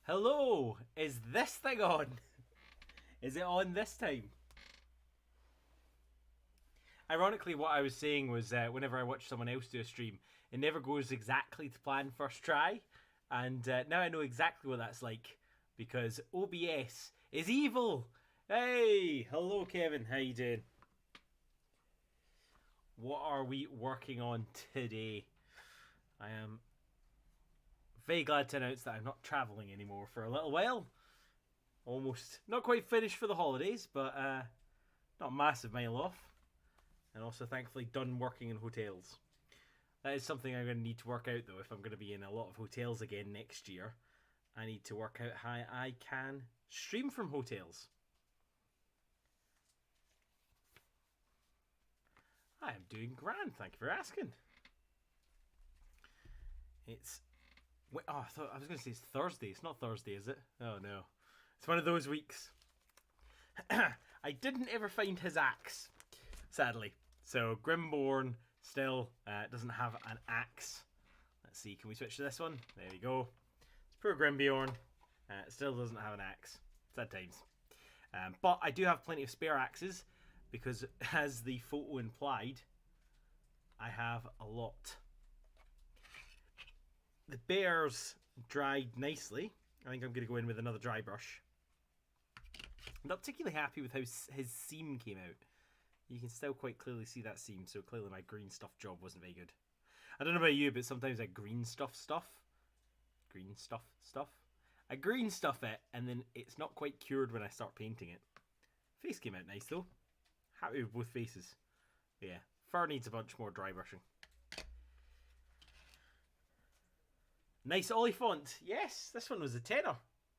Hello! Is this thing on? Is it on this time? Ironically, what I was saying was whenever I watch someone else do a stream, it never goes exactly to plan first try. And now I know exactly what that's like because OBS is evil. Hey, hello, Kevin. How you doing? What are we working on today? I am very glad to announce that I'm not traveling anymore for a little while. Almost not quite finished for the holidays, but not a massive mile off. And also, thankfully, done working in hotels. That is something I'm going to need to work out, though, if I'm going to be in a lot of hotels again next year. I need to work out how I can stream from hotels. I am doing grand, thank you for asking. It's... Wait, oh, I was going to say it's Thursday. It's not Thursday, is it? Oh, no. It's one of those weeks. I didn't ever find his axe, sadly. So Grimborn still doesn't have an axe. Let's see, can we switch to this one? There we go. It's poor Grimborn. Still doesn't have an axe. Sad times. But I do have plenty of spare axes because, as the photo implied, I have a lot. The bears dried nicely. I think I'm going to go in with another dry brush. I'm not particularly happy with how his seam came out. You can still quite clearly see that seam, so clearly my green stuff job wasn't very good. I don't know about you, but sometimes I green stuff. I green stuff it, and then it's not quite cured when I start painting it. Face came out nice though. Happy with both faces. But yeah, fur needs a bunch more dry brushing. Nice Oliphant. Yes, this one was a tenner.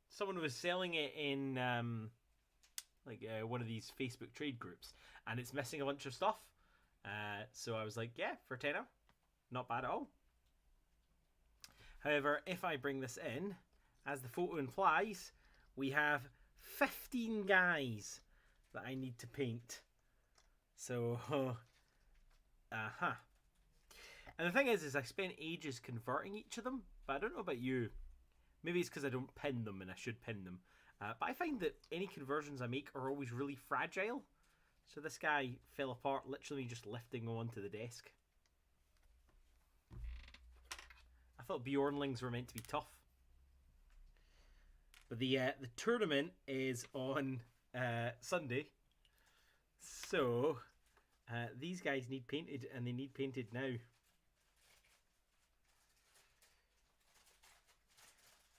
Someone was selling it in one of these Facebook trade groups, and it's missing a bunch of stuff. So I was like, yeah, for a tenner, not bad at all. However, if I bring this in, as the photo implies, we have 15 guys that I need to paint. So, And the thing is I spent ages converting each of them, but I don't know about you. Maybe it's because I don't pin them and I should pin them. But I find that any conversions I make are always really fragile. So this guy fell apart, literally just lifting him onto the desk. I thought Beornlings were meant to be tough. But the tournament is on Sunday. So these guys need painted, and they need painted now.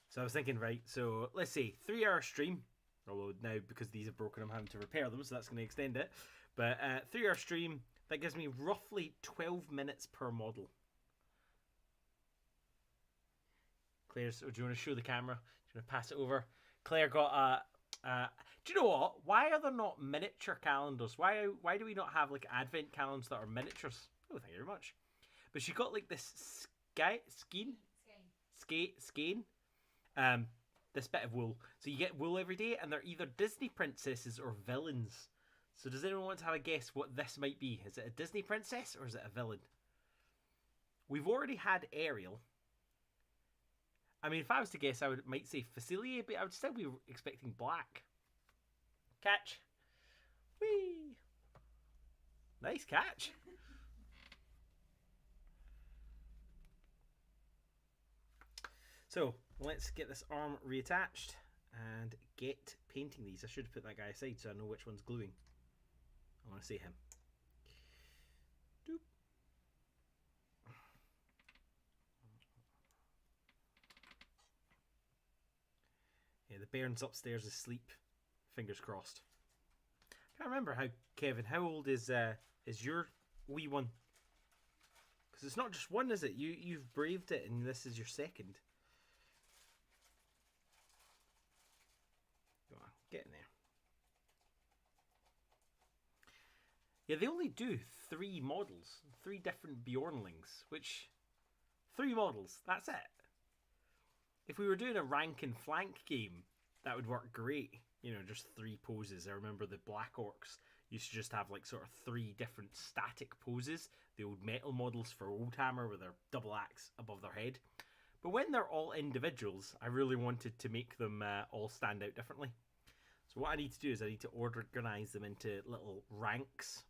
So I was thinking, right, so let's say 3-hour stream. Although now, because these are broken, I'm having to repair them, so that's going to extend it. But 3-hour stream, that gives me roughly 12 minutes per model. Claire, so do you want to show the camera? Do you want to pass it over? Claire got a... do you know what? Why are there not miniature calendars? Why do we not have like advent calendars that are miniatures? Oh, thank you very much. But she got like this skein. This bit of wool. So you get wool every day, and they're either Disney princesses or villains. So does anyone want to have a guess what this might be? Is it a Disney princess or is it a villain? We've already had Ariel. I mean, if I was to guess, might say Facilier, but I would still be expecting black. Catch. Whee! Nice catch. So, let's get this arm reattached and get painting these. I should have put that guy aside so I know which one's gluing. I want to see him. Doop. Yeah, the bairn's upstairs asleep. Fingers crossed. I can't remember Kevin, how old is your wee one? Because it's not just one, is it? You've braved it and this is your second. Go on, get in there. Yeah, they only do 3 models. 3 different Beornlings, which... 3 models, that's it. If we were doing a rank and flank game, that would work great. You know, just 3 poses. I remember the Black Orcs used to just have like sort of 3 different static poses. The old metal models for Oldhammer with their double axe above their head. But when they're all individuals, I really wanted to make them all stand out differently. So what I need to do is I need to organise them into little ranks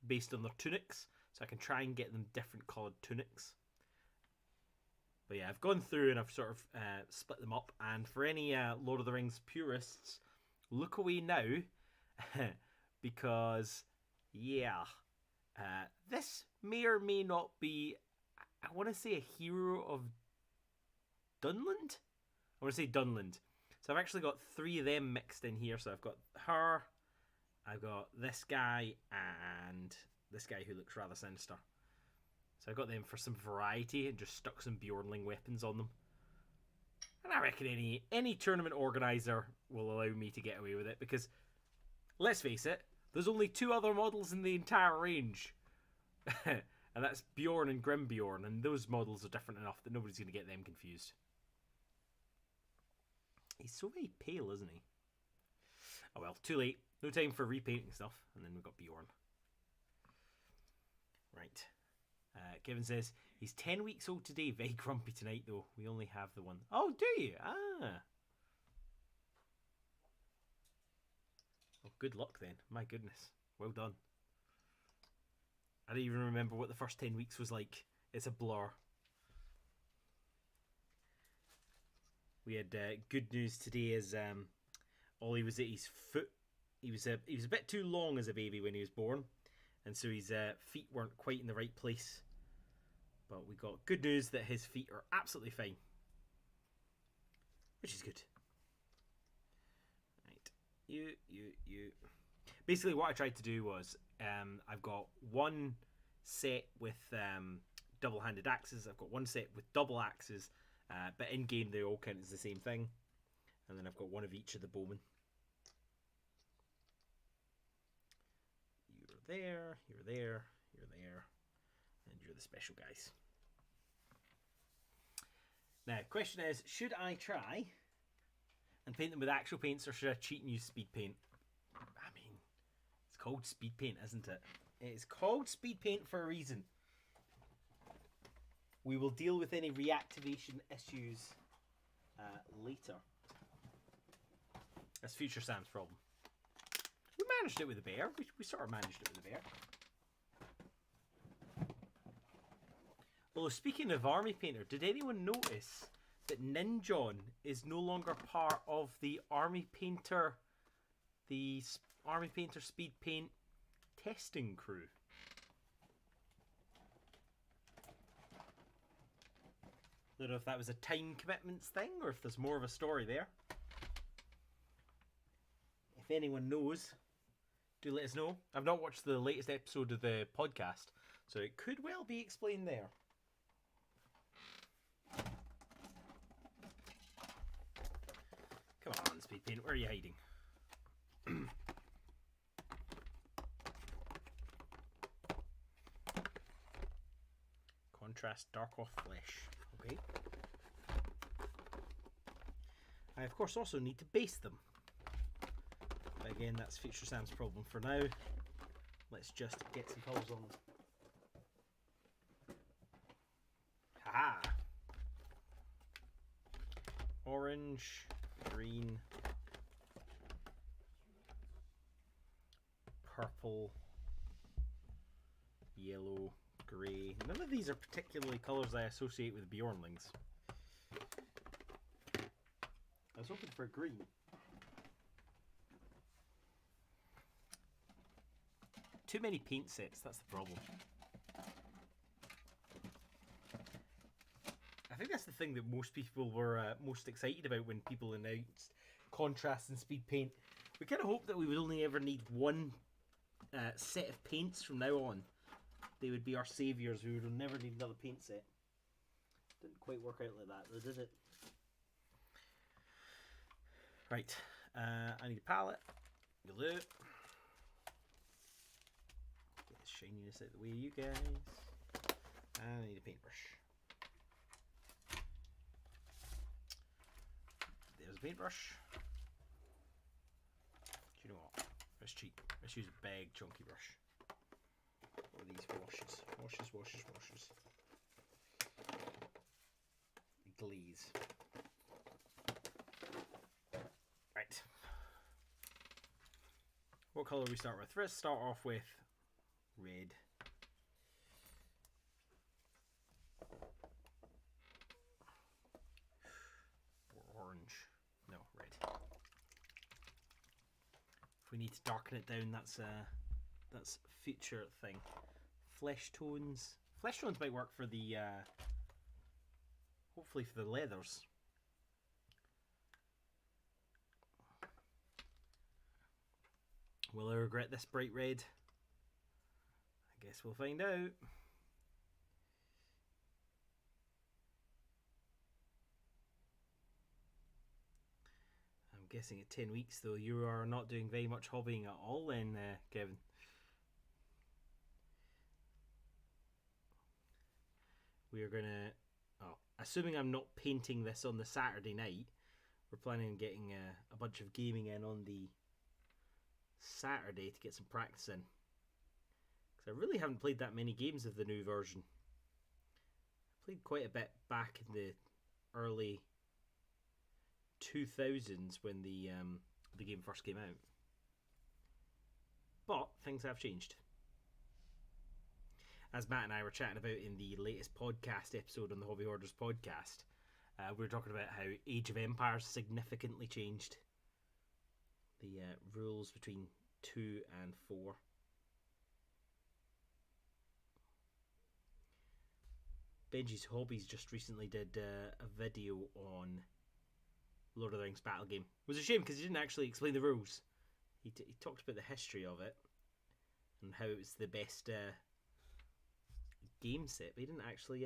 based on their tunics, so I can try and get them different coloured tunics. But yeah, I've gone through and I've sort of split them up. And for any Lord of the Rings purists, look away now, because yeah, this may or may not be, I want to say, a hero of Dunland? I want to say Dunland. So I've actually got 3 of them mixed in here. So I've got her, I've got this guy, and this guy who looks rather sinister. So I've got them for some variety and just stuck some Beornling weapons on them. And I reckon any tournament organiser will allow me to get away with it, because, let's face it, there's only 2 other models in the entire range. And that's Beorn and Grimbeorn, and those models are different enough that nobody's going to get them confused. He's so very pale, isn't he? Oh well, too late. No time for repainting stuff. And then we've got Beorn. Right. Kevin says, he's 10 weeks old today. Very grumpy tonight, though. We only have the one. Oh, do you? Ah. Well, good luck then. My goodness. Well done. I don't even remember what the first 10 weeks was like. It's a blur. We had good news today as Ollie was at his foot. He was a bit too long as a baby when he was born, and so his feet weren't quite in the right place. But we got good news that his feet are absolutely fine, which is good. Right, you. Basically, what I tried to do was I've got one set with double-handed axes. I've got one set with double axes. But in game they all count as the same thing, and then I've got one of each of the bowmen. You're there, you're there, you're there, and you're the special guys. Now, question is, should I try and paint them with actual paints, or should I cheat and use speed paint? I mean, it's called speed paint, isn't it? It's called speed paint for a reason. We will deal with any reactivation issues later. That's Future Sam's problem. We managed it with the bear. We sort of managed it with the bear. Although, speaking of Army Painter, did anyone notice that Ninjon is no longer part of the Army Painter Speed Paint testing crew? I don't know if that was a time commitments thing or if there's more of a story there. If anyone knows, do let us know. I've not watched the latest episode of the podcast, so it could well be explained there. Come on, Speed Paint, where are you hiding? Contrast dark off flesh. Okay. I of course also need to base them. But again, that's Future Sam's problem for now. Let's just get some colours on them. Haha! Orange, green, purple, yellow, grey. None of these are particularly colours I associate with Beornlings. I was hoping for green. Too many paint sets, that's the problem. I think that's the thing that most people were most excited about when people announced contrast and speed paint. We kind of hoped that we would only ever need one set of paints from now on. They would be our saviours. We would never need another paint set. Didn't quite work out like that though, did it? Right, I need a palette. You'll do it. Get the shininess out of the way, you guys. And I need a paintbrush. There's a paintbrush. Do you know what? Let's cheat. Let's use a big chunky brush. What are these washes? Washes. glaze. Right. What colour we start with? Let's start off with red. Or orange. No, red. If we need to darken it down, that's future thing. Flesh tones. Flesh tones might work for the hopefully for the leathers. Will I regret this bright red? I guess we'll find out. I'm guessing at 10 weeks though, you are not doing very much hobbying at all then, Kevin. We are gonna, assuming I'm not painting this on the Saturday night, we're planning on getting a bunch of gaming in on the Saturday to get some practice in. Because I really haven't played that many games of the new version. I played quite a bit back in the early 2000s when the game first came out. But things have changed. As Matt and I were chatting about in the latest podcast episode on the Hobby Hoarders podcast, we were talking about how Age of Empires significantly changed the rules between 2 and 4. Benji's Hobbies just recently did a video on Lord of the Rings battle game. It was a shame because he didn't actually explain the rules. He talked about the history of it and how it was the best game set, but he didn't actually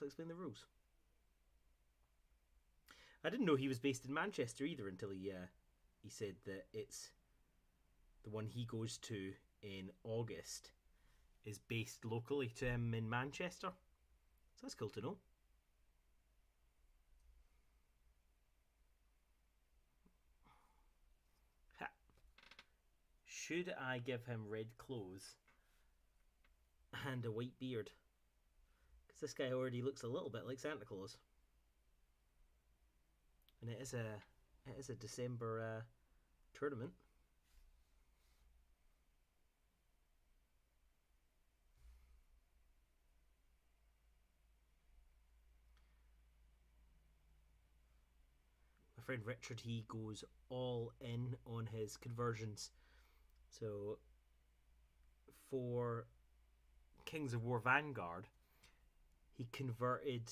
explain the rules. I didn't know he was based in Manchester either until he said that it's the one he goes to in August is based locally to him in Manchester. So that's cool to know. Ha. Should I give him red clothes and a white beard? Because this guy already looks a little bit like Santa Claus. And it is a December tournament. My friend Richard, he goes all in on his conversions. So for Kings of War Vanguard, he converted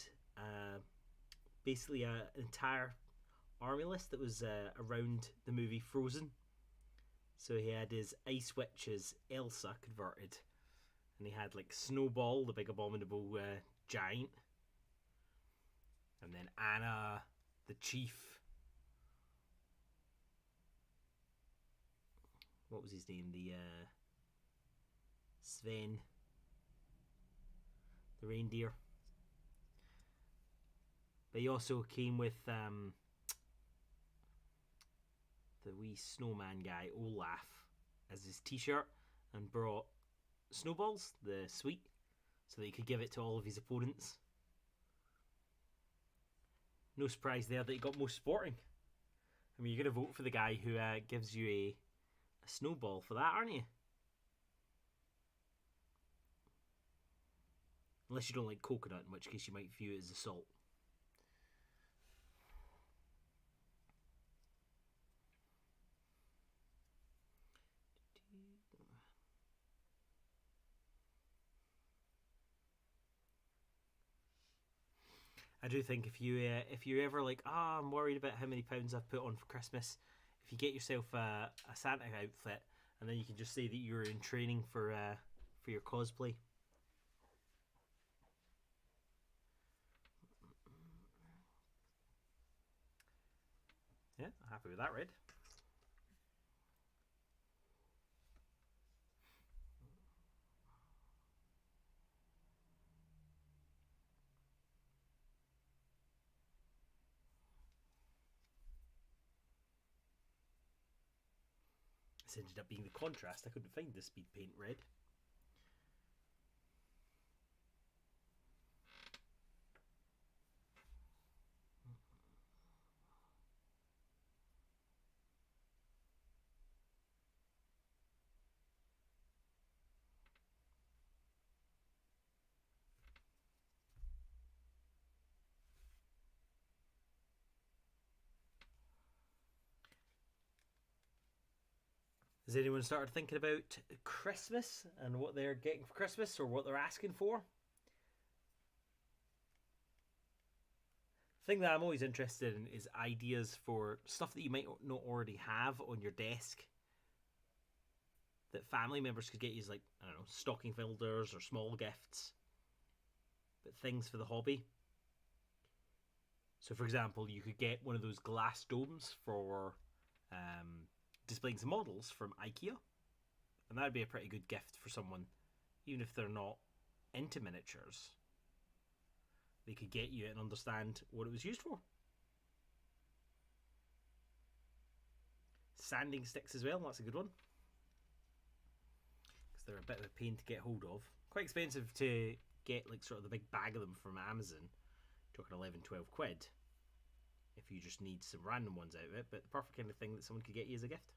basically an entire army list that was around the movie Frozen. So he had his Ice Witches Elsa converted, and he had like Snowball, the big abominable giant, and then Anna, the chief. What was his name? The Sven, the reindeer. But he also came with the wee snowman guy, Olaf, as his t-shirt, and brought snowballs, the sweet, so that he could give it to all of his opponents. No surprise there that he got most sporting. I mean, you're going to vote for the guy who gives you a snowball for that, aren't you? Unless you don't like coconut, in which case you might view it as assault. I do think if you're ever like, I'm worried about how many pounds I've put on for Christmas, if you get yourself a Santa outfit, and then you can just say that you're in training for your cosplay. Yeah, happy with that, Red. This ended up being the contrast. I couldn't find the speed paint red. Has anyone started thinking about Christmas and what they're getting for Christmas or what they're asking for? The thing that I'm always interested in is ideas for stuff that you might not already have on your desk that family members could get you, as, like, I don't know, stocking fillers or small gifts, but things for the hobby. So, for example, you could get one of those glass domes for displaying some models from IKEA, and that'd be a pretty good gift for someone, even if they're not into miniatures. They could get you it and understand what it was used for. Sanding sticks as well, that's a good one, because they're a bit of a pain to get hold of. Quite expensive to get, like, sort of the big bag of them from Amazon. Talking 11-12 quid if you just need some random ones out of it, but the perfect kind of thing that someone could get you as a gift.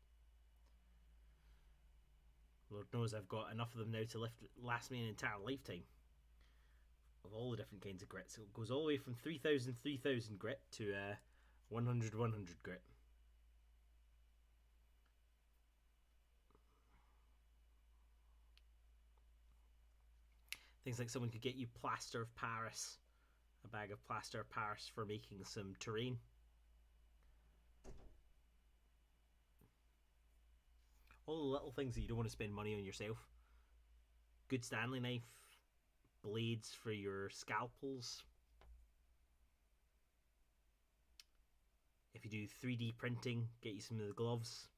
Lord knows I've got enough of them now to last me an entire lifetime of all the different kinds of grit. So it goes all the way from 3000 grit to 100 grit. Things like someone could get you plaster of Paris, a bag of plaster of Paris for making some terrain. All the little things that you don't want to spend money on yourself. Good Stanley knife, blades for your scalpels. If you do 3D printing, get you some of the gloves.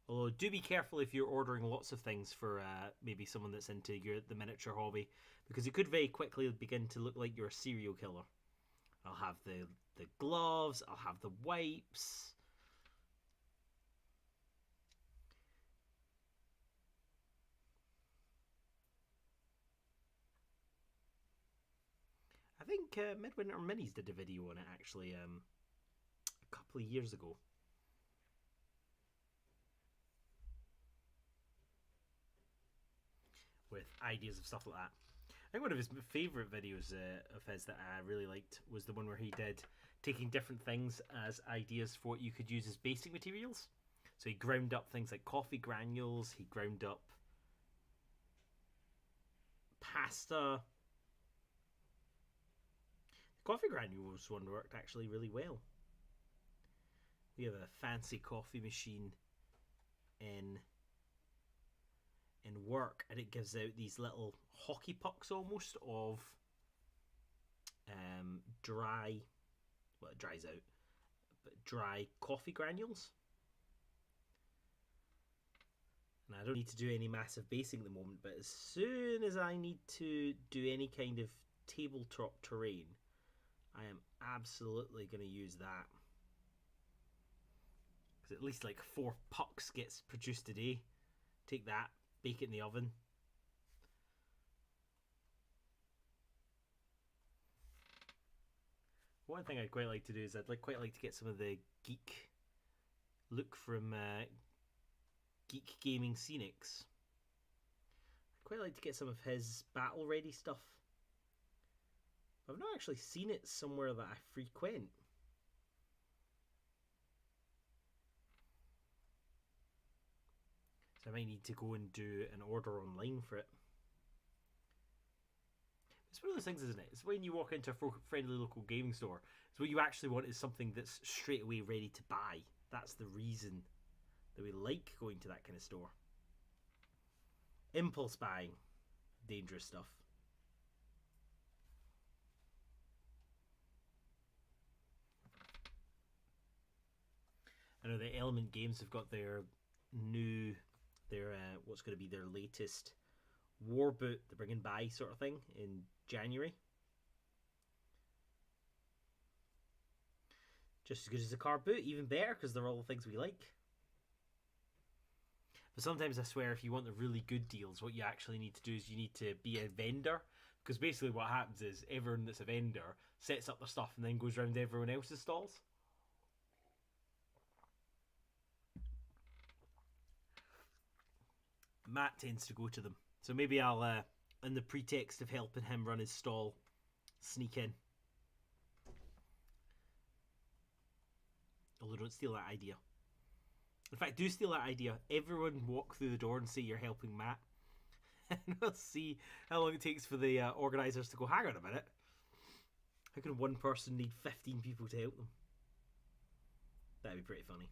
Although, do be careful if you're ordering lots of things for maybe someone that's into the miniature hobby, because it could very quickly begin to look like you're a serial killer. I'll have the gloves, I'll have the wipes. I think Midwinter Minis did a video on it, actually, a couple of years ago. With ideas of stuff like that. I think one of his favourite videos of his that I really liked was the one where he did taking different things as ideas for what you could use as basic materials. So he ground up things like coffee granules, he ground up pasta. The coffee granules one worked actually really well. We have a fancy coffee machine in work, and it gives out these little hockey pucks almost of dry, well, it dries out, but dry coffee granules. And I don't need to do any massive basing at the moment, but as soon as I need to do any kind of tabletop terrain, I am absolutely going to use that. Because at least like 4 pucks gets produced a day. Take that, bake it in the oven. One thing I'd quite like to do is I'd quite like to get some of the geek look from Geek Gaming Scenics. I'd quite like to get some of his battle ready stuff. I've not actually seen it somewhere that I frequent. So I might need to go and do an order online for it. It's one of those things, isn't it? It's when you walk into a friendly local gaming store, it's what you actually want is something that's straight away ready to buy. That's the reason that we like going to that kind of store. Impulse buying. Dangerous stuff. I know the Element Games have got their new, what's going to be their latest war boot, the bring and buy sort of thing in January. Just as good as a car boot, even better, because they're all the things we like. But sometimes I swear if you want the really good deals, what you actually need to do is you need to be a vendor, because basically what happens is everyone that's a vendor sets up their stuff and then goes around everyone else's stalls. Matt tends to go to them, so maybe I'll, in the pretext of helping him run his stall, sneak in. Although don't steal that idea. In fact, do steal that idea. Everyone walk through the door and say you're helping Matt. And we'll see how long it takes for the organisers to go, hang on a minute. How can one person need 15 people to help them? That'd be pretty funny.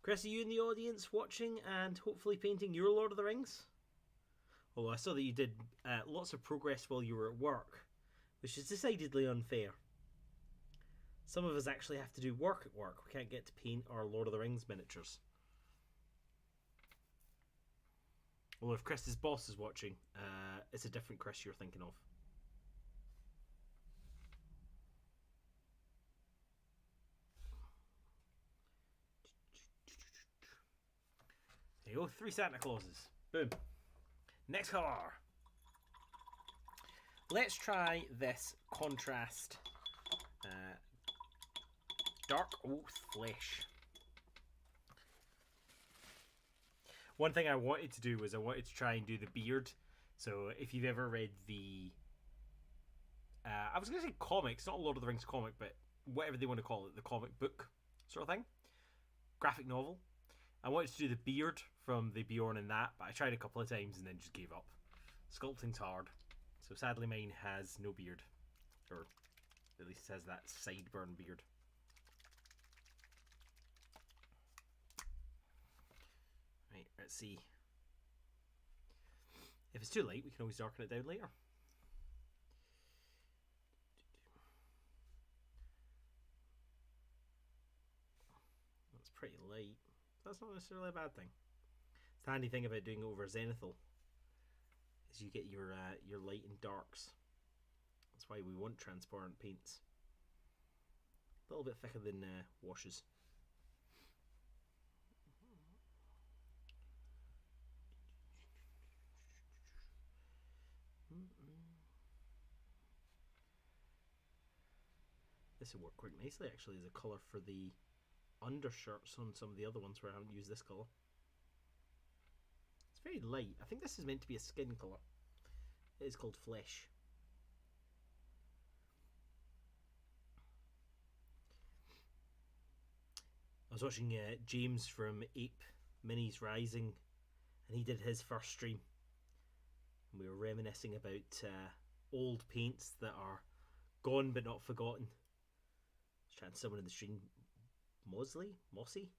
Chris, are you in the audience watching and hopefully painting your Lord of the Rings? Although I saw that you did lots of progress while you were at work, which is decidedly unfair. Some of us actually have to do work at work. We can't get to paint our Lord of the Rings miniatures. Although if Chris's boss is watching, it's a different Chris you're thinking of. There you go, 3 Santa Clauses. Boom. Next colour. Let's try this contrast Dark Oath Flesh. One thing I wanted to do was I wanted to try and do the beard. So if you've ever read the I was going to say comics, not a Lord of the Rings comic, but whatever they want to call it, the comic book sort of thing, graphic novel. I wanted to do the beard from the Beorn in that, but I tried a couple of times and then just gave up. Sculpting's hard, so sadly mine has no beard, or at least it has that sideburn beard. Right, let's see. If it's too light, we can always darken it down later. That's pretty light. That's not necessarily a bad thing. The handy thing about doing it over zenithal is you get your light and darks. That's why we want transparent paints. A little bit thicker than washes. This will work quite nicely actually as a colour for the undershirts on some of the other ones where I haven't used this colour. It's very light. I think this is meant to be a skin colour. It is called Flesh. I was watching James from Ape Minis Rising, and he did his first stream. And we were reminiscing about old paints that are gone but not forgotten. I was chatting to someone in the stream, Mossy,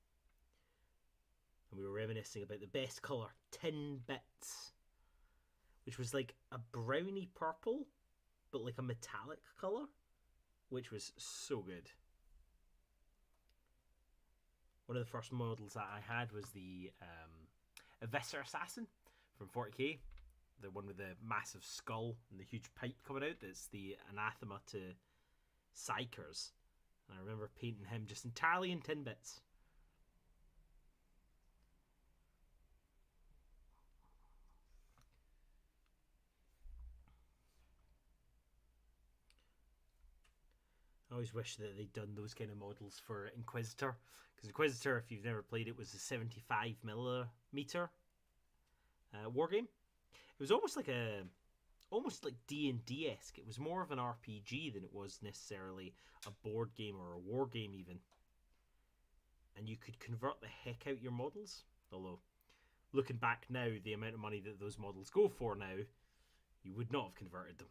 and we were reminiscing about the best colour, Tin Bits, which was like a browny purple, but like a metallic colour, which was so good. One of the first models that I had was the Visser Assassin from 40k, the one with the massive skull and the huge pipe coming out. That's the anathema to Psychers. And I remember painting him just entirely in Tin Bits. I always wish that they'd done those kind of models for Inquisitor, because Inquisitor, if you've never played it, was a 75mm war game. It was almost like D&D-esque. It was more of an RPG than it was necessarily a board game or a war game even. And you could convert the heck out your models. Although, looking back now, the amount of money that those models go for now, you would not have converted them.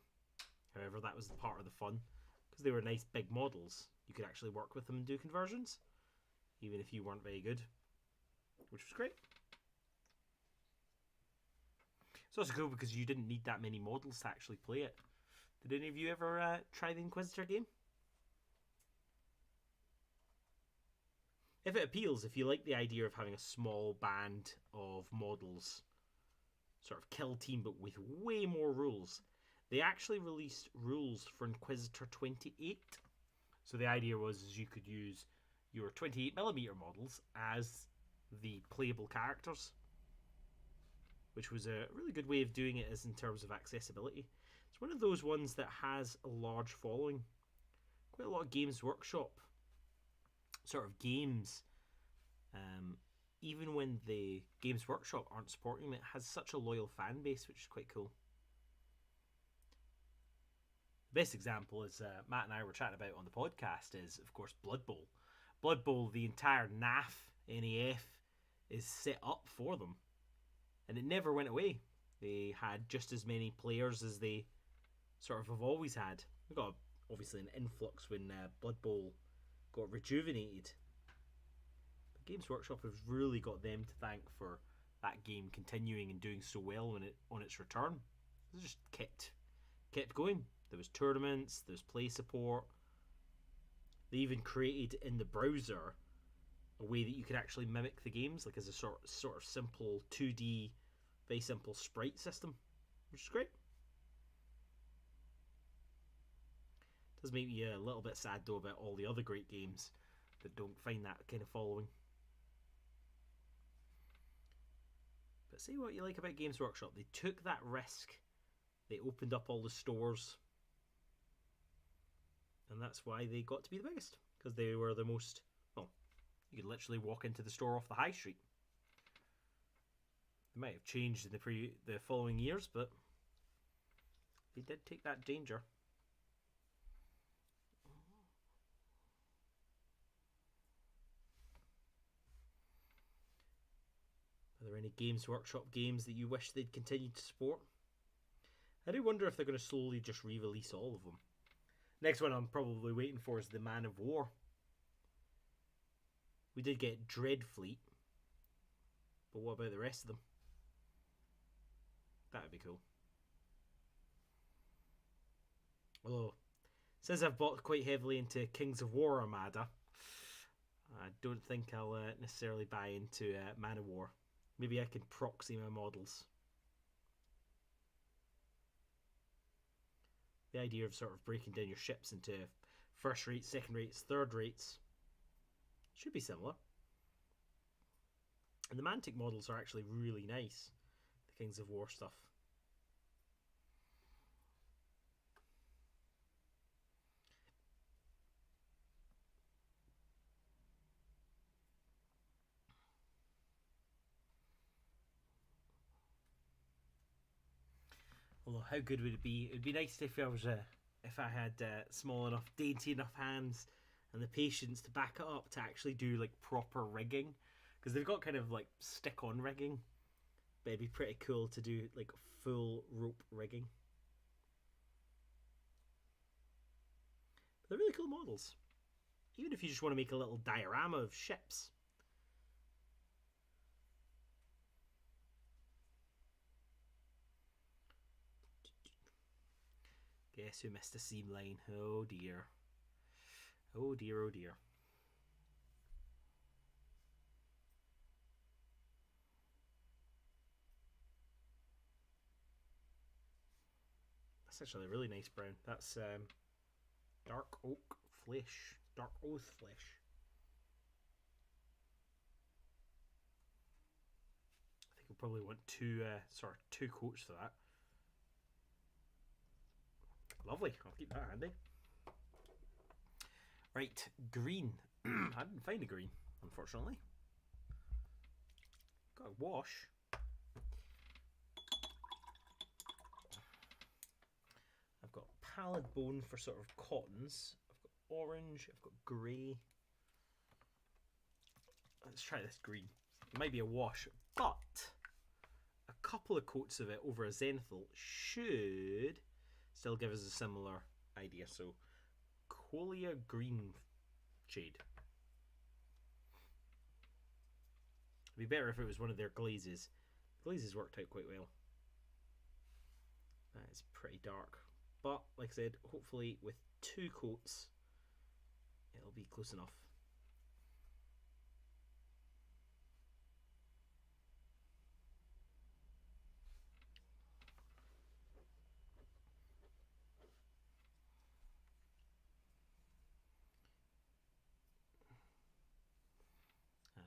However, that was part of the fun. Because they were nice big models, you could actually work with them and do conversions, even if you weren't very good, which was great. It's also cool because you didn't need that many models to actually play it. Did any of you ever try the Inquisitor game? If it appeals, if you like the idea of having a small band of models, sort of kill team but with way more rules, they actually released rules for Inquisitor 28. So the idea was you could use your 28mm models as the playable characters, which was a really good way of doing it as in terms of accessibility. It's one of those ones that has a large following. Quite a lot of Games Workshop sort of games, even when the Games Workshop aren't supporting it, has such a loyal fan base, which is quite cool. Best example is Matt and I were chatting about on the podcast is, of course, Blood Bowl. Blood Bowl, the entire NAF is set up for them, and it never went away. They had just as many players as they sort of have always had. We got obviously an influx when Blood Bowl got rejuvenated. But Games Workshop has really got them to thank for that game continuing and doing so well when it on its return. It just kept going. There was tournaments, there's play support. They even created in the browser a way that you could actually mimic the games, like as a sort of simple 2D, very simple sprite system, which is great. Does make me a little bit sad though about all the other great games that don't find that kind of following. But see what you like about Games Workshop. They took that risk. They opened up all the stores. And that's why they got to be the biggest. Because they were the most... Well, you could literally walk into the store off the high street. They might have changed in the following years, but they did take that danger. Are there any Games Workshop games that you wish they'd continue to support? I do wonder if they're going to slowly just re-release all of them. Next one I'm probably waiting for is the Man of War. We did get Dreadfleet, but what about the rest of them? That would be cool. Although, since I've bought quite heavily into Kings of War Armada, I don't think I'll necessarily buy into Man of War. Maybe I can proxy my models. The idea of sort of breaking down your ships into first rates, second rates, third rates should be similar. And the Mantic models are actually really nice. The Kings of War stuff. Although, how good would it be? It'd be nice if I had small enough, dainty enough hands and the patience to back it up to actually do like proper rigging, because they've got kind of like stick-on rigging, but it'd be pretty cool to do like full rope rigging. But they're really cool models, even if you just want to make a little diorama of ships. Guess who missed a seam line? Oh dear. Oh dear, oh dear. That's actually a really nice brown. That's dark oak flesh. Dark oath flesh. I think we'll probably want two coats for that. Lovely, I'll keep that handy. Right, green. I didn't find a green, unfortunately. Got a wash. I've got pallid bone for sort of cottons. I've got orange, I've got grey. Let's try this green. It might be a wash, but a couple of coats of it over a zenithal should still give us a similar idea. So, Colia green shade. It'd be better if it was one of their glazes. The glazes worked out quite well. That is pretty dark. But, like I said, hopefully with two coats, it'll be close enough.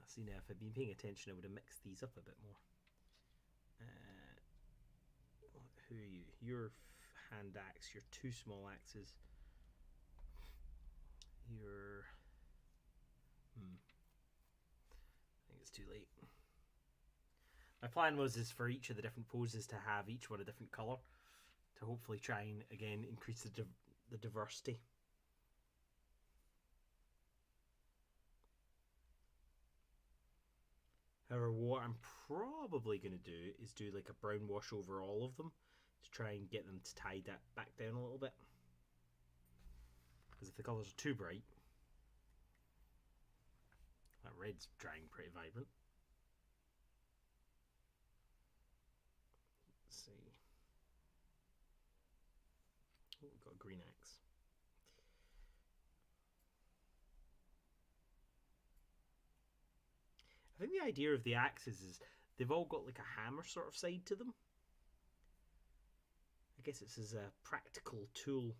See, now if I'd been paying attention, I would have mixed these up a bit more. Who are you? Your hand axe, your two small axes. Your... I think it's too late. My plan is for each of the different poses to have each one a different colour, to hopefully try and, again, increase the diversity. However, what I'm probably going to do is do like a brown wash over all of them to try and get them to tie that back down a little bit. Because if the colours are too bright, that red's drying pretty vibrant. Let's see. Oh, we've got a green axe. I think the idea of the axes is they've all got like a hammer sort of side to them. I guess it's as a practical tool.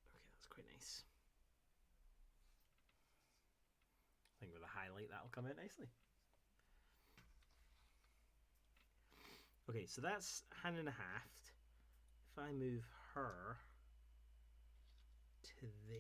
Okay, that's quite nice. I think with a highlight that'll come out nicely. Okay, so that's hand and a half. If I move her to there.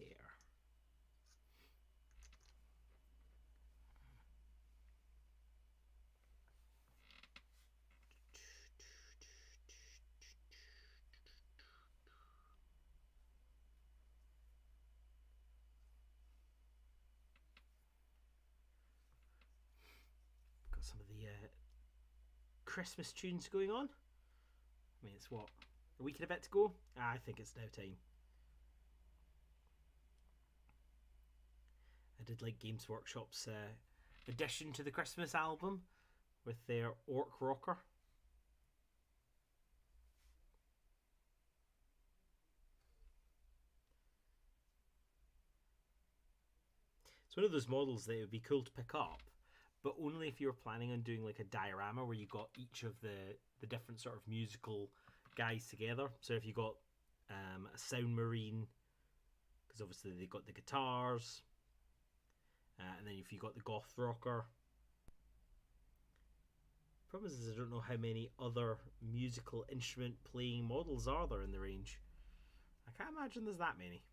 Got some of the Christmas tunes going on. I mean, it's what? A week and a bit to go? I think it's now time. I did like Games Workshop's addition to the Christmas album with their Orc Rocker. It's one of those models that it would be cool to pick up, but only if you were planning on doing like a diorama where you got each of the different sort of musical guys together. So if you got a sound marine, because obviously they got the guitars, and then if you got the goth rocker. Problem is I don't know how many other musical instrument playing models are there in the range. I can't imagine there's that many.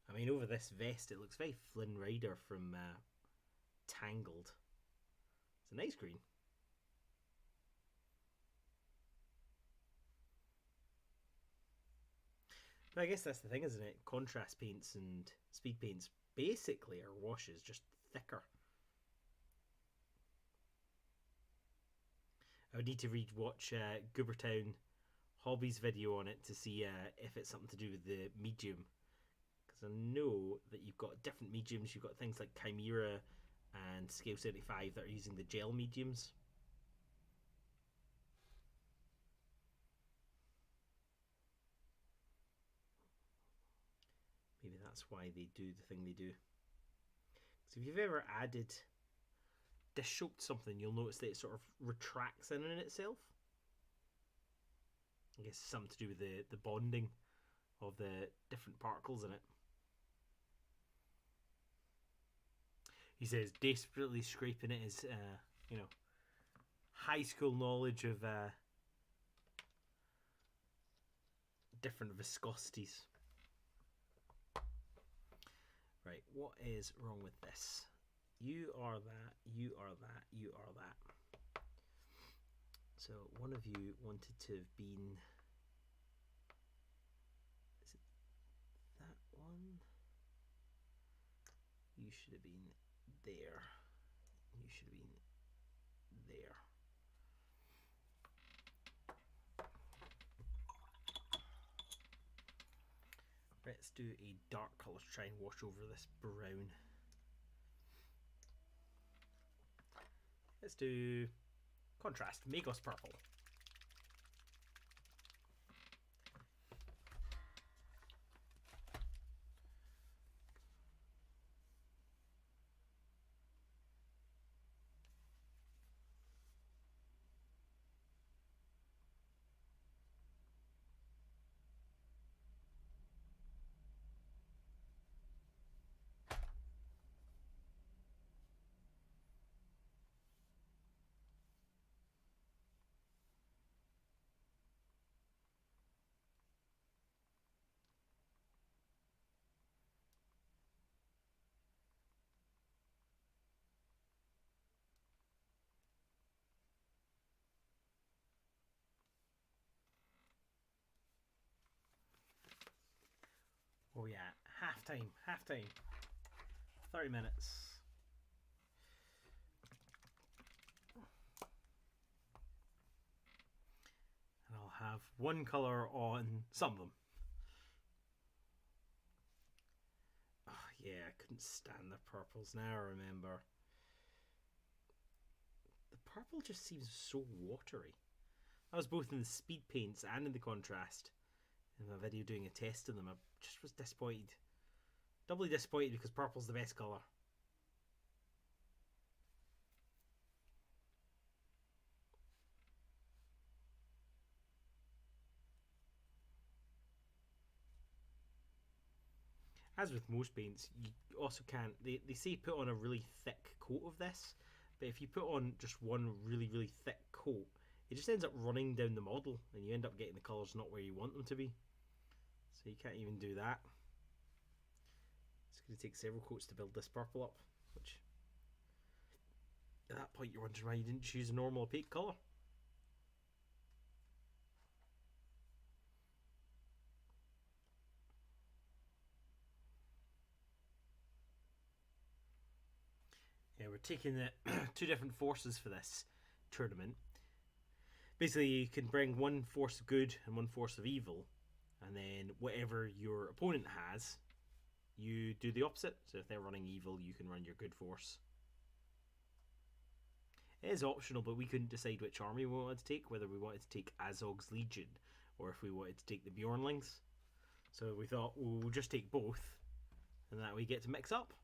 I mean, over this vest, it looks very Flynn Rider from Tangled. It's a nice green. But I guess that's the thing, isn't it? Contrast paints and speed paints basically are washes, just thicker. I would need to watch Goobertown Hobbies video on it to see if it's something to do with the medium. I know that you've got different mediums. You've got things like Chimera and Scale 75 that are using the gel mediums. Maybe that's why they do the thing they do. So if you've ever added dish soap to something, you'll notice that it sort of retracts in itself. I guess it's something to do with the bonding of the different particles in it. He says desperately scraping at his, high school knowledge of different viscosities. Right, what is wrong with this? You are that, you are that, you are that. So one of you wanted to have been... Is it that one? You should have been there. You should have been there. Let's do a dark colour to try and wash over this brown. Let's do contrast, Magos purple. Oh yeah, half time. 30 minutes. And I'll have one colour on some of them. Oh yeah, I couldn't stand the purples. Now I remember. The purple just seems so watery. I was both in the speed paints and in the contrast in my video doing a test of them. I just was disappointed. Doubly disappointed because purple's the best colour. As with most paints, you also can't. They say put on a really thick coat of this, but if you put on just one really thick coat, it just ends up running down the model, and you end up getting the colours not where you want them to be. So you can't even do that. It's going to take several coats to build this purple up, which at that point you're wondering why you didn't choose a normal opaque colour. Yeah, we're taking the two different forces for this tournament. Basically, you can bring one force of good and one force of evil, and then whatever your opponent has, you do the opposite. So if they're running evil, you can run your good force. It is optional, but we couldn't decide which army we wanted to take, whether we wanted to take Azog's Legion or if we wanted to take the Beornlings. So we thought, well, we'll just take both, and that we get to mix up.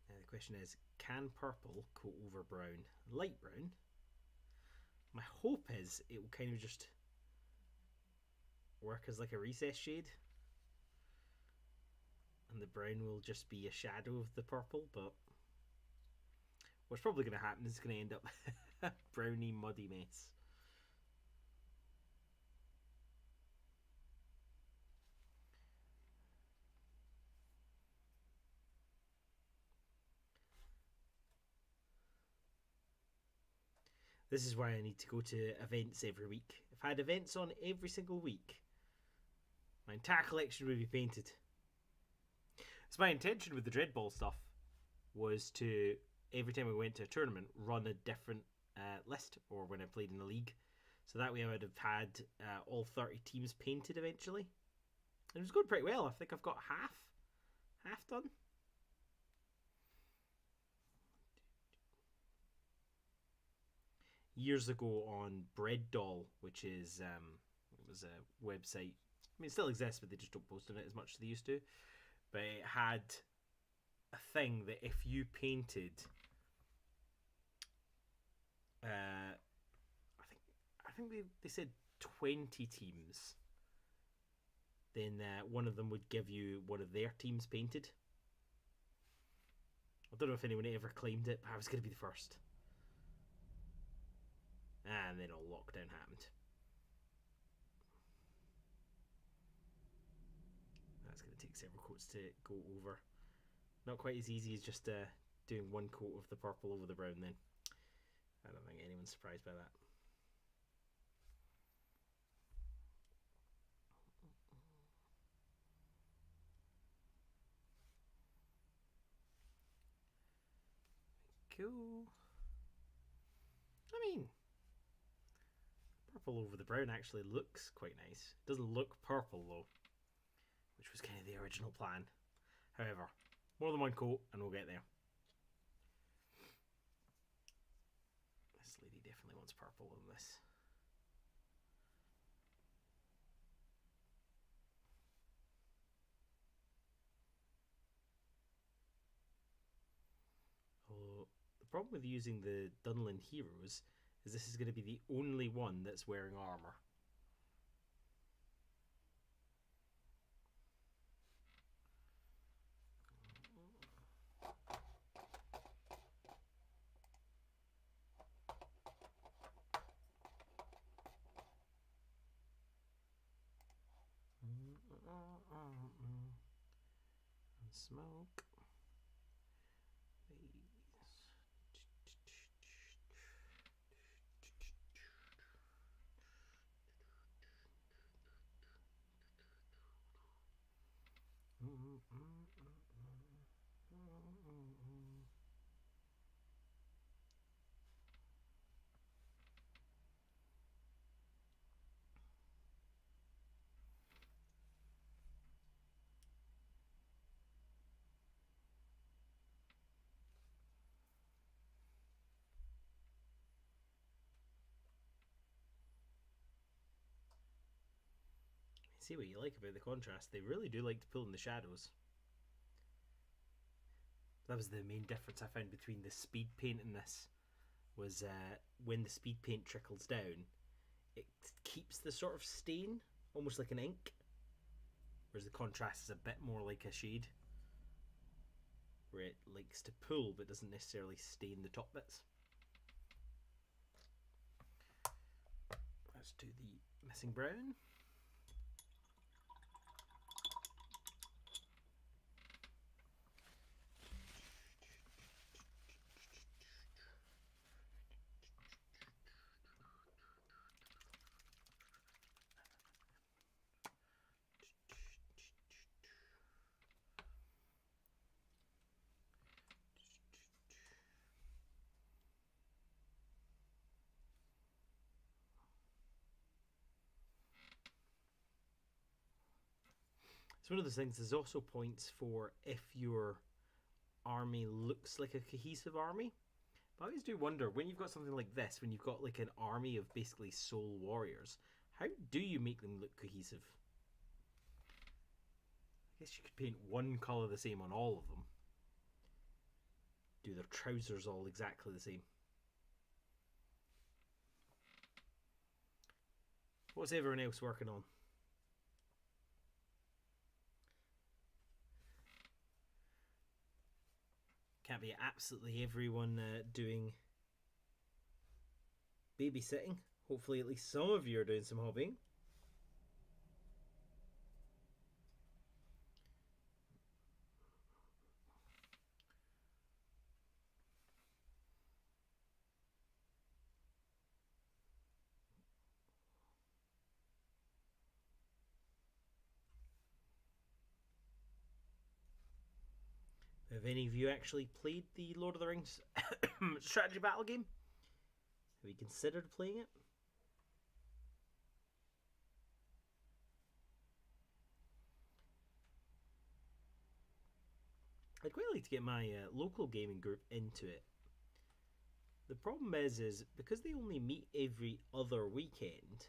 Now the question is, can purple coat over brown? Light brown? My hope is it will kind of just work as like a recess shade, and the brown will just be a shadow of the purple, but what's probably going to happen is it's going to end up a browny muddy mess. This is why I need to go to events every week. If I had events on every single week, my entire collection would be painted. So my intention with the Dreadball stuff was to, every time we went to a tournament, run a different list, or when I played in the league. So that way I would have had all 30 teams painted eventually. And it was going pretty well. I think I've got half done. Years ago on Bread Doll, which is it was a website. I mean, it still exists, but they just don't post on it as much as they used to. But it had a thing that if you painted, I think they said 20 teams, then one of them would give you one of their teams painted. I don't know if anyone ever claimed it, but I was going to be the first. And then all lockdown happened. That's going to take several coats to go over. Not quite as easy as just doing one coat of the purple over the brown then. I don't think anyone's surprised by that. Cool. I mean, purple over the brown actually looks quite nice. It doesn't look purple though, which was kind of the original plan. However, more than one coat and we'll get there. This lady definitely wants purple on this. Oh, the problem with using the Dunlin Heroes is this is going to be the only one that's wearing armour. And smoke. See what you like about the contrast. They really do like to pull in the shadows. That was the main difference I found between the speed paint and this. Was when the speed paint trickles down, it keeps the sort of stain, almost like an ink. Whereas the contrast is a bit more like a shade, where it likes to pull but doesn't necessarily stain the top bits. Let's do the missing brown. It's one of those things. There's also points for if your army looks like a cohesive army. But I always do wonder, when you've got something like this, when you've got like an army of basically soul warriors, how do you make them look cohesive? I guess you could paint one colour the same on all of them. Do their trousers all exactly the same. What's everyone else working on? Can't be absolutely everyone doing babysitting. Hopefully at least some of you are doing some hobbying. Have any of you actually played the Lord of the Rings strategy battle game? Have you considered playing it? I'd quite like to get my local gaming group into it. The problem is because they only meet every other weekend,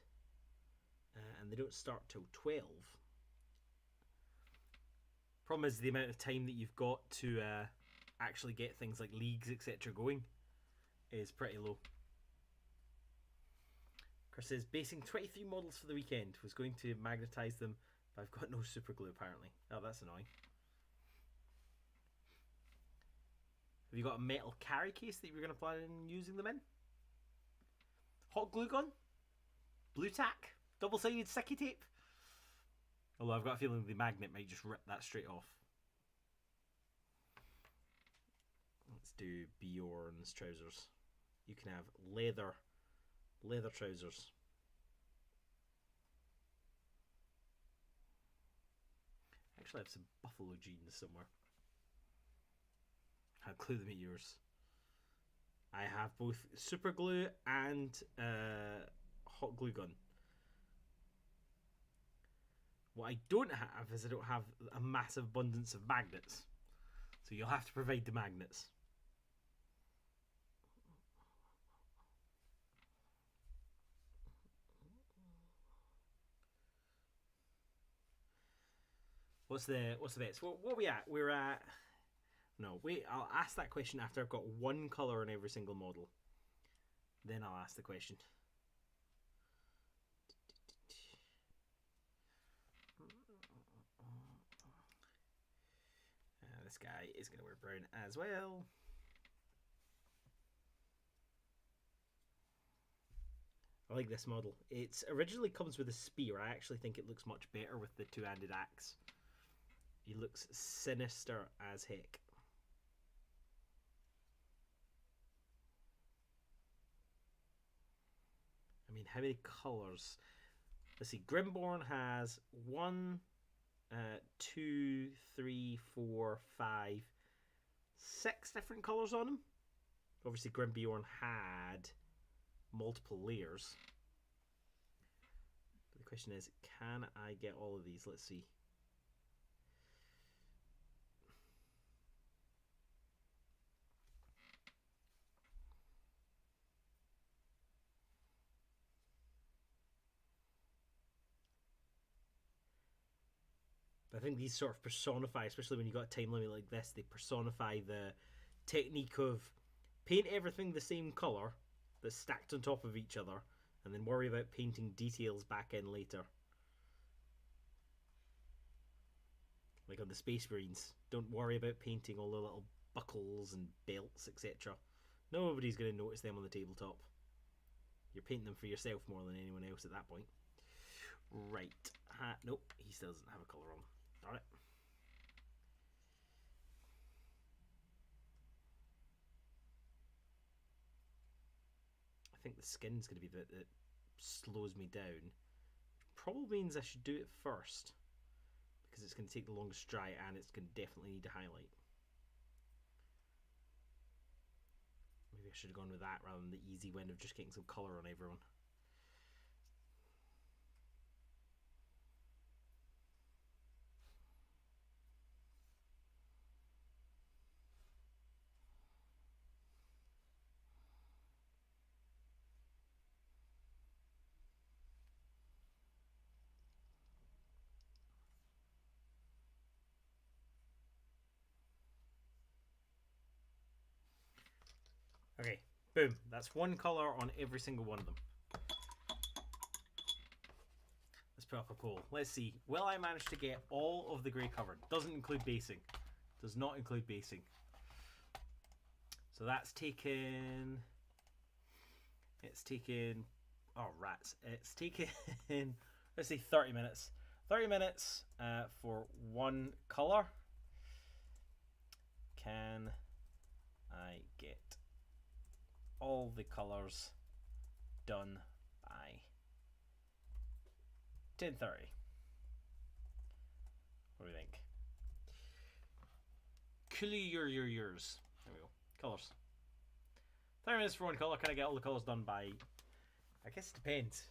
and they don't start till 12. Problem is the amount of time that you've got to actually get things like leagues, etc. going is pretty low. Chris says, basing 23 models for the weekend. Was going to magnetise them, but I've got no super glue apparently. Oh, that's annoying. Have you got a metal carry case that you were going to plan on using them in? Hot glue gun? Blue tack? Double-sided sticky tape? Although I've got a feeling the magnet might just rip that straight off. Let's do Beorn's trousers. You can have leather trousers. I actually have some buffalo jeans somewhere. I'll glue them at yours. I have both super glue and hot glue gun. What I don't have is I don't have a massive abundance of magnets. So you'll have to provide the magnets. What's the best? What are we at? We're at... No, wait, I'll ask that question after I've got one colour on every single model. Then I'll ask the question. This guy is going to wear brown as well. I like this model. It originally comes with a spear. I actually think it looks much better with the two-handed axe. He looks sinister as heck. I mean, how many colours? Let's see. Grimborn has 1, 2, 3, 4, 5, 6 different colours on them. Obviously, Grim Beorn had multiple layers. But the question is, can I get all of these? Let's see. But I think these sort of personify, especially when you got a time limit like this, they personify the technique of paint everything the same colour that's stacked on top of each other, and then worry about painting details back in later. Like on the Space Marines, don't worry about painting all the little buckles and belts, etc. Nobody's going to notice them on the tabletop. You're painting them for yourself more than anyone else at that point. Right. Nope, he still doesn't have a colour on. Alright. I think the skin's going to be the bit that slows me down. Probably means I should do it first, because it's going to take the longest to dry and it's going to definitely need to highlight. Maybe I should have gone with that rather than the easy win of just getting some colour on everyone. Okay, boom. That's one colour on every single one of them. Let's put up a poll. Let's see. Will I manage to get all of the grey covered? Doesn't include basing. Does not include basing. So that's taken... It's taken... Oh, rats. It's taken, let's say 30 minutes. 30 minutes for one colour. Can I get all the colours done by 10:30? What do you think? Clear your ears. There we go. Colours. 30 minutes for one colour. Can I get all the colours done by... I guess it depends.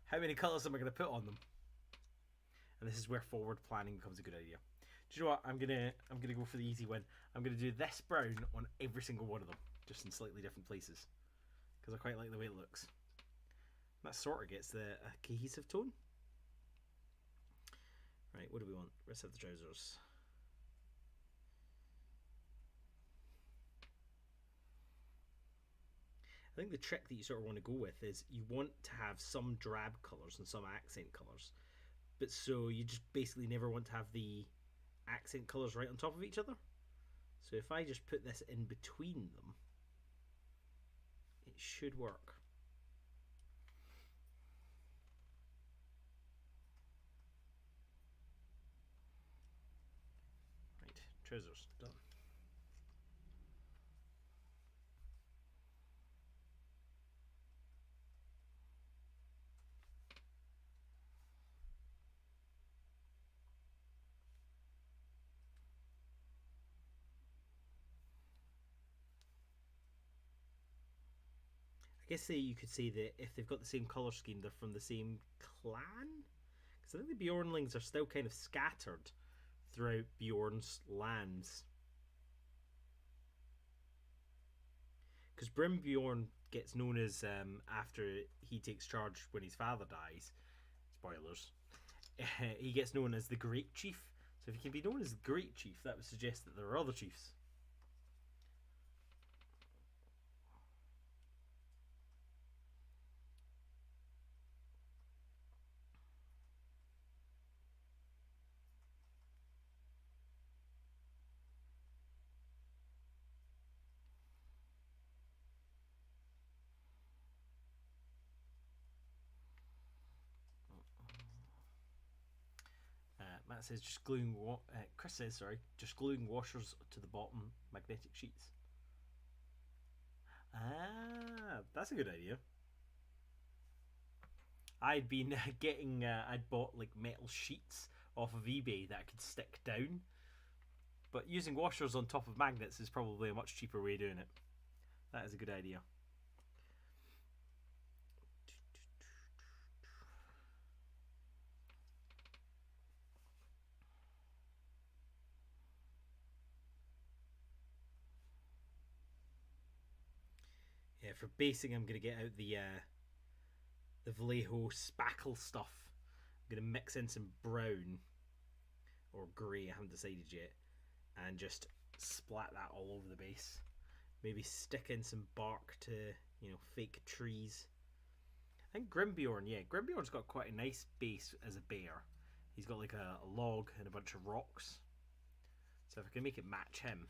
How many colours am I going to put on them? And this is where forward planning becomes a good idea. Do you know what? I'm gonna go for the easy win. I'm gonna do this brown on every single one of them, just in slightly different places, because I quite like the way it looks. That sort of gets the cohesive tone. Right, what do we want? Let's have the trousers. I think the trick that you sort of want to go with is you want to have some drab colours and some accent colours, but so you just basically never want to have the accent colours right on top of each other. So if I just put this in between them, it should work. Right, trousers done. I guess you could say that if they've got the same colour scheme, they're from the same clan? Because I think the Beornlings are still kind of scattered throughout Beorn's lands. Because Brim Beorn gets known as, after he takes charge when his father dies, spoilers, he gets known as the Great Chief. So if he can be known as the Great Chief, that would suggest that there are other chiefs. Matt says just gluing. Chris says sorry, just gluing washers to the bottom magnetic sheets. Ah, that's a good idea. I'd been getting. I'd bought like metal sheets off of eBay that could stick down. But using washers on top of magnets is probably a much cheaper way of doing it. That is a good idea. Yeah, for basing, I'm going to get out the Vallejo spackle stuff. I'm going to mix in some brown or grey, I haven't decided yet, and just splat that all over the base. Maybe stick in some bark to, fake trees. I think Grimbeorn, yeah, Grimbeorn's got quite a nice base as a bear. He's got like a log and a bunch of rocks. So if I can make it match him.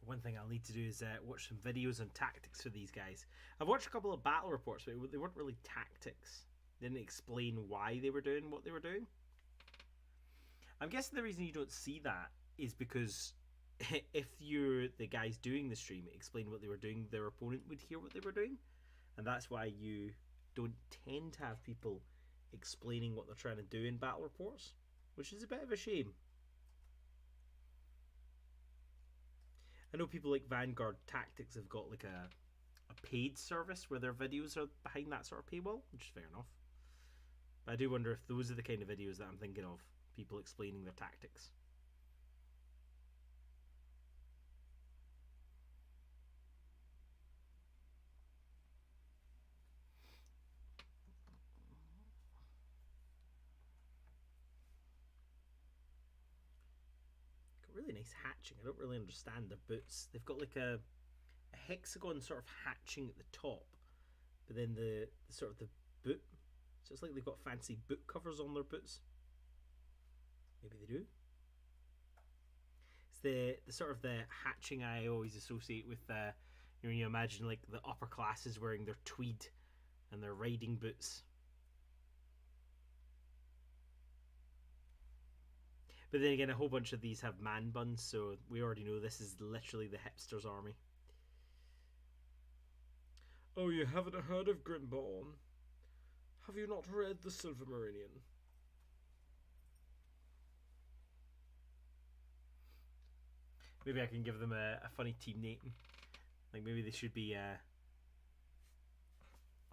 One thing I'll need to do is watch some videos on tactics for these guys. I've watched a couple of battle reports, but they weren't really tactics. They didn't explain why they were doing what they were doing. I'm guessing the reason you don't see that is because if you're the guys doing the stream explain what they were doing, their opponent would hear what they were doing. And that's why you don't tend to have people explaining what they're trying to do in battle reports, which is a bit of a shame. I know people like Vanguard Tactics have got like a paid service where their videos are behind that sort of paywall, which is fair enough. But I do wonder if those are the kind of videos that I'm thinking of, people explaining their tactics. Got really nice hatching. I don't really understand their boots. They've got like a hexagon sort of hatching at the top, but then the sort of the boot, so it's like they've got fancy boot covers on their boots. Maybe they do. It's the sort of the hatching I always associate with when you imagine like the upper classes wearing their tweed and their riding boots. But then again, a whole bunch of these have man buns, so we already know this is literally the hipster's army. Oh, you haven't heard of Grimbeorn? Have you not read the Silvermeridian? Maybe I can give them a funny team name. Like maybe they should be, I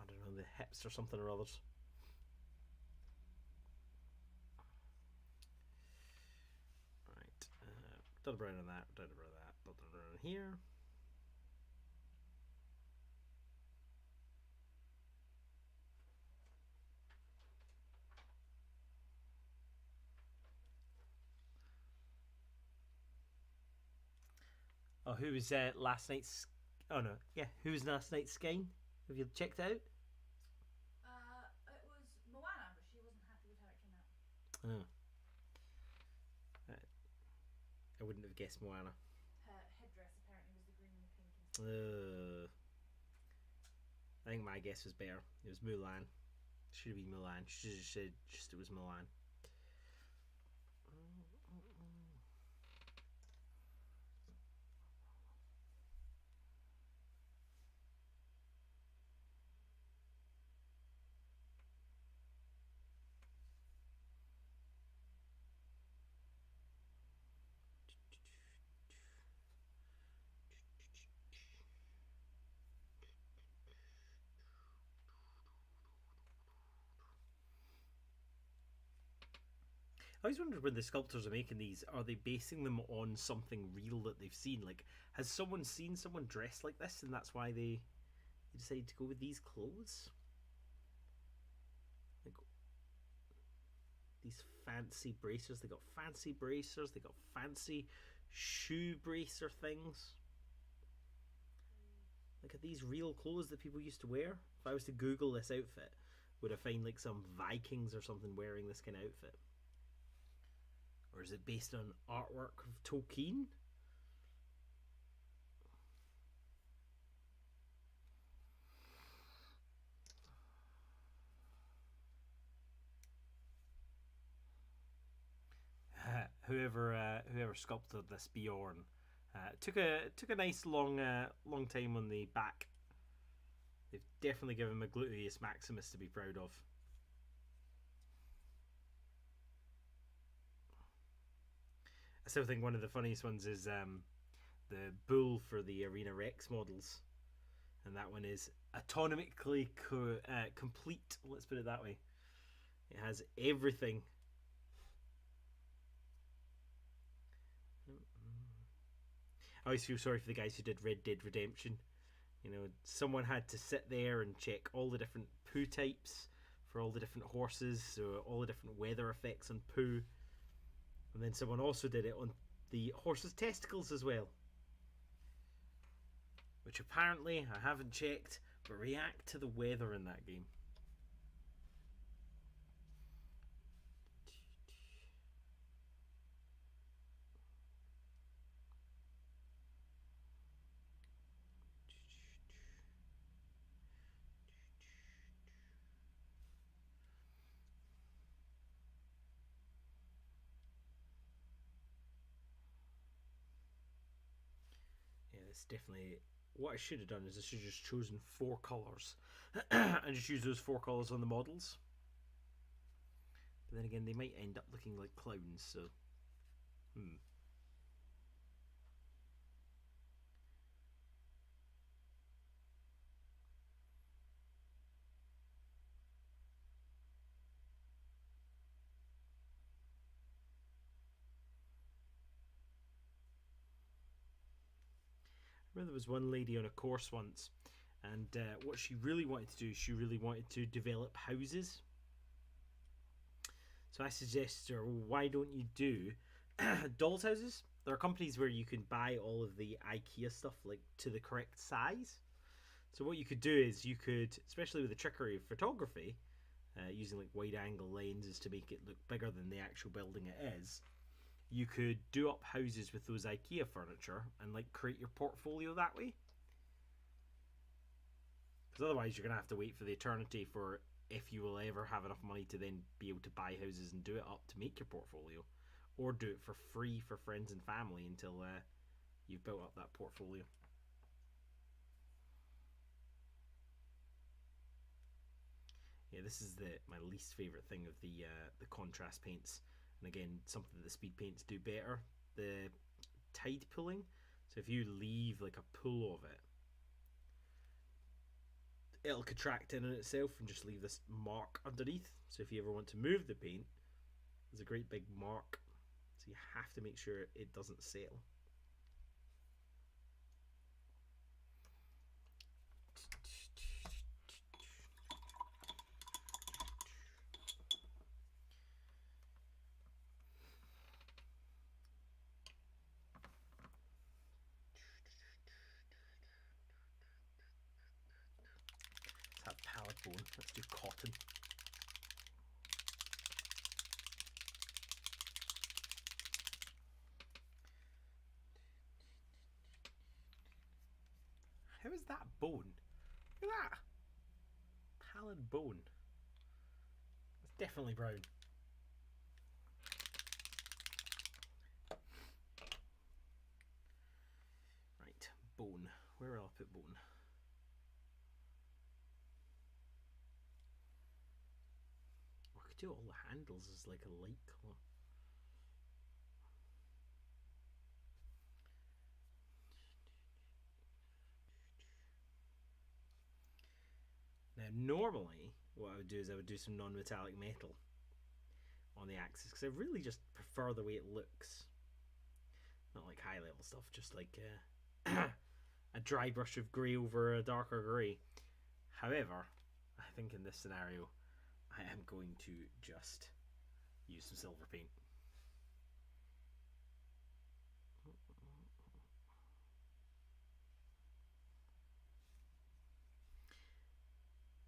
don't know, the Hips or something or others. Right, done a brown on that, done a brown on that, done a brown on here. Oh, who was last night's? Oh no, yeah, who was last night's skein? Have you checked out? It was Moana, but she wasn't happy with how it came out. Oh. I wouldn't have guessed Moana. Her headdress apparently was the green and the pink instead. I think my guess was better. It was Mulan. Should have been Mulan. She should have said just it was Mulan. I always wondered when the sculptors are making these, are they basing them on something real that they've seen? Like, has someone seen someone dressed like this and that's why they decided to go with these clothes? Like, these fancy bracers, they got fancy bracers, they got fancy shoe bracer things. Like, are these real clothes that people used to wear? If I was to Google this outfit, would I find like some Vikings or something wearing this kind of outfit? Or is it based on artwork of Tolkien? Whoever sculpted this Beorn took a nice long time on the back. They've definitely given him a gluteus maximus to be proud of. I still think one of the funniest ones is the bull for the Arena Rex models, and that one is autonomically complete. Let's put it that way. It has everything. I always feel sorry for the guys who did Red Dead Redemption. You know, someone had to sit there and check all the different poo types for all the different horses, so all the different weather effects on poo. And then someone also did it on the horse's testicles as well. Which apparently, I haven't checked, but react to the weather in that game. Yeah, it's definitely... What I should have done is I should have just chosen 4 colours and just use those 4 colours on the models. But then again, they might end up looking like clowns, so... I remember there was one lady on a course once, and what she really wanted to do, she really wanted to develop houses. So I suggested to her, well, why don't you do dolls houses? There are companies where you can buy all of the IKEA stuff like to the correct size. So what you could do is you could, especially with the trickery of photography, using like wide angle lenses to make it look bigger than the actual building it is, you could do up houses with those IKEA furniture and like create your portfolio that way. Because otherwise you're going to have to wait for the eternity for if you will ever have enough money to then be able to buy houses and do it up to make your portfolio, or do it for free for friends and family until you've built up that portfolio. Yeah, this is my least favourite thing of the contrast paints. And again, something that the speed paints do better. The tide pulling. So if you leave like a pool of it, it'll contract in on itself and just leave this mark underneath. So if you ever want to move the paint, there's a great big mark. So you have to make sure it doesn't settle. That pallet bone. Let's do cotton. How is that bone? Look at that. Pallid bone. It's definitely brown. Right, bone. Where will I put bone? I could do all the handles as like a light colour. Now, normally, what I would do is I would do some non-metallic metal on the axis because I really just prefer the way it looks. Not like high level stuff, just like a dry brush of grey over a darker grey. However, I think in this scenario, I am going to just use some silver paint.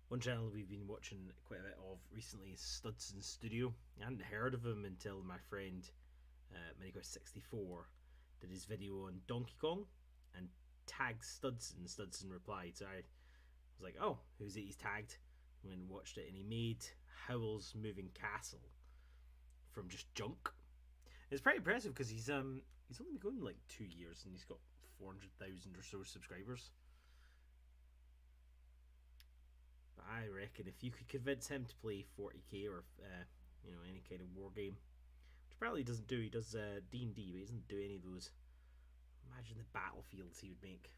One channel we've been watching quite a bit of recently is Studson Studio. I hadn't heard of him until my friend MiniQuest64 did his video on Donkey Kong and tagged Studson. Studson replied, so I was like, oh, who's it he's tagged? Went and watched it, and he made Howl's Moving Castle from just junk. It's pretty impressive because he's only been going like 2 years and he's got 400,000 or so subscribers. But I reckon if you could convince him to play 40k or any kind of war game, which apparently he doesn't do. He does D&D, but he doesn't do any of those. Imagine the battlefields he would make.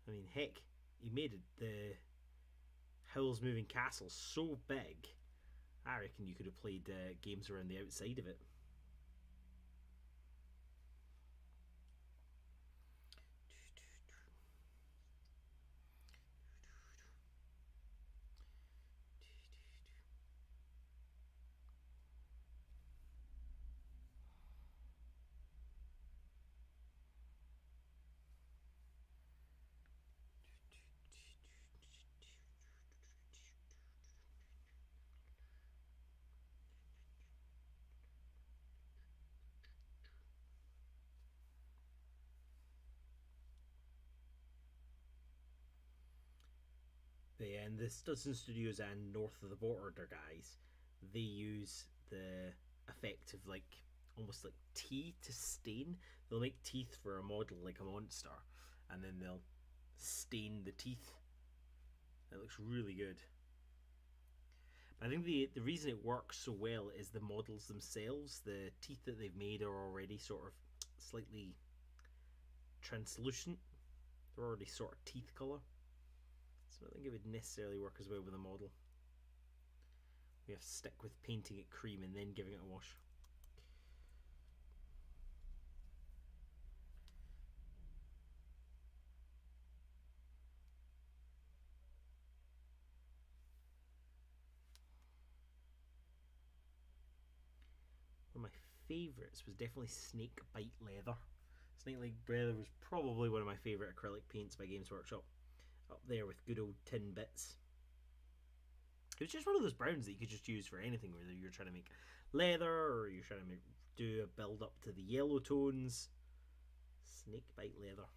I mean, heck, he made the Howl's Moving Castle so big, I reckon you could have played games around the outside of it. And the Studson Studios and North of the Border guys, they use the effect of like almost like tea to stain. They'll make teeth for a model like a monster, and then they'll stain the teeth. It looks really good. But I think the reason it works so well is the models themselves. The teeth that they've made are already sort of slightly translucent. They're already sort of teeth colour. So I don't think it would necessarily work as well with a model. We have to stick with painting it cream and then giving it a wash. One of my favourites was definitely Snake Bite Leather. Snake Bite Leather was probably one of my favourite acrylic paints by Games Workshop. Up there with good old tin bits. It was just one of those browns that you could just use for anything, whether you're trying to make leather or you're trying to do a build up to the yellow tones. Snake Bite Leather.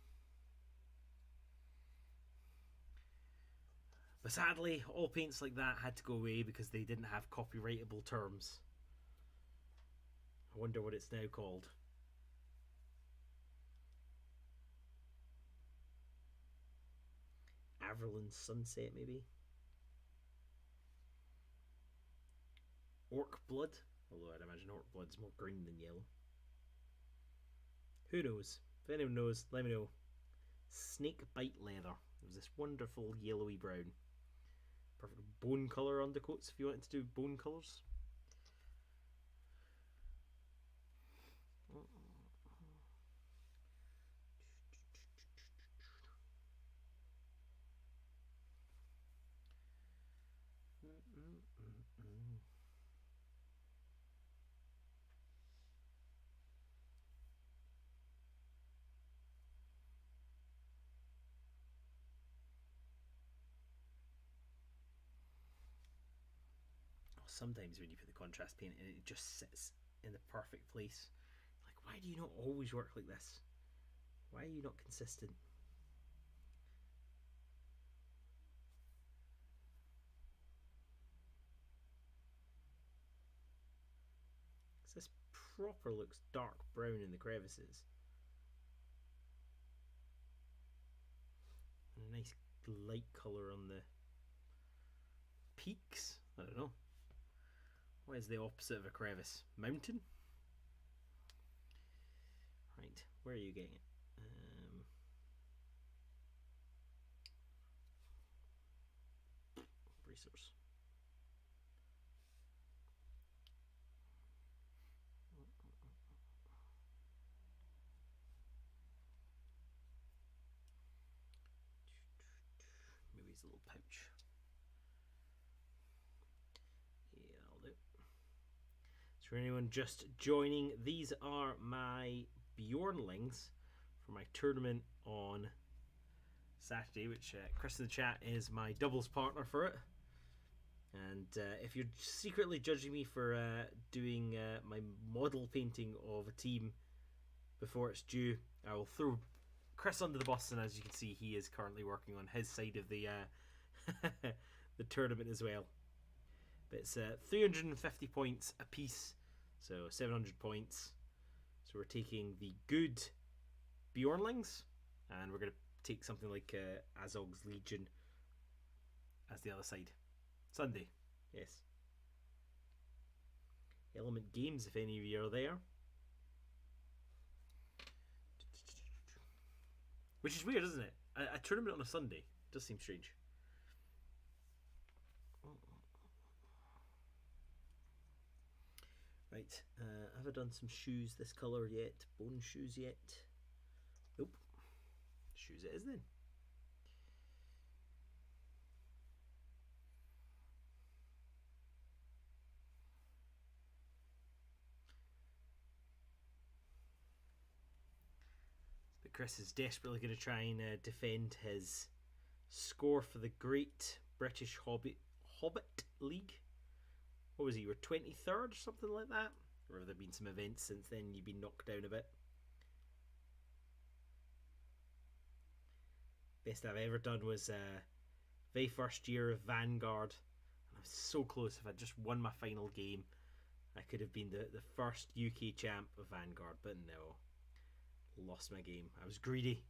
But sadly, all paints like that had to go away because they didn't have copyrightable terms. I wonder what it's now called. Averland Sunset, maybe? Orc Blood? Although I'd imagine Orc Blood's more green than yellow. Who knows? If anyone knows, let me know. Snake Bite Leather. It was this wonderful yellowy brown. Perfect bone colour undercoats if you wanted to do bone colours. Sometimes when you put the contrast paint in, it just sits in the perfect place. Like, why do you not always work like this? Why are you not consistent? This proper looks dark brown in the crevices. And a nice light colour on the peaks. I don't know. What is the opposite of a crevice? Mountain? Right, where are you getting it? Resource. Maybe it's a little pouch. Yeah, I'll do. So for anyone just joining, these are my Beornlings for my tournament on Saturday, which Chris in the chat is my doubles partner for it. And if you're secretly judging me for doing my model painting of a team before it's due, I will throw Chris under the bus, and as you can see, he is currently working on his side of the the tournament as well. But it's 350 points a piece, so 700 points. So we're taking the good Beornlings, and we're going to take something like Azog's Legion as the other side. Sunday, yes. Element Games, if any of you are there. Which is weird, isn't it? A tournament on a Sunday does seem strange. Right, have I done some shoes this colour yet? Bone shoes yet? Nope. Shoes it is then. But Chris is desperately going to try and defend his score for the Great British Hobbit League. What was he? You were 23rd or something like that? Or have there been some events since then you've been knocked down a bit? Best I've ever done was very first year of Vanguard. And I was so close. If I'd just won my final game, I could have been the first UK champ of Vanguard. But no. Lost my game. I was greedy.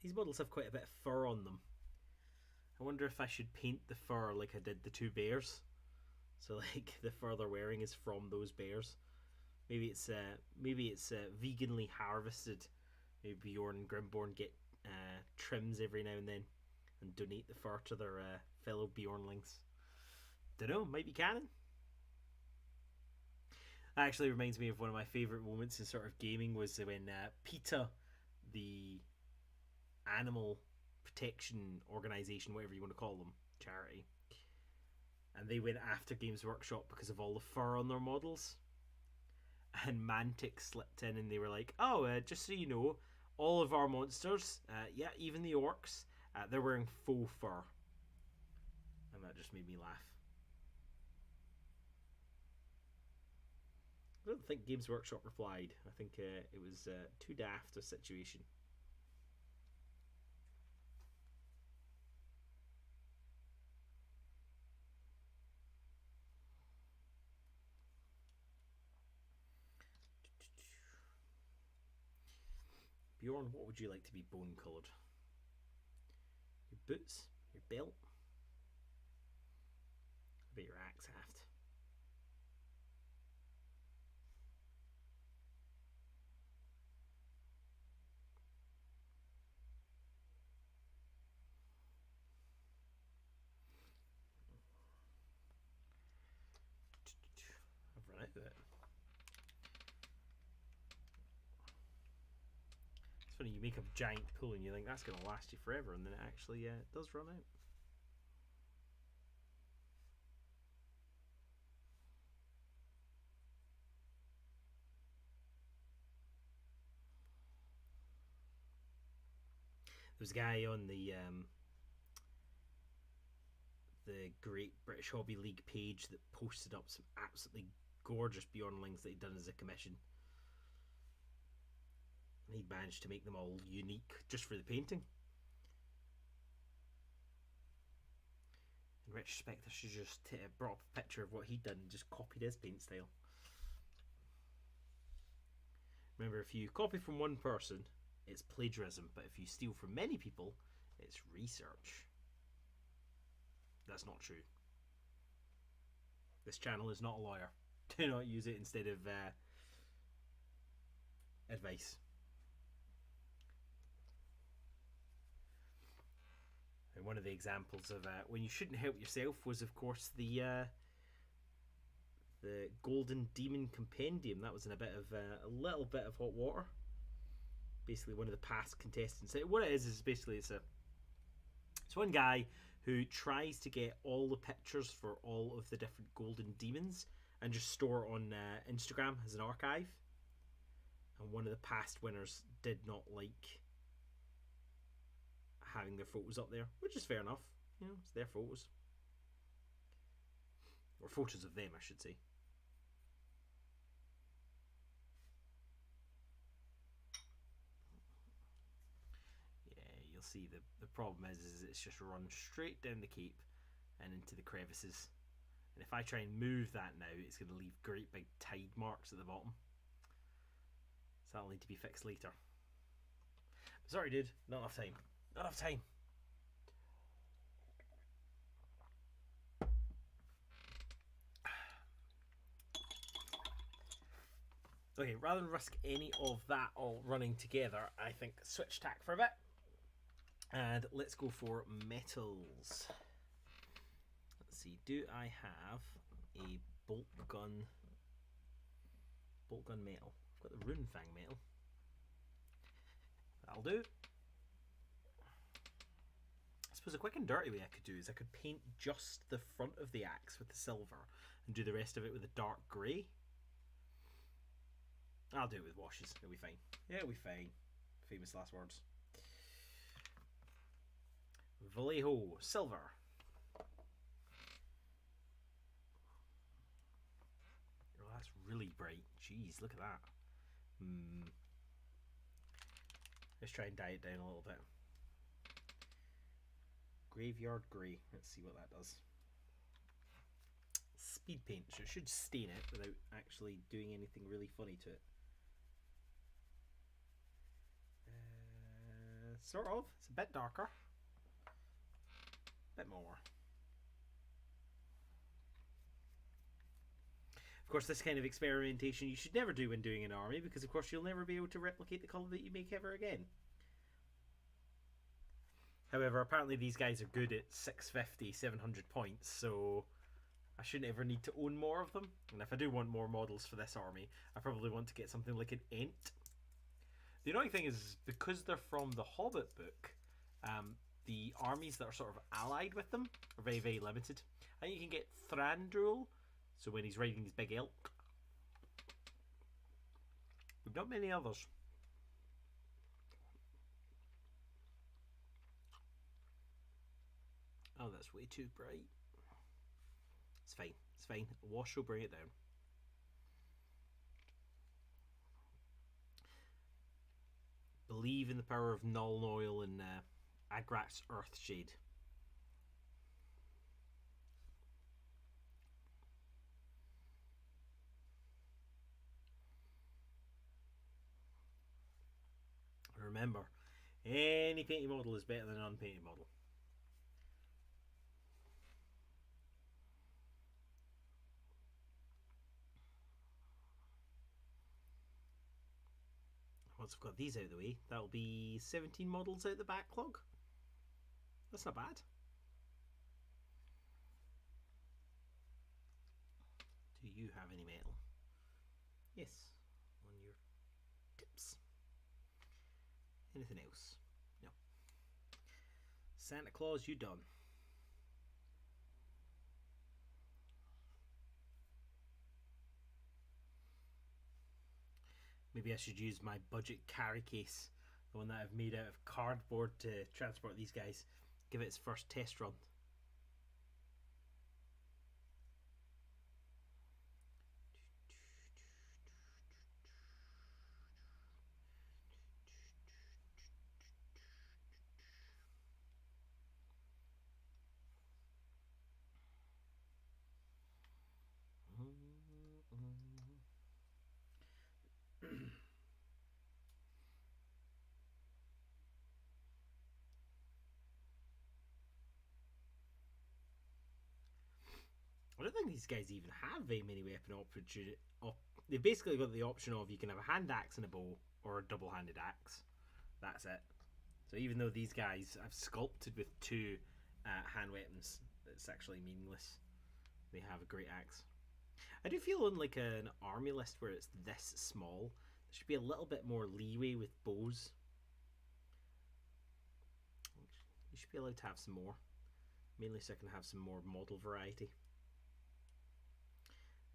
These models have quite a bit of fur on them. I wonder if I should paint the fur like I did the two bears. So like the fur they're wearing is from those bears. Maybe it's veganly harvested. Maybe Bjorn and Grimborn get trims every now and then and donate the fur to their fellow Beornlings. Dunno, might be canon. That actually reminds me of one of my favourite moments in sort of gaming was when PETA, the animal protection organisation, whatever you want to call them, charity, and they went after Games Workshop because of all the fur on their models. And Mantic slipped in and they were like, oh, just so you know, all of our monsters, yeah, even the orcs, they're wearing faux fur. And that just made me laugh. I don't think Games Workshop replied. I think it was too daft a situation. Bjorn, what would you like to be bone coloured? Your boots? Your belt? I bet your axe haft. I've run out of it. It's funny, you make a giant pool and you think that's going to last you forever, and then it actually does run out. There was a guy on the Great British Hobby League page that posted up some absolutely gorgeous Beornlings that he'd done as a commission. And he managed to make them all unique just for the painting. In retrospect, I should just brought up a picture of what he'd done and just copied his paint style. Remember, if you copy from one person, it's plagiarism, but if you steal from many people, it's research. That's not true. This channel is not a lawyer. Do not use it instead of advice. And one of the examples of when you shouldn't help yourself was, of course, the Golden Demon Compendium. That was in a little bit of hot water. Basically, one of the past contestants. What it is basically it's one guy who tries to get all the pictures for all of the different golden demons and just store it on Instagram as an archive. And one of the past winners did not like having their photos up there, which is fair enough. You know, it's their photos. Or photos of them, I should say. See the problem is it's just run straight down the cape and into the crevices, and if I try and move that now, it's going to leave great big tide marks at the bottom, so that'll need to be fixed later. Sorry dude, not enough time. Okay, rather than risk any of that all running together, I think switch tack for a bit. And let's go for metals. Let's see, do I have a bolt gun metal? I've got the rune fang metal. That'll do. I suppose a quick and dirty way I could do is I could paint just the front of the axe with the silver and do the rest of it with a dark grey. I'll do it with washes, it'll be fine. Yeah, it'll be fine. Famous last words. Vallejo, silver. Oh, that's really bright. Jeez, look at that. Let's try and dye it down a little bit. Graveyard grey. Let's see what that does. Speed paint, so it should stain it without actually doing anything really funny to it. Sort of. It's a bit darker. Bit more. Of course, this kind of experimentation you should never do when doing an army, because of course you'll never be able to replicate the colour that you make ever again. However, apparently these guys are good at 650, 700 points, so I shouldn't ever need to own more of them. And if I do want more models for this army, I probably want to get something like an Ent. The annoying thing is, because they're from the Hobbit book, the armies that are sort of allied with them are very, very limited. I think you can get Thranduil, so when he's riding his big elk. We've not many others. Oh, that's way too bright. It's fine. It's fine. A wash will bring it down. Believe in the power of Null Oil and Agrat's Earthshade. Remember, any painted model is better than an unpainted model. Once I've got these out of the way, that'll be 17 models out the backlog. That's not bad. Do you have any metal? Yes, on your tips. Anything else? No. Santa Claus, you done. Maybe I should use my budget carry case, the one that I've made out of cardboard, to transport these guys. Give it its first test run. I don't think these guys even have very many weapon options. They've basically got the option of you can have a hand axe and a bow, or a double-handed axe. That's it. So even though these guys I've sculpted with two hand weapons, it's actually meaningless. They have a great axe. I do feel on like an army list where it's this small, there should be a little bit more leeway with bows. You should be allowed to have some more, mainly so I can have some more model variety.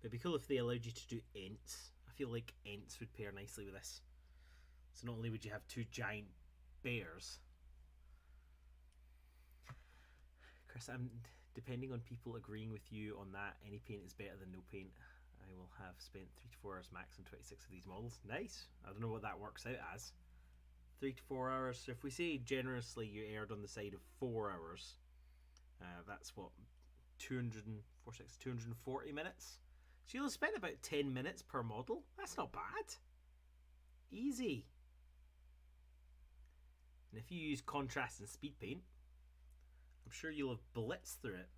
But it'd be cool if they allowed you to do Ents. I feel like Ents would pair nicely with this. So not only would you have two giant bears. Chris, I'm depending on people agreeing with you on that. Any paint is better than no paint. I will have spent 3 to 4 hours max on 26 of these models. Nice. I don't know what that works out as. 3 to 4 hours. So if we say generously you erred on the side of 4 hours, that's what, 240 minutes. So you'll spend about 10 minutes per model. That's not bad. Easy. And if you use contrast and speed paint, I'm sure you'll have blitzed through it.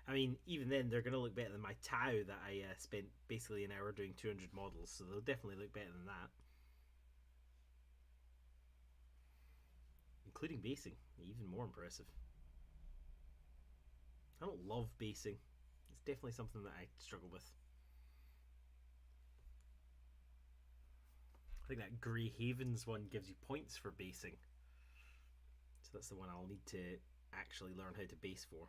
I mean, even then, they're going to look better than my Tau that I spent basically an hour doing 200 models, so they'll definitely look better than that. Including basing, even more impressive. I don't love basing. It's definitely something that I struggle with. I think that Grey Havens one gives you points for basing. So that's the one I'll need to actually learn how to base for.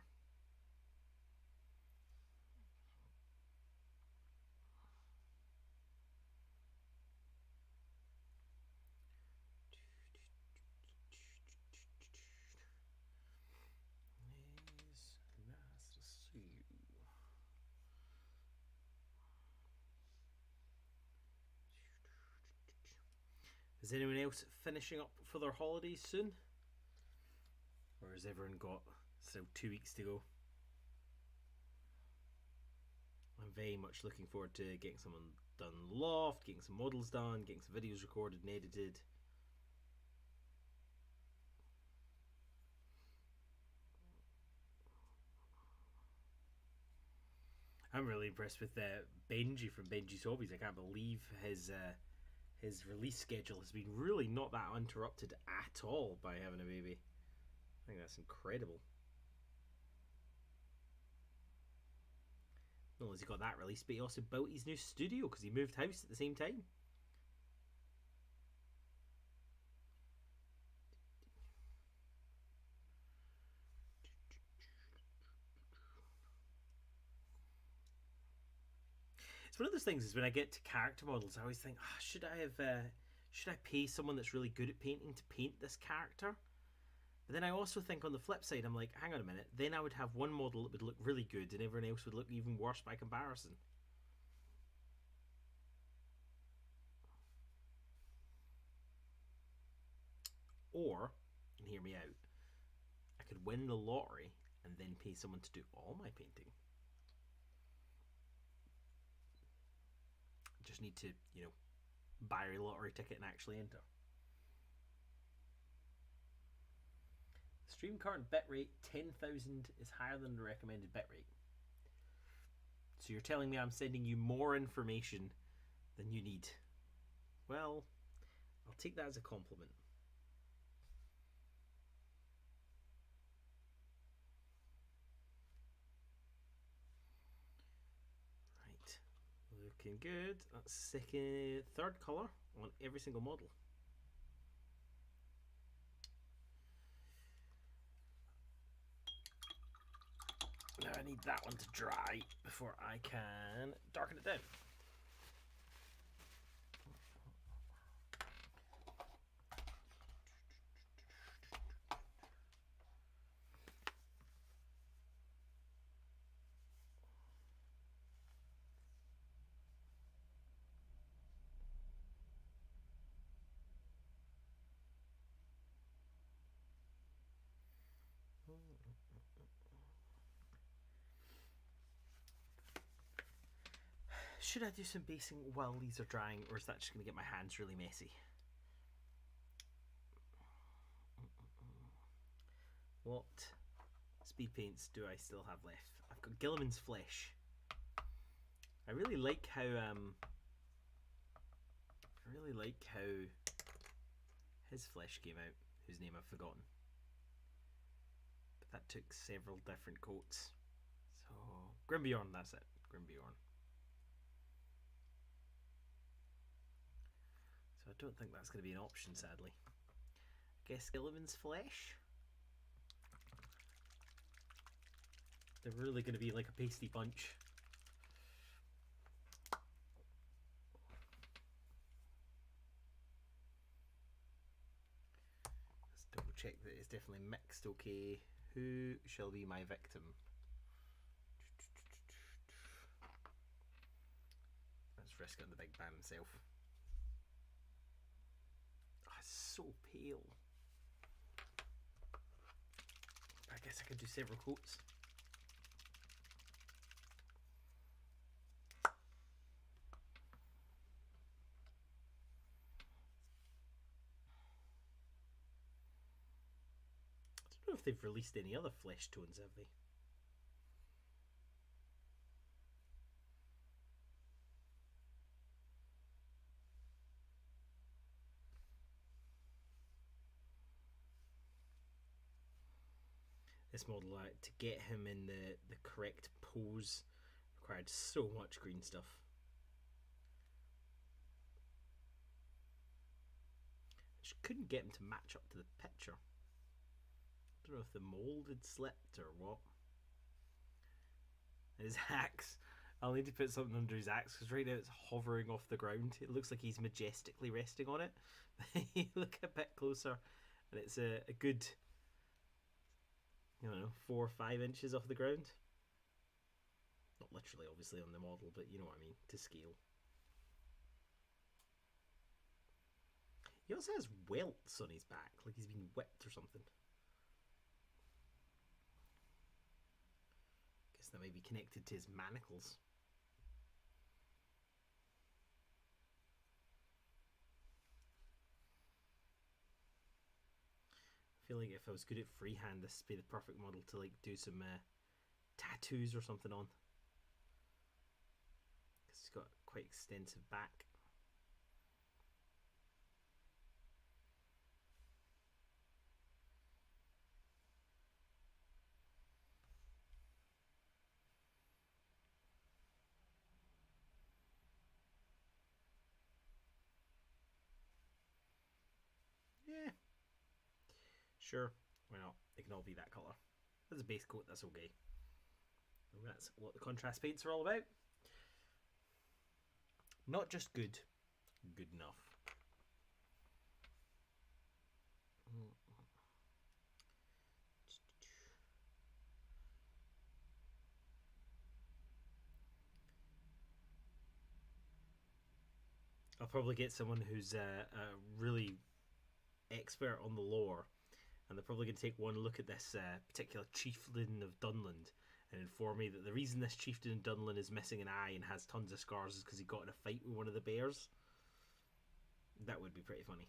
Is anyone else finishing up for their holidays soon? Or has everyone got still 2 weeks to go? I'm very much looking forward to getting someone done loft, getting some models done, getting some videos recorded and edited. I'm really impressed with Benji from Benji's Hobbies. I can't believe his release schedule has been really not that interrupted at all by having a baby. I think that's incredible. Not only has he got that release, but he also built his new studio because he moved house at the same time. It's one of those things is when I get to character models, I always think, oh, should I pay someone that's really good at painting to paint this character? But then I also think on the flip side, I'm like, hang on a minute, then I would have one model that would look really good and everyone else would look even worse by comparison. Or, and hear me out, I could win the lottery and then pay someone to do all my painting. Just need to, buy a lottery ticket and actually enter. Stream current bitrate 10,000 is higher than the recommended bitrate. So you're telling me I'm sending you more information than you need. Well, I'll take that as a compliment. Right, looking good. That's third colour on every single model. Now I need that one to dry before I can darken it down. Should I do some basing while these are drying, or is that just going to get my hands really messy? What speed paints do I still have left? I've got Gilliman's Flesh. I really like how his flesh came out, whose name I've forgotten. But that took several different coats. So, Grimbeorn, that's it. Grimbeorn. So I don't think that's going to be an option, sadly. I guess Gilliman's flesh? They're really going to be like a pasty bunch. Let's double check that it's definitely mixed okay. Who shall be my victim? Let's risk it on the big man himself. Oh, it's so pale. I guess I could do several coats. I don't know if they've released any other flesh tones, have they? This model, to get him in the correct pose, required so much green stuff. I just couldn't get him to match up to the picture. I don't know if the mould had slipped or what. His axe. I'll need to put something under his axe because right now it's hovering off the ground. It looks like he's majestically resting on it. Look a bit closer and it's a good, you know, 4 or 5 inches off the ground. Not literally, obviously, on the model, but you know what I mean, to scale. He also has welts on his back, like he's been whipped or something. Guess that may be connected to his manacles. I feel like if I was good at freehand, this would be the perfect model to like do some tattoos or something on. Because he's got quite extensive back. Yeah. Sure, why not? They can all be that colour. That's a base coat, that's okay. And that's what the contrast paints are all about. Not just good, good enough. I'll probably get someone who's really expert on the lore, and they're probably going to take one look at this particular chieftain of Dunland and inform me that the reason this chieftain in Dunland is missing an eye and has tons of scars is because he got in a fight with one of the bears. That would be pretty funny.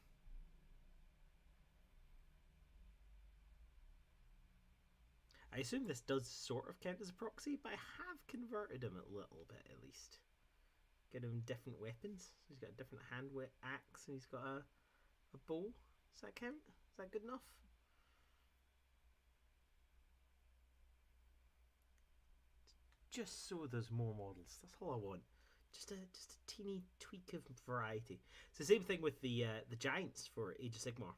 I assume this does sort of count as a proxy, but I have converted him a little bit at least. Get him different weapons. He's got a different hand axe and he's got a bow. Does that count? Is that good enough? Just so there's more models. That's all I want. Just a teeny tweak of variety. It's the same thing with the giants for Age of Sigmar.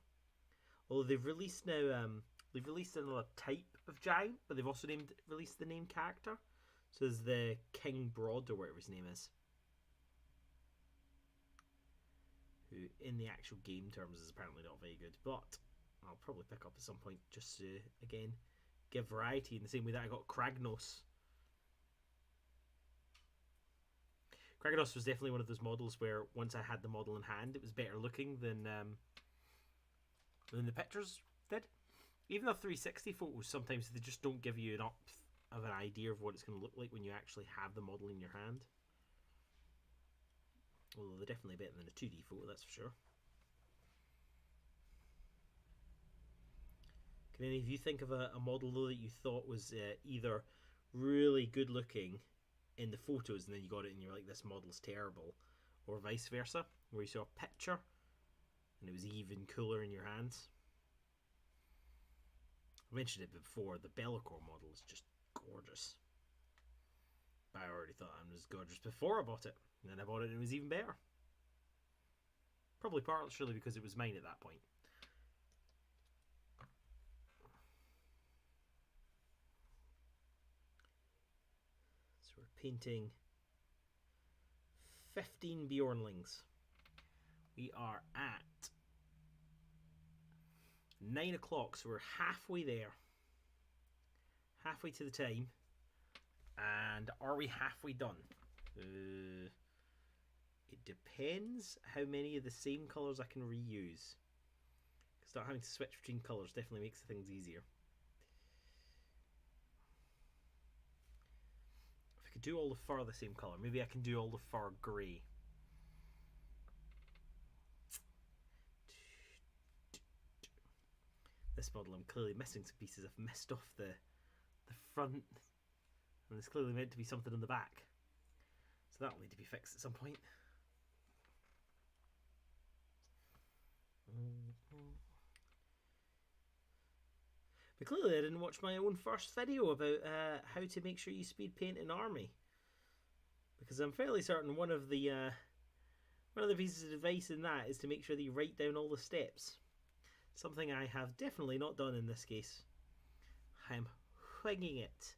Although they've released now, they've released another type of giant, but they've also released the name character. So there's the King Broad or whatever his name is, who in the actual game terms is apparently not very good, but I'll probably pick up at some point just to, again, give variety in the same way that I got Kragnos. Kragnos was definitely one of those models where once I had the model in hand, it was better looking than the pictures did. Even the 360 photos, sometimes they just don't give you enough of an idea of what it's going to look like when you actually have the model in your hand. Although they're definitely better than a 2D photo, that's for sure. Can any of you think of a model though that you thought was either really good looking in the photos and then you got it and you're like, this model's terrible, or vice versa, where you saw a picture and it was even cooler in your hands. I mentioned it before, the Bellacore model is just gorgeous. But I already thought it was gorgeous before I bought it. And then I bought it and it was even better. Probably partially because it was mine at that point. So we're painting 15 Beornlings. We are at 9 o'clock, so we're halfway there. Halfway to the time. And are we halfway done? It depends how many of the same colours I can reuse. Because not having to switch between colours definitely makes things easier. If I could do all the fur the same colour, maybe I can do all the fur grey. This model I'm clearly missing some pieces. I've missed off the front, and there's clearly meant to be something in the back. So that'll need to be fixed at some point. But clearly I didn't watch my own first video about how to make sure you speed paint an army. Because I'm fairly certain one of the pieces of advice in that is to make sure that you write down all the steps. Something I have definitely not done in this case. I'm winging it.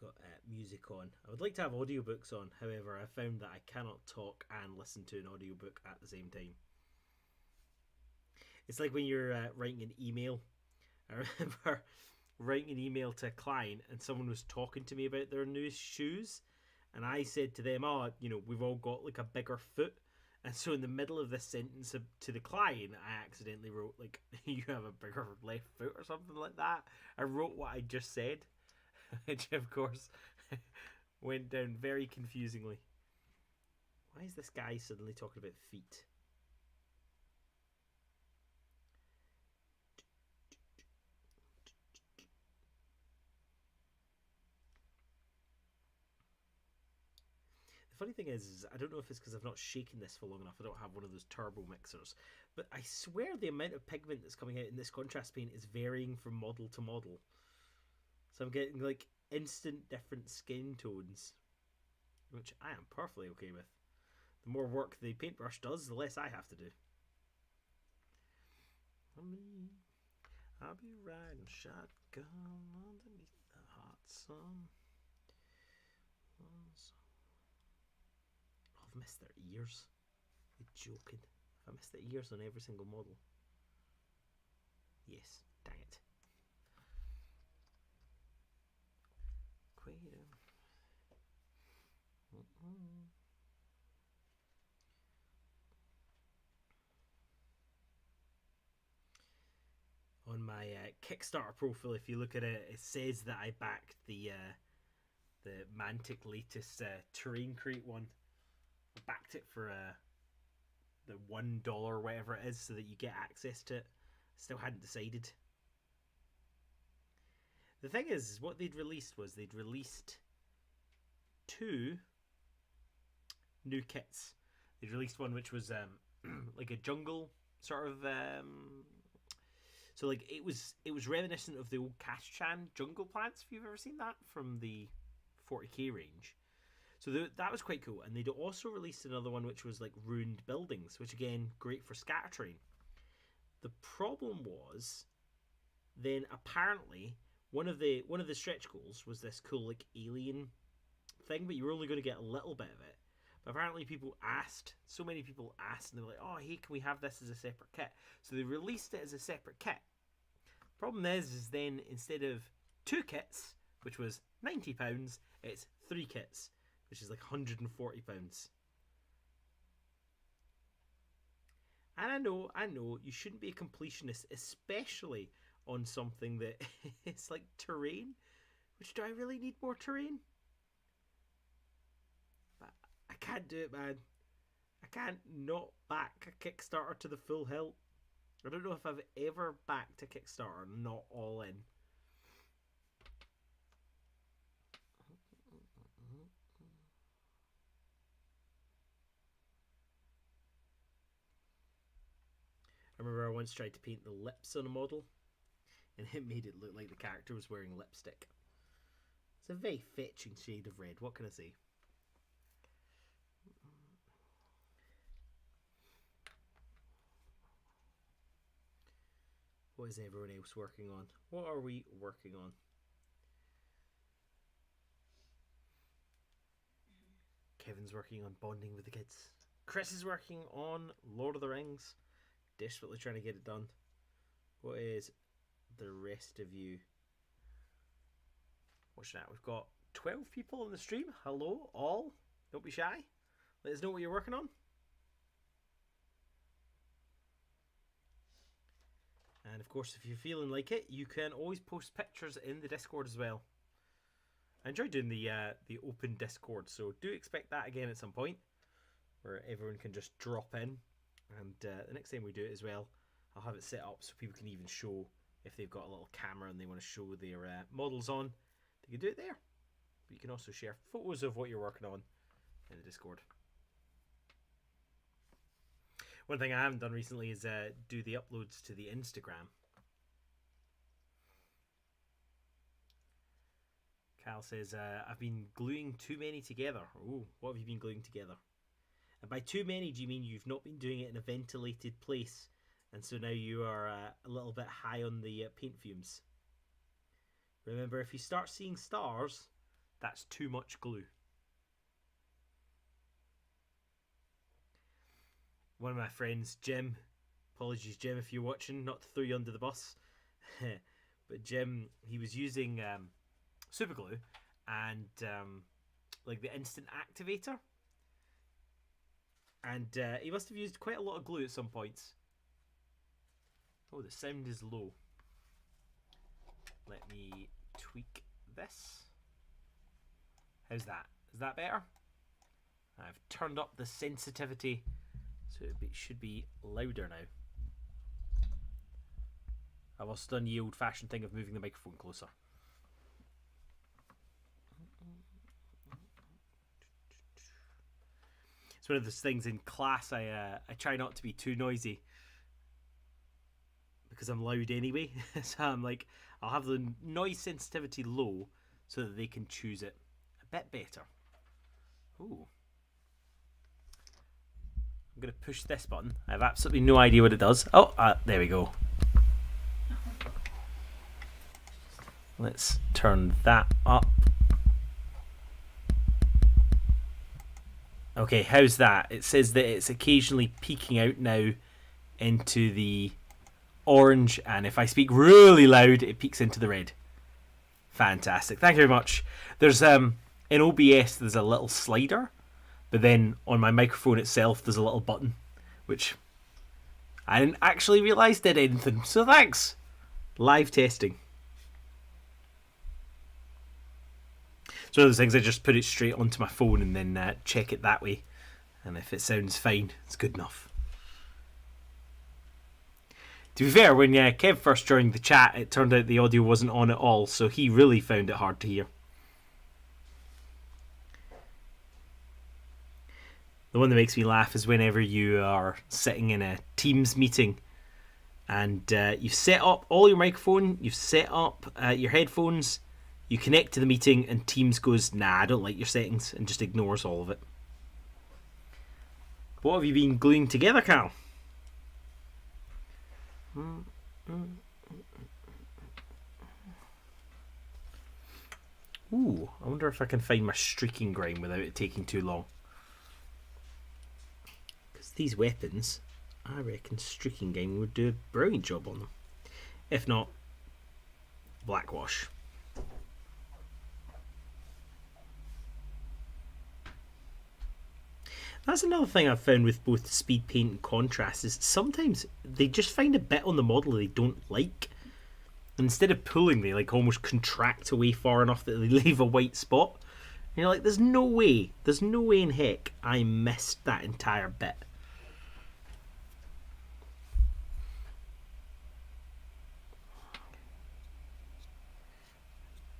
Got music on. I would like to have audiobooks on, however I found that I cannot talk and listen to an audiobook at the same time. It's like when you're writing an email. I remember writing an email to a client and someone was talking to me about their new shoes, and I said to them, oh, you know, we've all got like a bigger foot. And so in the middle of this sentence to the client, I accidentally wrote like, you have a bigger left foot or something like that. I wrote what I just said. Which of course went down very confusingly. Why is this guy suddenly talking about feet? The funny thing is I don't know if it's because I've not shaken this for long enough. I don't have one of those turbo mixers. But I swear the amount of pigment that's coming out in this contrast paint is varying from model to model. So I'm getting like instant different skin tones, which I am perfectly okay with. The more work the paintbrush does, the less I have to do. I'll be riding shotgun underneath the hot sun. Oh, I've missed their ears. You're joking. Have I missed the ears on every single model? Yes, dang it. On my Kickstarter profile, if you look at it, it says that I backed the Mantic latest terrain crate one. I backed it for the $1 whatever it is, so that you get access to it. Still hadn't decided. The thing is, what they'd released was they'd released 2 new kits. They'd released one which was like a jungle sort of so like it was reminiscent of the old Cash-Chan jungle plants, if you've ever seen that from the 40k range. So that was quite cool. And they'd also released another one which was like ruined buildings, which again, great for scatter terrain. The problem was then apparently one of the stretch goals was this cool like alien thing, but you were only going to get a little bit of it. But apparently so many people asked, and they were like, oh hey, can we have this as a separate kit? So they released it as a separate kit. Problem is then instead of 2 kits, which was £90, it's 3 kits, which is like £140. And I know, you shouldn't be a completionist, especially on something that is like terrain. Which, do I really need more terrain? But I can't do it, man. I can't not back a Kickstarter to the full hilt. I don't know if I've ever backed a Kickstarter not all in. I remember I once tried to paint the lips on a model, and it made it look like the character was wearing lipstick. It's a very fetching shade of red, what can I say? What is everyone else working on? What are we working on? Kevin's working on bonding with the kids. Chris is working on Lord of the Rings. Desperately trying to get it done. What is the rest of you watching that? We've got 12 people on the stream. Hello, all. Don't be shy. Let us know what you're working on. And of course, if you're feeling like it, you can always post pictures in the Discord as well. I enjoy doing the open Discord, so do expect that again at some point, where everyone can just drop in. And the next time we do it as well, I'll have it set up so people can even show, if they've got a little camera and they want to show their models on, they can do it there. But you can also share photos of what you're working on in the Discord. One thing I haven't done recently is do the uploads to the Instagram. Cal says, I've been gluing too many together. Oh, what have you been gluing together? And by too many, do you mean you've not been doing it in a ventilated place, and so now you are a little bit high on the paint fumes? Remember, if you start seeing stars, that's too much glue. One of my friends, Jim, apologies Jim if you're watching, not to throw you under the bus, but Jim, he was using super glue and like the instant activator, and he must have used quite a lot of glue at some points. Oh, the sound is low. Let me tweak this. How's that? Is that better? I've turned up the sensitivity so it should be louder now. I've also done the old-fashioned thing of moving the microphone closer. It's one of those things in class. I try not to be too noisy because I'm loud anyway. So I'm like, I'll have the noise sensitivity low so that they can choose it a bit better. Ooh. I'm going to push this button. I have absolutely no idea what it does. Oh, there we go. Let's turn that up. Okay, how's that? It says that it's occasionally peeking out now into the orange, and if I speak really loud, it peeks into the red. Fantastic. Thank you very much. There's in OBS there's a little slider, but then on my microphone itself there's a little button, which I didn't actually realise did anything. So thanks. Live testing. It's one of those things I just put it straight onto my phone and then check it that way. And if it sounds fine, it's good enough. To be fair, when Kev first joined the chat, it turned out the audio wasn't on at all, so he really found it hard to hear. The one that makes me laugh is whenever you are sitting in a Teams meeting and you've set up all your microphone, you've set up your headphones, you connect to the meeting and Teams goes, nah, I don't like your settings, and just ignores all of it. What have you been gluing together, Cal? Ooh, I wonder if I can find my streaking grime without it taking too long. Because these weapons, I reckon streaking grime would do a brilliant job on them. If not, blackwash. That's another thing I've found with both speed paint and contrast is sometimes they just find a bit on the model they don't like. Instead of pulling, they like almost contract away far enough that they leave a white spot. And you're like, there's no way in heck I missed that entire bit.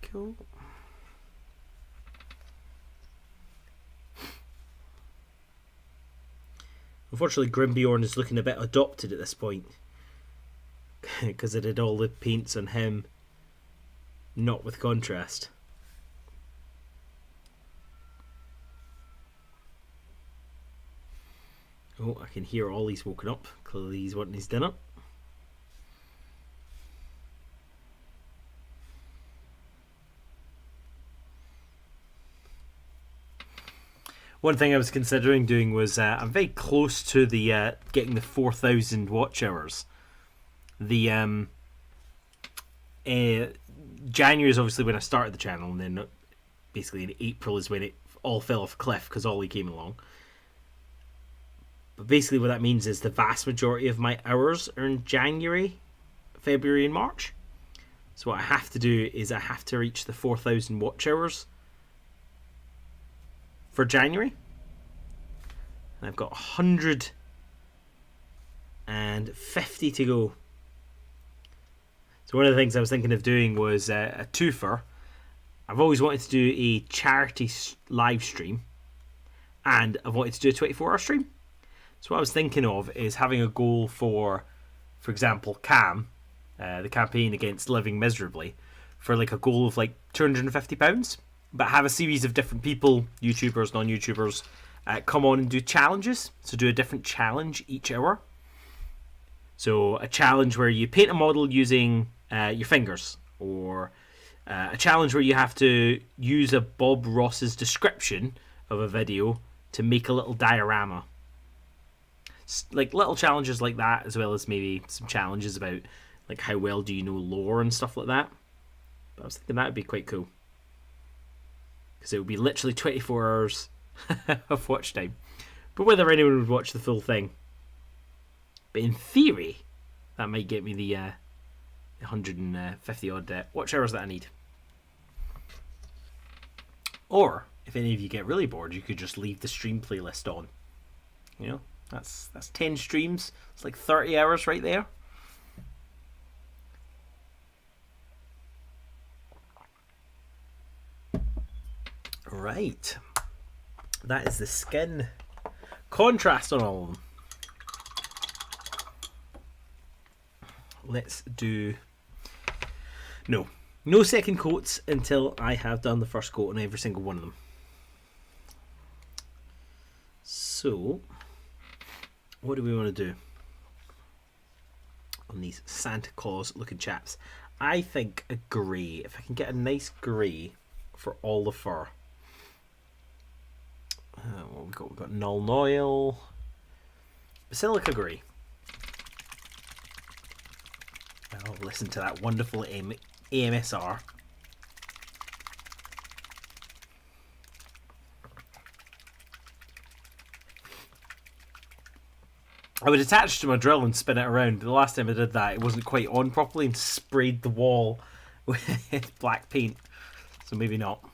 Cool. Unfortunately, Grimbeorn is looking a bit adopted at this point. Because I did all the paints on him, not with contrast. Oh, I can hear Ollie's woken up. Clearly he's wanting his dinner. One thing I was considering doing was I'm very close to the getting the 4,000 watch hours. The January is obviously when I started the channel, and then basically in April is when it all fell off a cliff because Ollie came along. But basically what that means is the vast majority of my hours are in January, February and March. So what I have to do is I have to reach the 4,000 watch hours for January. And I've got 150 to go. So one of the things I was thinking of doing was a twofer. I've always wanted to do a charity live stream, and I've wanted to do a 24-hour stream. So what I was thinking of is having a goal for example, Cam, the campaign against Living Miserably, for like a goal of like £250, but have a series of different people, YouTubers, non-YouTubers, come on and do challenges. So do a different challenge each hour. So a challenge where you paint a model using your fingers, or a challenge where you have to use a Bob Ross's description of a video to make a little diorama. Like little challenges like that, as well as maybe some challenges about like how well do you know lore and stuff like that. But I was thinking that would be quite cool, because it would be literally 24 hours of watch time. But whether anyone would watch the full thing, but in theory, that might get me the 150 odd watch hours that I need. Or if any of you get really bored, you could just leave the stream playlist on. You know, that's 10 streams. It's like 30 hours right there. Right, that is the skin contrast on all of them. Let's do no second coats until I have done the first coat on every single one of them. So what do we want to do on these Santa Claus looking chaps? I think a grey, if I can get a nice grey for all the fur. What we've got Null Noil, Basilica Grey. I'll listen to that wonderful AMSR. I would attach to my drill and spin it around, but the last time I did that, it wasn't quite on properly and sprayed the wall with black paint. So maybe not.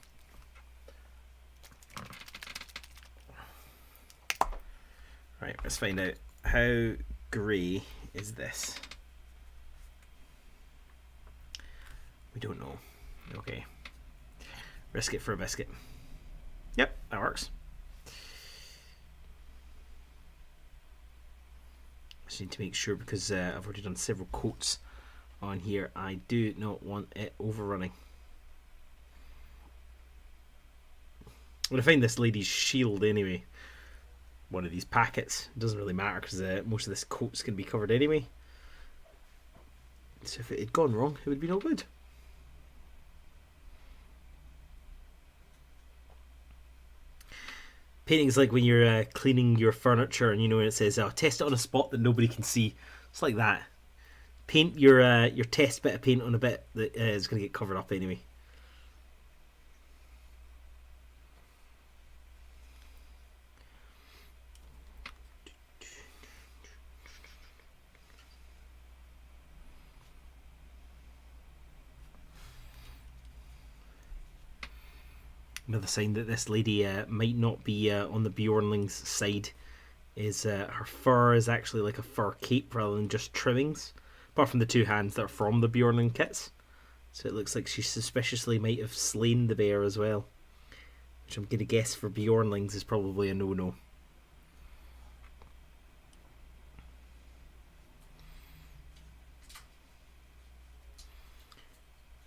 Right, let's find out how grey is this. We don't know. Okay. Risk it for a biscuit. Yep, that works. Just need to make sure, because I've already done several coats on here. I do not want it overrunning. I'm going to find this lady's shield anyway. One of these packets. It doesn't really matter because most of this coat's going to be covered anyway. So if it had gone wrong, it would be no good. Painting's like when you're cleaning your furniture, and you know when it says, "Oh, test it on a spot that nobody can see." It's like that. Paint your test bit of paint on a bit that is going to get covered up anyway. Another sign that this lady might not be on the Beornlings side is her fur is actually like a fur cape rather than just trimmings, apart from the two hands that are from the Beornling kits. So it looks like she suspiciously might have slain the bear as well, which I'm going to guess for Beornlings is probably a no-no.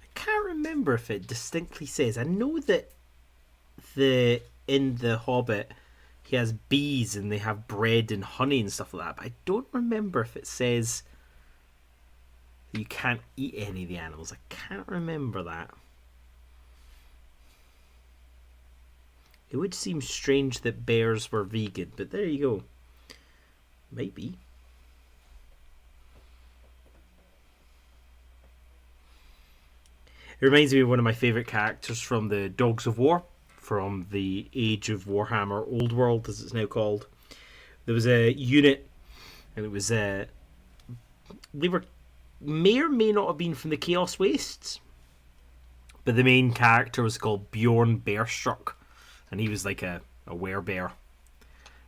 I can't remember if it distinctly says. I know that in the Hobbit he has bees and they have bread and honey and stuff like that, but I don't remember if it says that you can't eat any of the animals. I can't remember that. It would seem strange that bears were vegan, but there you go. Maybe. It reminds me of one of my favourite characters from the Dogs of War, from the Age of Warhammer Old World, as it's now called. There was a unit, and it was they were may or may not have been from the Chaos Wastes, but the main character was called Bjorn Bearstruck, and he was like a werebear.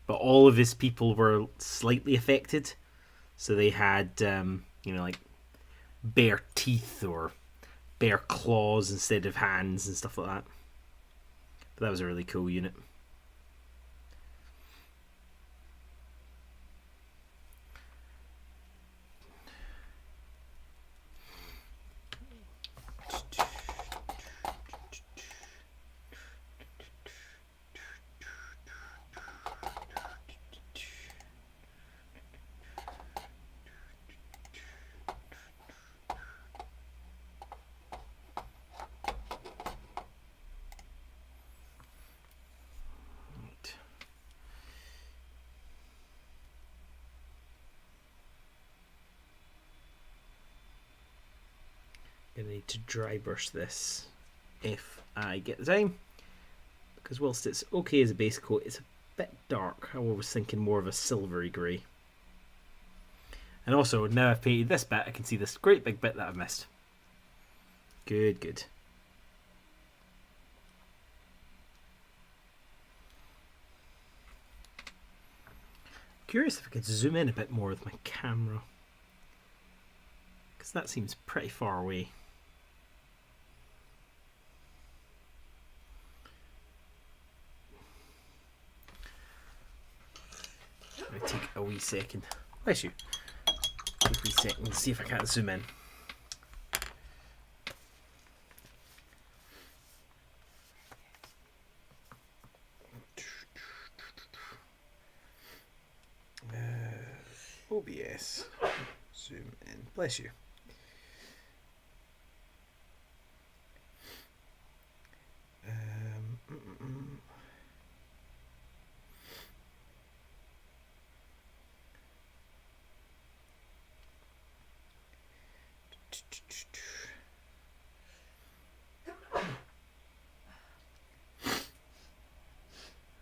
But all of his people were slightly affected, so they had like bear teeth or bear claws instead of hands and stuff like that. But that was a really cool unit. Gonna need to dry brush this if I get the time, because whilst it's okay as a base coat, it's a bit dark. I was thinking more of a silvery grey. And also, now I've painted this bit, I can see this great big bit that I've missed. Good, good. Curious if I could zoom in a bit more with my camera, because that seems pretty far away. Take a wee second. Bless you. Take a wee second, see if I can't zoom in. OBS. Zoom in. Bless you.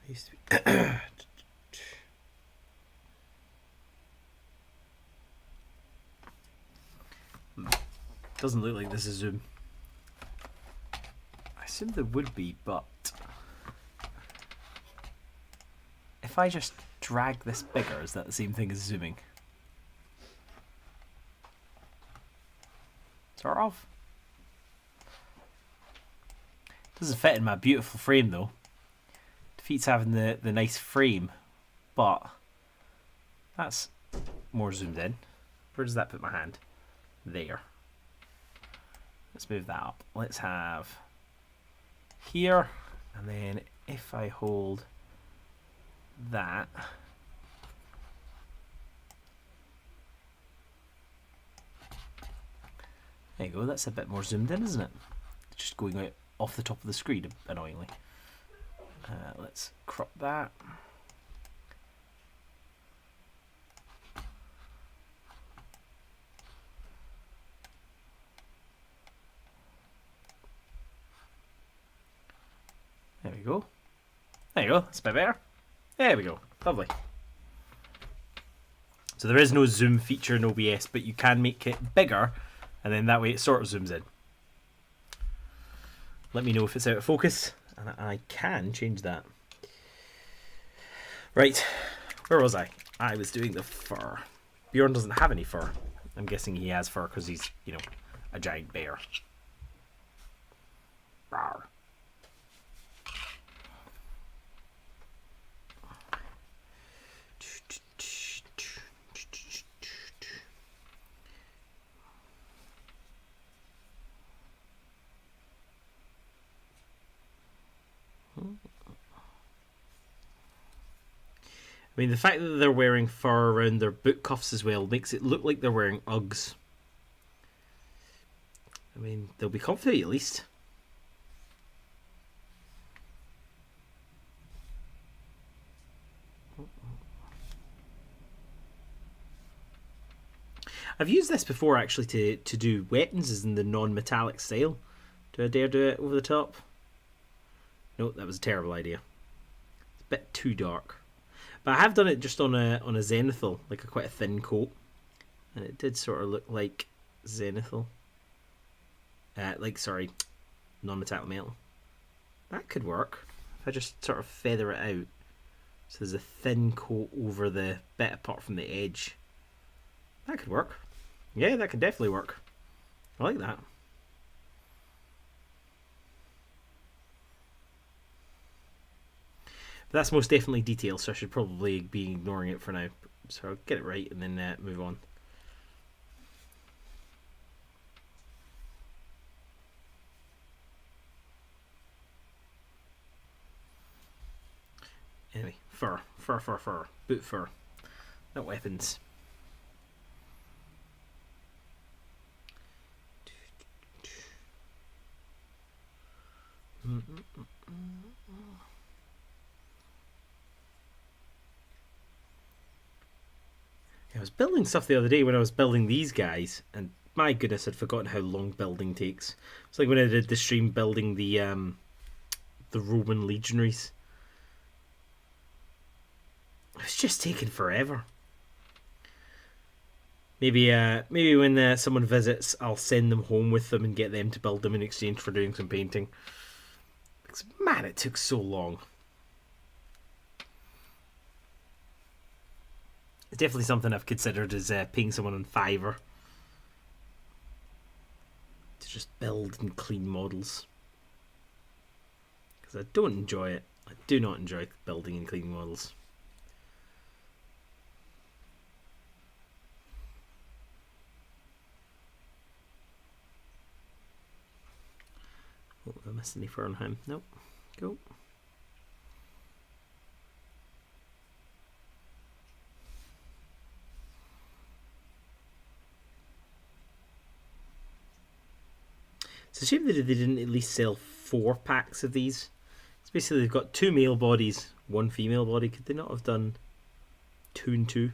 Used to be doesn't look like this is zoom. I assume there would be, but if I just drag this bigger, is that the same thing as zooming? Sort of. Doesn't fit in my beautiful frame though. Defeats having the nice frame, but that's more zoomed in. Where does that put my hand? There. Let's move that up. Let's have here, and then if I hold that, there you go. That's a bit more zoomed in, isn't it? Just going out off the top of the screen, annoyingly. Let's crop that. There we go. There you go. That's a bit better. There we go. Lovely. So there is no zoom feature in OBS, but you can make it bigger, and then that way it sort of zooms in. Let me know if it's out of focus, And I can change that. Right, where was I? I was doing the fur. Bjorn doesn't have any fur. I'm guessing he has fur because he's, you know, a giant bear. Rawr. I mean, the fact that they're wearing fur around their boot cuffs as well makes it look like they're wearing Uggs. I mean, they'll be comfy at least. I've used this before actually to do weapons as in the non-metallic style. Do I dare do it over the top? No, that was a terrible idea. It's a bit too dark. But I have done it just on a zenithal, like quite a thin coat. And it did sort of look like zenithal. Sorry, non-metallic metal. That could work. If I just sort of feather it out. So there's a thin coat over the bit apart from the edge. That could work. Yeah, that could definitely work. I like that. But that's most definitely detail, so I should probably be ignoring it for now. So I'll get it right and then move on. Anyway, fur. Boot fur. Not weapons. I was building stuff the other day when I was building these guys, and my goodness, I'd forgotten how long building takes. It's like when I did the stream building the Roman legionaries. It's just taking forever. Maybe when someone visits, I'll send them home with them and get them to build them in exchange for doing some painting. Because, man, it took so long. It's definitely something I've considered as paying someone on Fiverr to just build and clean models. Because I don't enjoy it. I do not enjoy building and cleaning models. Oh, did I miss any fur on him? Nope. Go. It's a shame that they didn't at least sell 4 packs of these. It's basically they've got 2 male bodies, 1 female body. Could they not have done 2 and 2?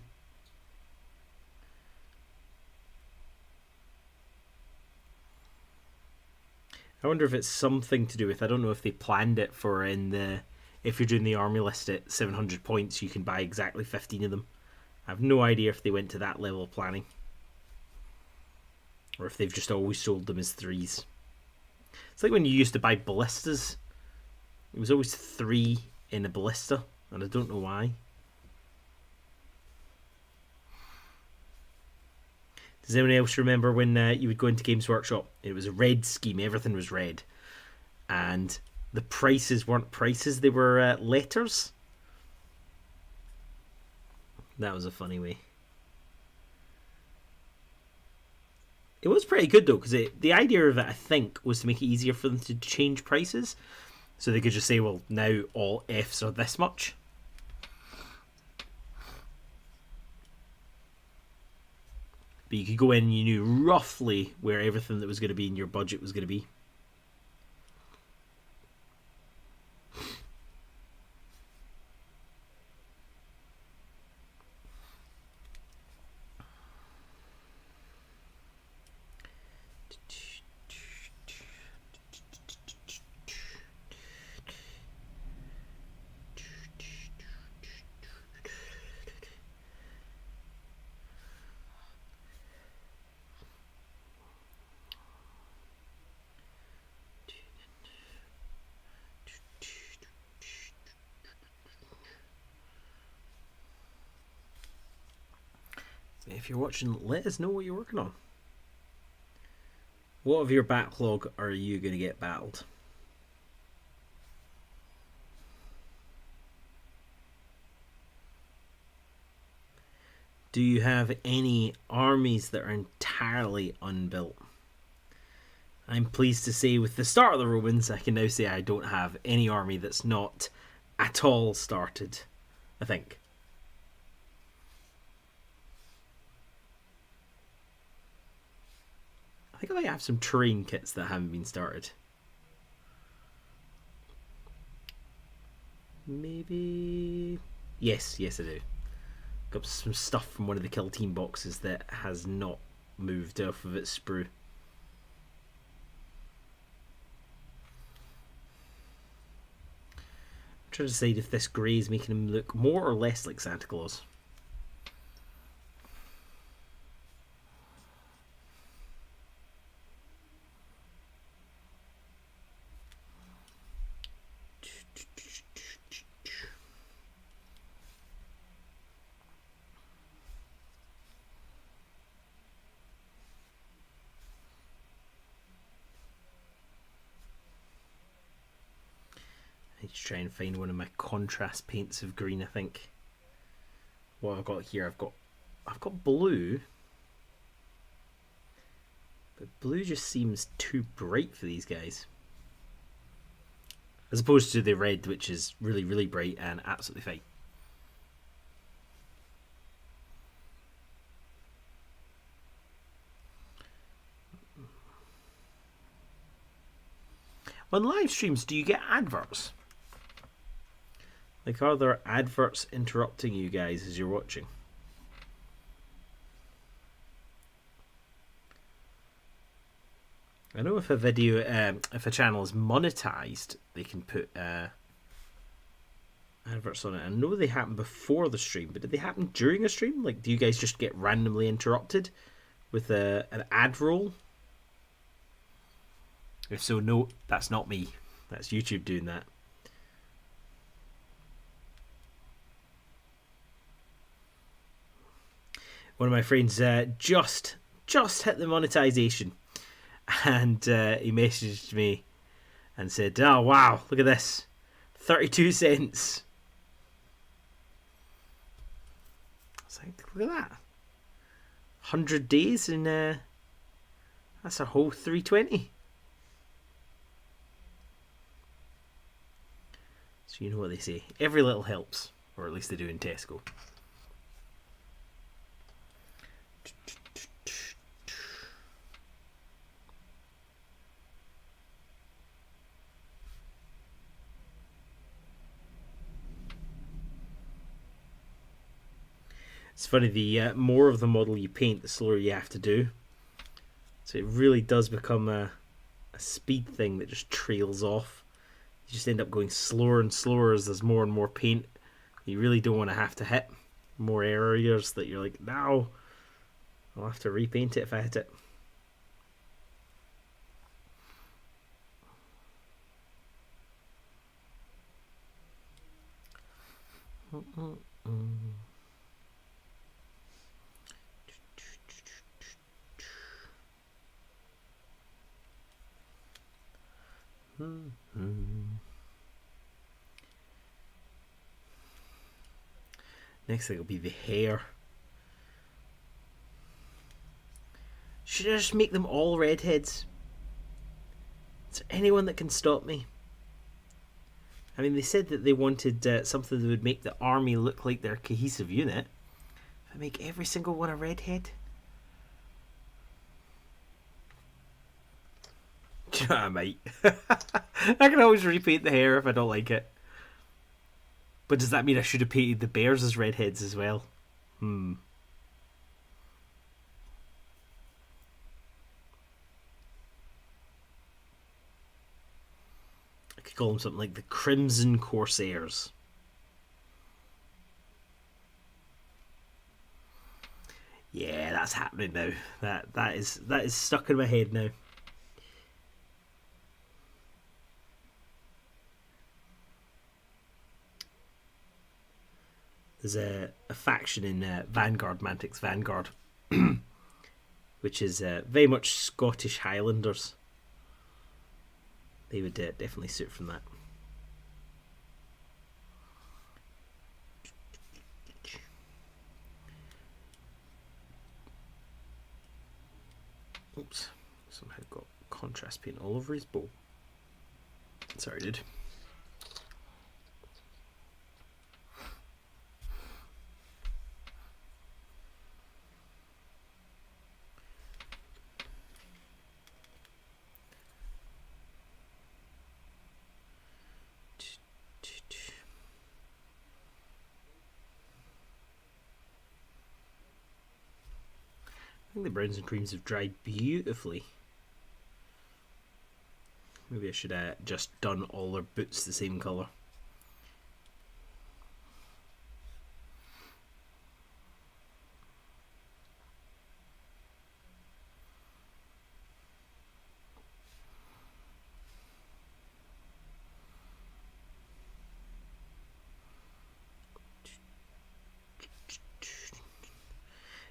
I wonder if it's something to do with, I don't know if they planned it for if you're doing the army list at 700 points, you can buy exactly 15 of them. I have no idea if they went to that level of planning. Or if they've just always sold them as 3s. It's like when you used to buy ballistas. It was always 3 in a ballista, and I don't know why. Does anyone else remember when you would go into Games Workshop? It was a red scheme, everything was red. And the prices weren't prices, they were letters. That was a funny way. It was pretty good though, because the idea of it, I think, was to make it easier for them to change prices. So they could just say, well, now all Fs are this much. But you could go in and you knew roughly where everything that was going to be in your budget was going to be. If you're watching, let us know what you're working on. What of your backlog are you going to get battled? Do you have any armies that are entirely unbuilt? I'm pleased to say with the start of the Romans, I can now say I don't have any army that's not at all started, I think. I think I might have some terrain kits that haven't been started. Maybe... Yes, I do. Got some stuff from one of the kill team boxes that has not moved off of its sprue. I'm trying to decide if this grey is making him look more or less like Santa Claus. I need to try and find one of my contrast paints of green, I think. What I've got here, I've got blue. But blue just seems too bright for these guys. As opposed to the red, which is really, really bright and absolutely fine. On live streams, do you get adverts? Like, are there adverts interrupting you guys as you're watching? I know if a video, if a channel is monetized, they can put adverts on it. I know they happen before the stream, but did they happen during a stream? Like, do you guys just get randomly interrupted with an ad roll? If so, no, that's not me. That's YouTube doing that. One of my friends just hit the monetization, and he messaged me and said, "Oh wow, look at this, 32 cents." I was like, "Look at that, 100 days, and that's a whole 320." So you know what they say, every little helps, or at least they do in Tesco. It's funny, the more of the model you paint, the slower you have to do. So it really does become a speed thing that just trails off. You just end up going slower and slower as there's more and more paint. You really don't want to have to hit more areas that you're like, no, I'll have to repaint it if I hit it. Next thing will be the hair. Should I just make them all redheads? Is there anyone that can stop me? I mean, they said that they wanted something that would make the army look like their cohesive unit. If I make every single one a redhead? I might. I can always repaint the hair if I don't like it. But does that mean I should have painted the bears as redheads as well? I could call them something like the Crimson Corsairs. Yeah, that's happening now. That is stuck in my head now. There's a faction in Vanguard, Mantix Vanguard, which is very much Scottish Highlanders. They would definitely suit from that. Oops, somehow got contrast paint all over his bow. Sorry, dude. I think the browns and creams have dried beautifully. Maybe I should have just done all their boots the same colour.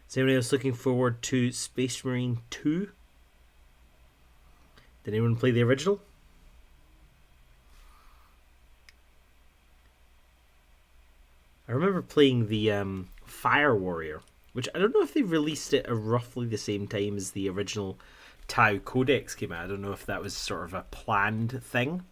Is anyone else looking forward to Space Marine 2? Did anyone play the original? I remember playing the Fire Warrior, which I don't know if they released it at roughly the same time as the original Tau Codex came out. I don't know if that was sort of a planned thing.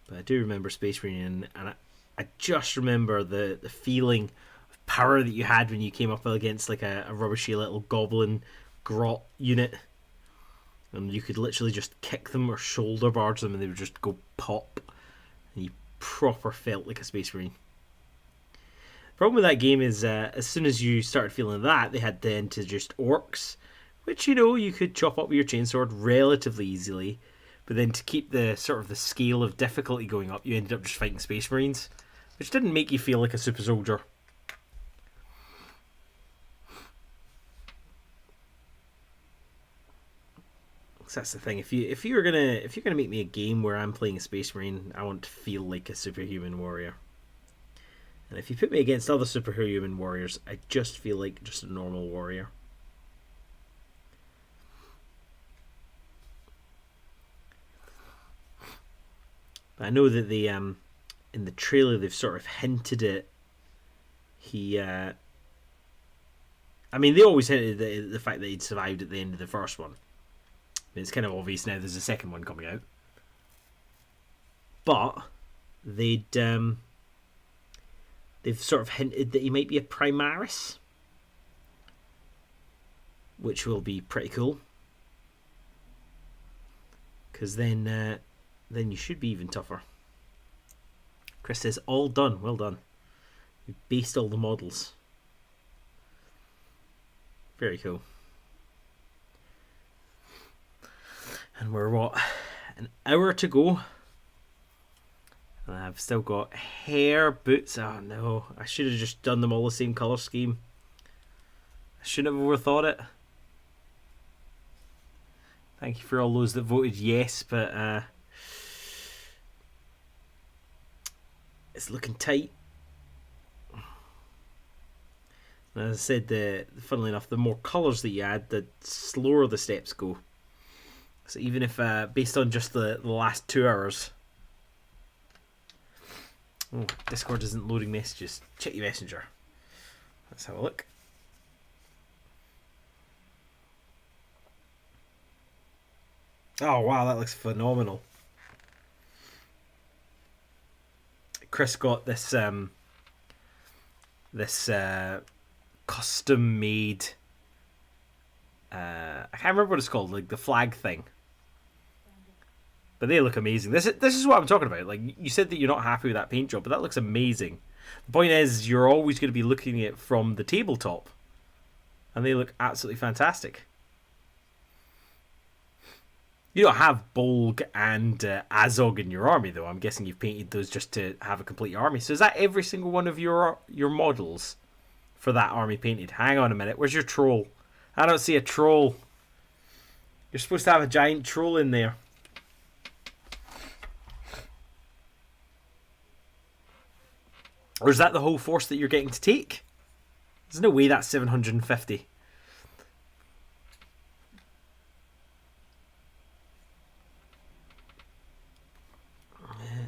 But I do remember Space Marine, and I just remember the feeling of power that you had when you came up against like a rubbishy little goblin grot unit. And you could literally just kick them or shoulder barge them and they would just go pop. And you proper felt like a Space Marine. The problem with that game is as soon as you started feeling that, they had then to just orcs, which, you know, you could chop up with your chainsword relatively easily. But then to keep the sort of the scale of difficulty going up, you ended up just fighting Space Marines, which didn't make you feel like a super soldier. So that's the thing. If you're gonna make me a game where I'm playing a Space Marine, I want to feel like a superhuman warrior. And if you put me against other superhuman warriors, I just feel like just a normal warrior. I know that the in the trailer they've sort of hinted it. I mean, they always hinted the fact that he'd survived at the end of the first one. I mean, it's kind of obvious now there's a second one coming out. But they've sort of hinted that he might be a Primaris, which will be pretty cool. Because then you should be even tougher. Chris says, all done. Well done. We based all the models. Very cool. And we're, what, an hour to go? And I've still got hair, boots. Oh no, I should have just done them all the same colour scheme. I shouldn't have overthought it. Thank you for all those that voted yes, but it's looking tight. And as I said, funnily enough, the more colours that you add, the slower the steps go. So even if, based on just the last 2 hours... Oh, Discord isn't loading messages. Check your messenger. Let's have a look. Oh wow, that looks phenomenal. Chris got this custom made I can't remember what it's called, like the flag thing. But they look amazing. This is what I'm talking about. Like, you said that you're not happy with that paint job, but that looks amazing. The point is, you're always going to be looking at it from the tabletop. And they look absolutely fantastic. You don't have Bolg and Azog in your army, though. I'm guessing you've painted those just to have a complete army. So is that every single one of your models for that army painted? Hang on a minute. Where's your troll? I don't see a troll. You're supposed to have a giant troll in there. Or is that the whole force that you're getting to take? There's no way that's 750.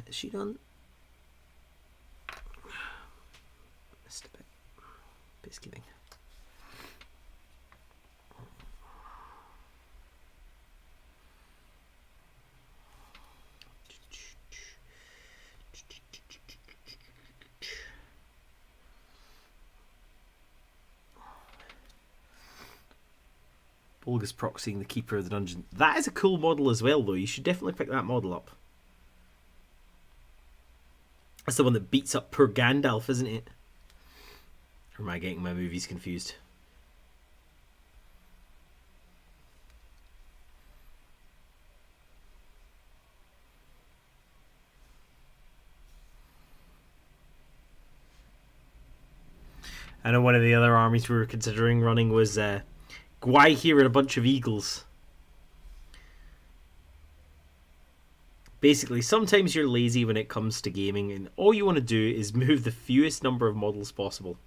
Is she done? Missed a bit. Peacekeeping. Olga's proxying the keeper of the dungeon. That is a cool model as well, though. You should definitely pick that model up. That's the one that beats up poor Gandalf, isn't it? Or am I getting my movies confused? I know one of the other armies we were considering running was Gwaihir and a bunch of eagles. Basically, sometimes you're lazy when it comes to gaming, and all you want to do is move the fewest number of models possible.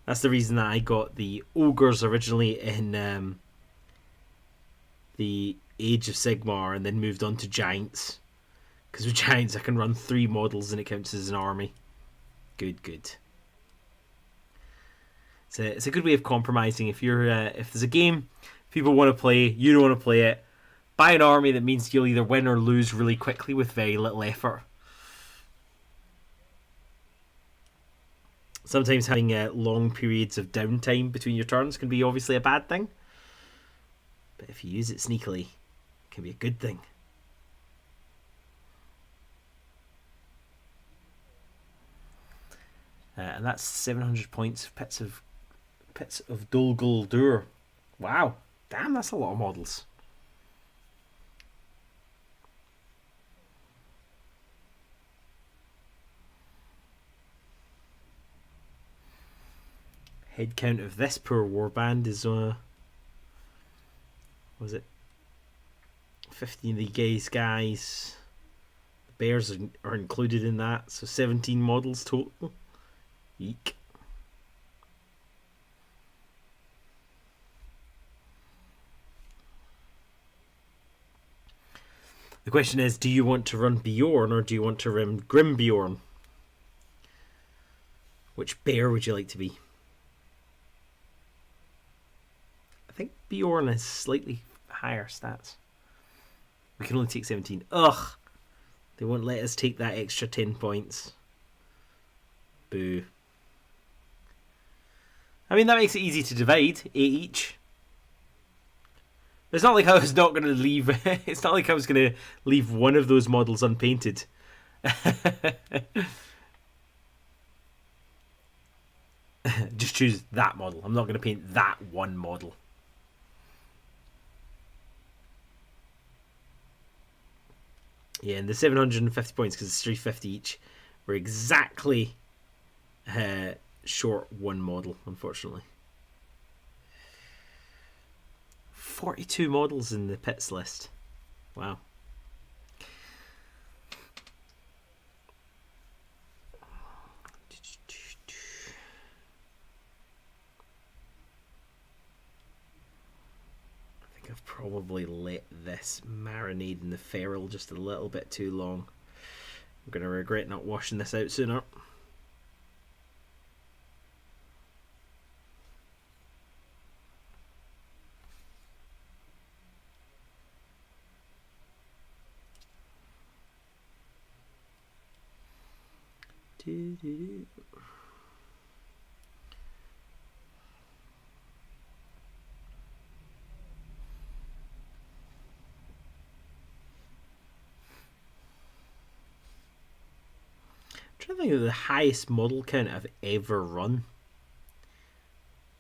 That's the reason that I got the ogres originally in the Age of Sigmar, and then moved on to giants. Because with giants, I can run 3 models and it counts as an army. Good, good. It's a good way of compromising. If there's a game people want to play, you don't want to play it, buy an army that means you'll either win or lose really quickly with very little effort. Sometimes having long periods of downtime between your turns can be obviously a bad thing. But if you use it sneakily, it can be a good thing. And that's 700 points of Pits of Dol Guldur. Wow. Damn, that's a lot of models. Head count of this poor warband is was it 15 of the guys. The bears are included in that, so 17 models total. Eek. The question is, do you want to run Beorn or do you want to run Grim Beorn? Which bear would you like to be? I think Beorn has slightly higher stats. We can only take 17. Ugh! They won't let us take that extra 10 points. Boo. I mean, that makes it easy to divide. 8 each. It's not like I was not going to leave... It's not like I was going to leave one of those models unpainted. Just choose that model. I'm not going to paint that one model. Yeah, and the 750 points, because it's 350 each, we're exactly short one model, unfortunately. 42 models in the pits list. Wow. I think I've probably let this marinade in the ferrule just a little bit too long. I'm going to regret not washing this out sooner. I'm trying to think of the highest model count I've ever run.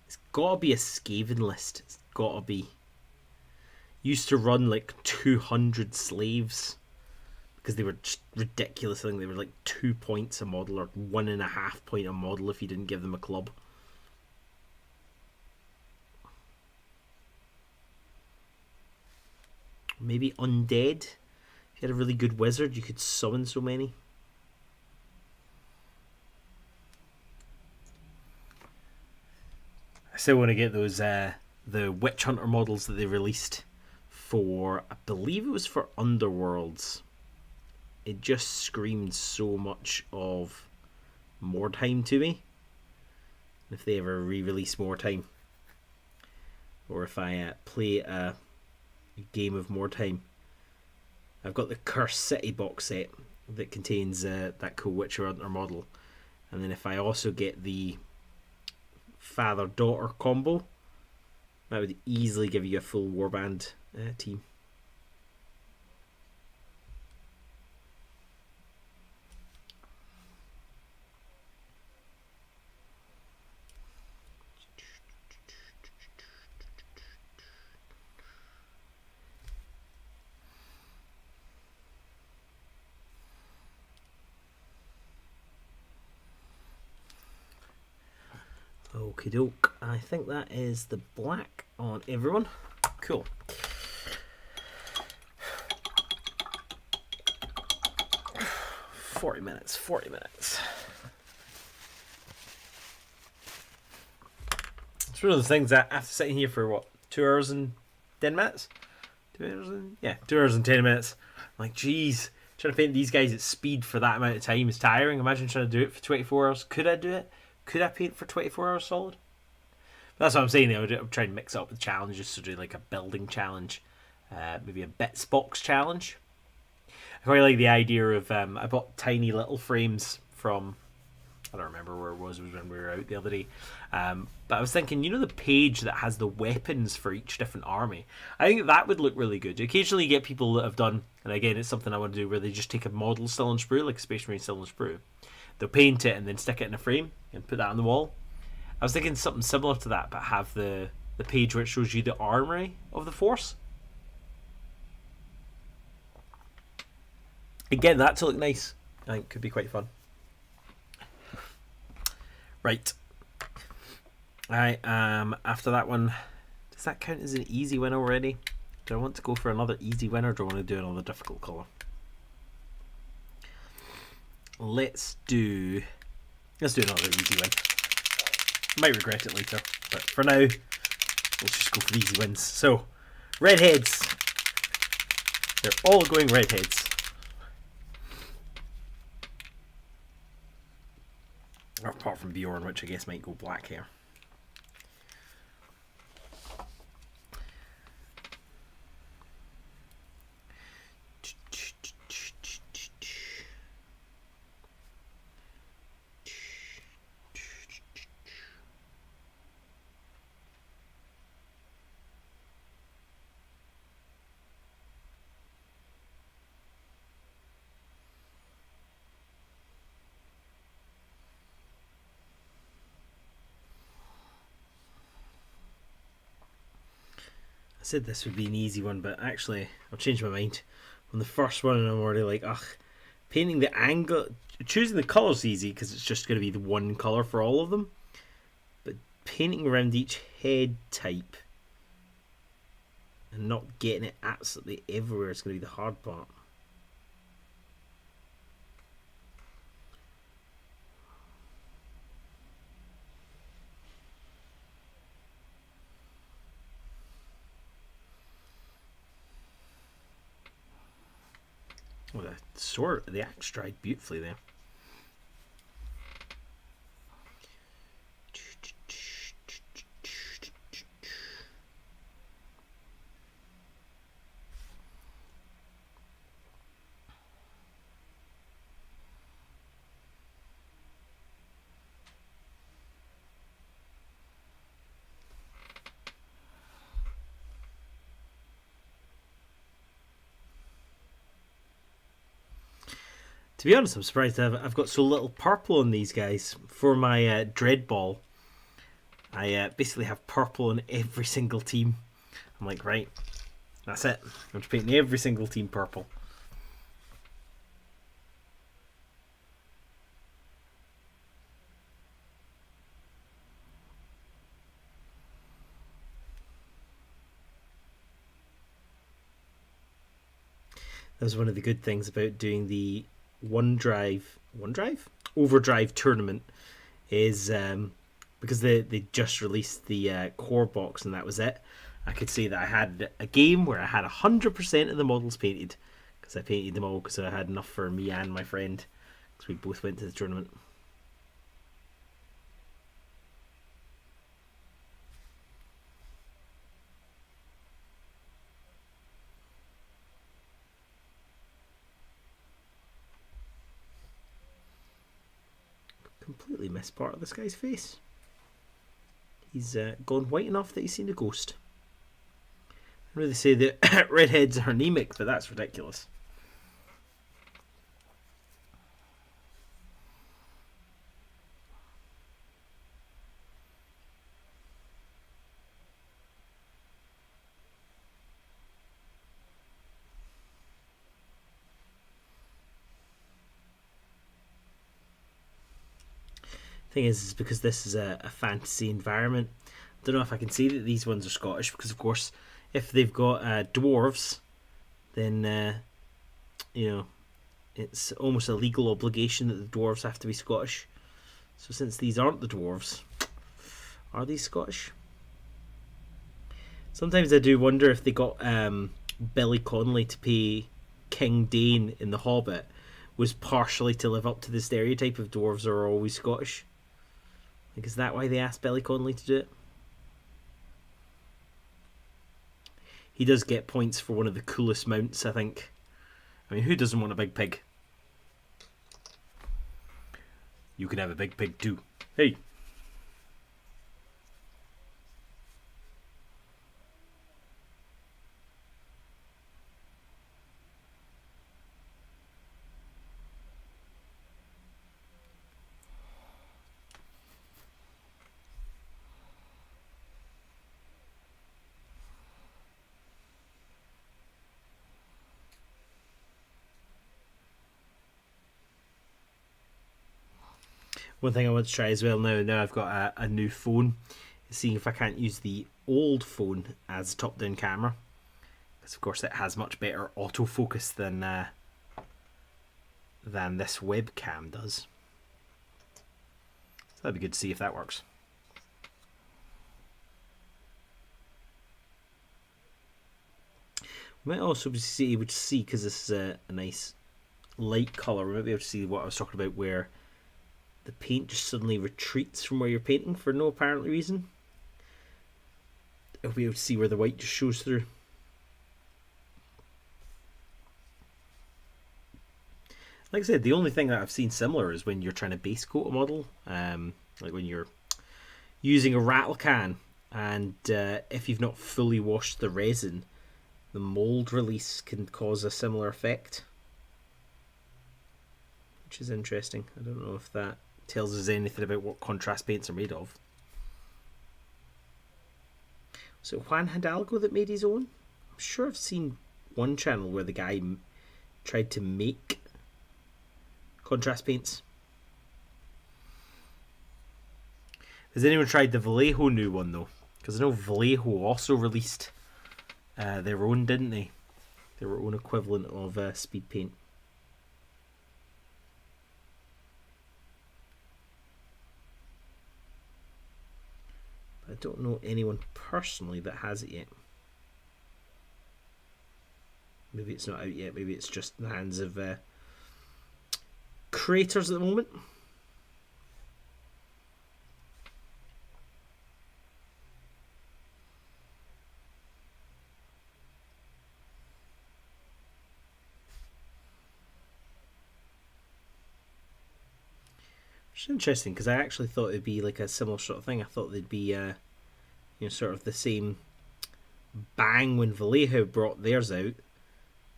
It's gotta be a Skaven list. It's gotta be. Used to run like 200 slaves because they were just ridiculous. I think they were like 2 points a model or 1.5 point a model if you didn't give them a club. Maybe undead. If you had a really good wizard, you could summon so many. still want to get those the Witch Hunter models that they released for, I believe it was for Underworlds. It just screamed so much of Mordheim to me. If they ever re-release Mordheim, or if I play a game of Mordheim, I've got the Cursed City box set that contains that cool Witcher Hunter model, and then if I also get the father-daughter combo, that would easily give you a full warband team. Okie doke. I think that is the black on everyone. Cool. $40 minutes. It's one of the things that after sitting here for what, 2 hours and 10 minutes? 2 hours and 2 hours and 10 minutes. I'm like, geez, trying to paint these guys at speed for that amount of time is tiring. Imagine trying to do it for 24 hours. Could I do it? Could I paint for 24 hours solid? That's what I'm saying. I would try and mix it up with challenges, so do like a building challenge, maybe a bits box challenge. I quite like the idea of I bought tiny little frames from, I don't remember where it was when we were out the other day, but I was thinking, you know, the page that has the weapons for each different army, I think that would look really good. Occasionally you get people that have done, and again it's something I want to do, where they just take a model still in sprue, like a Space Marine still in sprue, they'll paint it and then stick it in a frame and put that on the wall. I was thinking something similar to that, but have the page where it shows you the armory of the force. Again, that to look nice, I think could be quite fun. Right. I am after that one. Does that count as an easy win already? Do I want to go for another easy win, or do I want to do another difficult colour? Let's do another easy win. Might regret it later, but for now, let's just go for the easy wins. So, redheads. They're all going redheads. Apart from Beorn, which I guess might go black hair. I said this would be an easy one, but actually I've changed my mind. On the first one, and I'm already like, ugh. Painting the angle, choosing the colour's easy because it's just going to be the one colour for all of them. But painting around each head type and not getting it absolutely everywhere is going to be the hard part. Well, the axe dried beautifully there. To be honest, I'm surprised I've got so little purple on these guys. For my Dread Ball, I basically have purple in every single team. I'm like, right, that's it. I'm just painting every single team purple. That was one of the good things about doing the OneDrive Overdrive tournament, is because they just released the core box and that was it. I could say that I had a game where I had 100% of the models painted because I painted them all because I had enough for me and my friend because we both went to the tournament. Completely missed part of this guy's face. He's gone white enough that he's seen a ghost. I know they say that redheads are anemic, but that's ridiculous. Thing is because this is a fantasy environment, I don't know if I can say that these ones are Scottish because, of course, if they've got dwarves, then you know, it's almost a legal obligation that the dwarves have to be Scottish. So since these aren't the dwarves, are these Scottish? Sometimes I do wonder if they got Billy Connolly to play King Dane in The Hobbit was partially to live up to the stereotype of dwarves are always Scottish. Like, is that why they asked Billy Connolly to do it? He does get points for one of the coolest mounts, I think. I mean, who doesn't want a big pig? You can have a big pig too. Hey. One thing I want to try as well now I've got a new phone, is seeing if I can't use the old phone as a top-down camera. Because of course it has much better autofocus than this webcam does. So that'd be good to see if that works. We might also be able to see, because this is a nice light colour, we might be able to see what I was talking about where the paint just suddenly retreats from where you're painting for no apparent reason. I'll be able to see where the white just shows through. Like I said, the only thing that I've seen similar is when you're trying to base coat a model, like when you're using a rattle can, and if you've not fully washed the resin, the mold release can cause a similar effect, which is interesting. I don't know if that tells us anything about what contrast paints are made of. Was it Juan Hidalgo that made his own? I'm sure I've seen one channel where the guy tried to make contrast paints. Has anyone tried the Vallejo new one though? Because I know Vallejo also released their own, didn't they? Their own equivalent of speed paint. I don't know anyone personally that has it yet. Maybe it's not out yet. Maybe it's just in the hands of creators at the moment. It's interesting because I actually thought it'd be like a similar sort of thing. I thought they'd be, sort of the same bang when Vallejo brought theirs out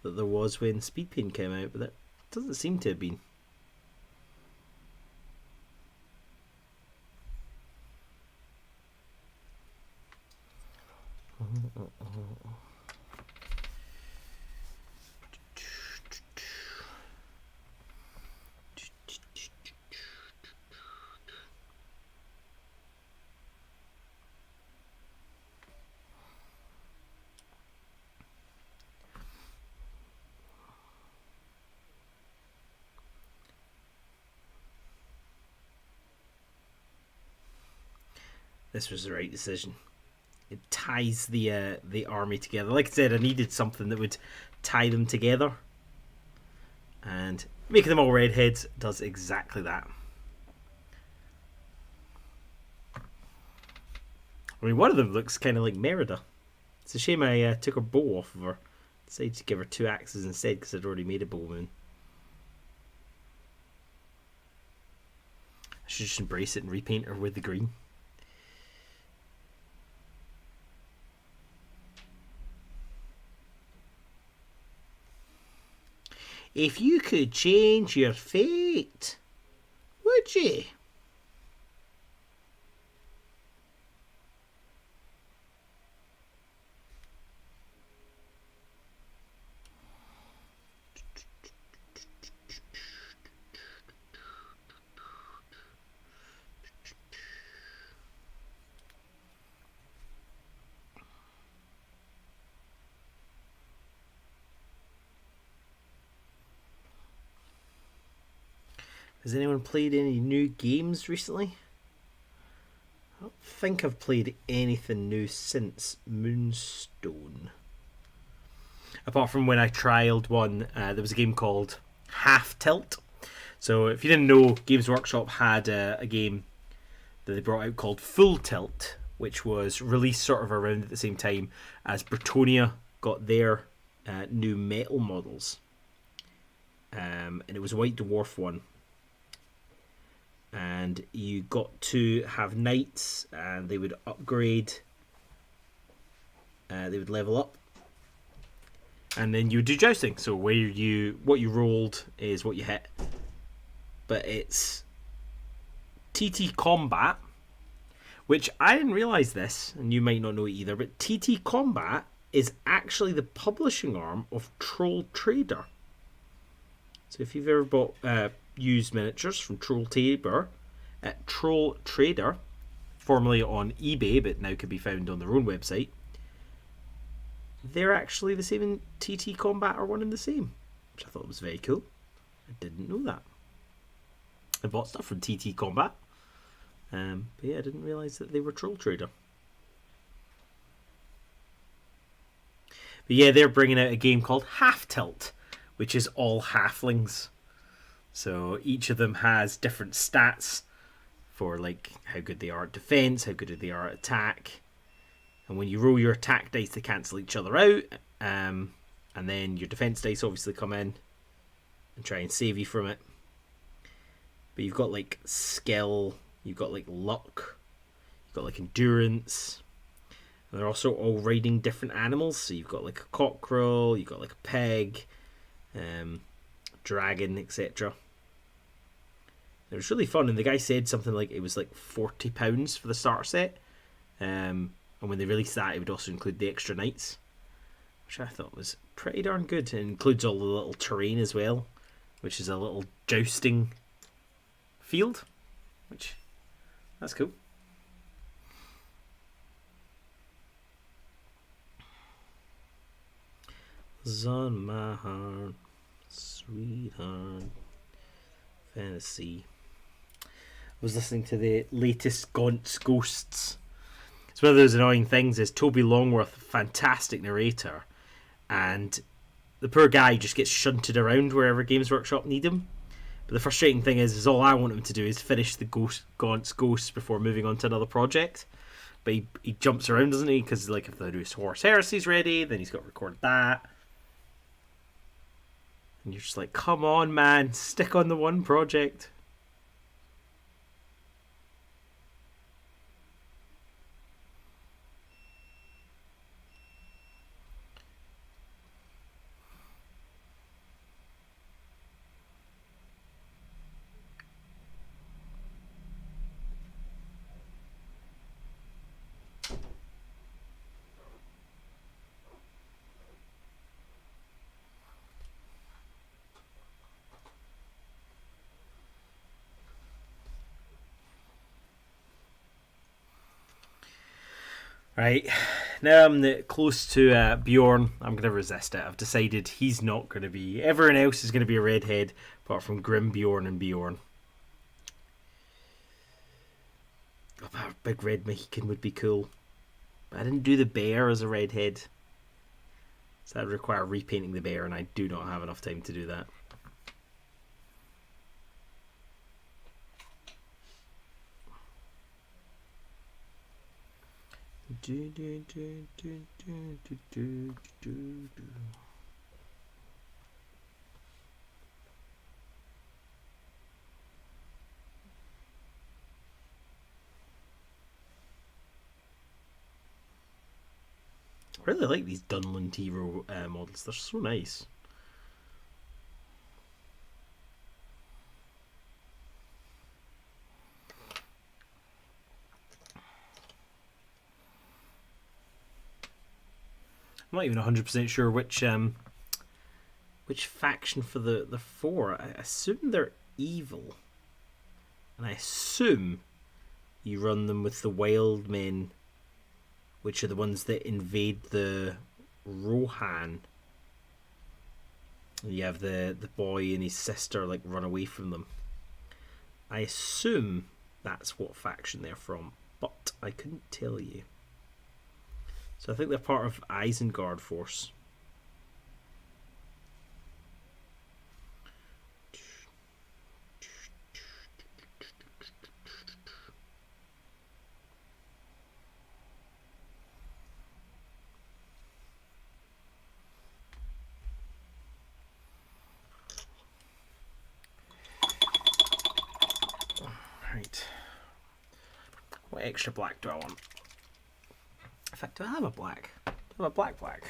that there was when Speed Paint came out, but that doesn't seem to have been. this was the right decision. It ties the army together. Like I said, I needed something that would tie them together. And making them all redheads does exactly that. I mean, one of them looks kind of like Merida. It's a shame I took her bow off of her. Decided to give her 2 axes instead because I'd already made a bow moon. I should just embrace it and repaint her with the green. If you could change your fate, would you? Has anyone played any new games recently? I don't think I've played anything new since Moonstone. Apart from when I trialed one, there was a game called Half Tilt. So if you didn't know, Games Workshop had a game that they brought out called Full Tilt, which was released sort of around at the same time as Bretonia got their new metal models. And it was a White Dwarf one. And you got to have knights, and they would upgrade. They would level up, and then you would do jousting. So what you rolled is what you hit. But it's TT Combat, which I didn't realize this, and you might not know it either. But TT Combat is actually the publishing arm of Troll Trader. So if you've ever bought used miniatures from Troll Trader, formerly on eBay but now can be found on their own website, they're actually the same in TT Combat, or one and the same, which I thought was very cool. I didn't know that. I bought stuff from TT Combat, but yeah, I didn't realise that they were Troll Trader. But yeah, they're bringing out a game called Half Tilt, which is all halflings. So each of them has different stats for like how good they are at defense, how good they are at attack. And when you roll your attack dice, they cancel each other out. And then your defense dice obviously come in and try and save you from it. But you've got like skill, you've got like luck, you've got like endurance. And they're also all riding different animals. So you've got like a cockerel, you've got like a pig, dragon, etc. It was really fun, and the guy said something like it was like £40 for the starter set, and when they released that, it would also include the extra knights, which I thought was pretty darn good. It includes all the little terrain as well, which is a little jousting field, which that's cool. On my heart, sweetheart, fantasy. I was listening to the latest Gaunt's Ghosts. It's one of those annoying things is Toby Longworth, fantastic narrator, and the poor guy just gets shunted around wherever Games Workshop need him. But the frustrating thing is all I want him to do is finish the Gaunt's Ghosts before moving on to another project. But he jumps around, doesn't he? Because like if the new Horus Heresy's ready, then he's got to record that. And you're just like, come on, man, stick on the one project. Right, now I'm close to Bjorn. I'm going to resist it. I've decided he's not going to be... Everyone else is going to be a redhead, apart from Grim Bjorn and Bjorn. A big red Mohican would be cool. But I didn't do the bear as a redhead. So that would require repainting the bear, and I do not have enough time to do that. I really like these Dunland hero models. They're so nice. I'm not even 100% sure which faction for the four. I assume they're evil, and I assume you run them with the wild men, which are the ones that invade the Rohan. You have the boy and his sister like run away from them. I assume that's what faction they're from, but I couldn't tell you. So I think they're part of Isengard force. Right. What extra black do I want? In fact, do I have a black? Do I have a black?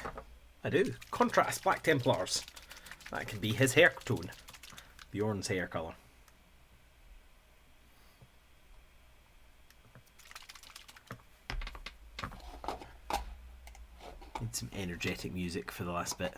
I do. Contrast Black Templars. That can be his hair tone. Bjorn's hair colour. Need some energetic music for the last bit.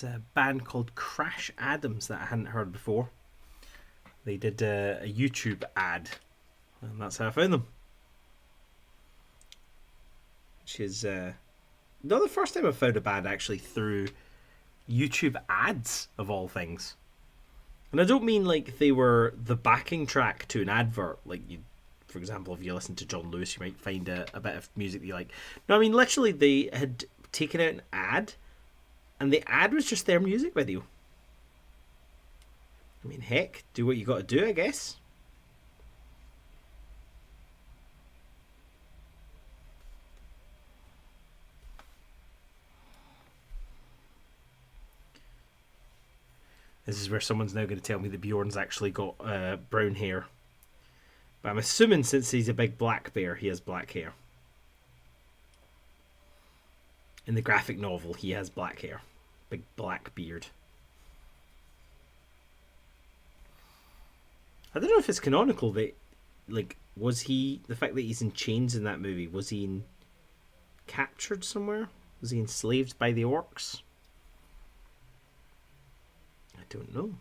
A band called Crash Adams that I hadn't heard before. They did a YouTube ad, and that's how I found them. Which is not the first time I've found a band actually through YouTube ads of all things. And I don't mean like they were the backing track to an advert, like you, for example, if you listen to John Lewis, you might find a bit of music that you like. No, I mean literally they had taken out an ad, and the ad was just their music video. I mean, heck, do what you got to do, I guess. This is where someone's now going to tell me that Bjorn's actually got brown hair. But I'm assuming since he's a big black bear, he has black hair. In the graphic novel, he has black hair. Big black beard. I don't know if it's canonical that, like, was he, the fact that he's in chains in that movie, was he captured somewhere? Was he enslaved by the orcs? I don't know.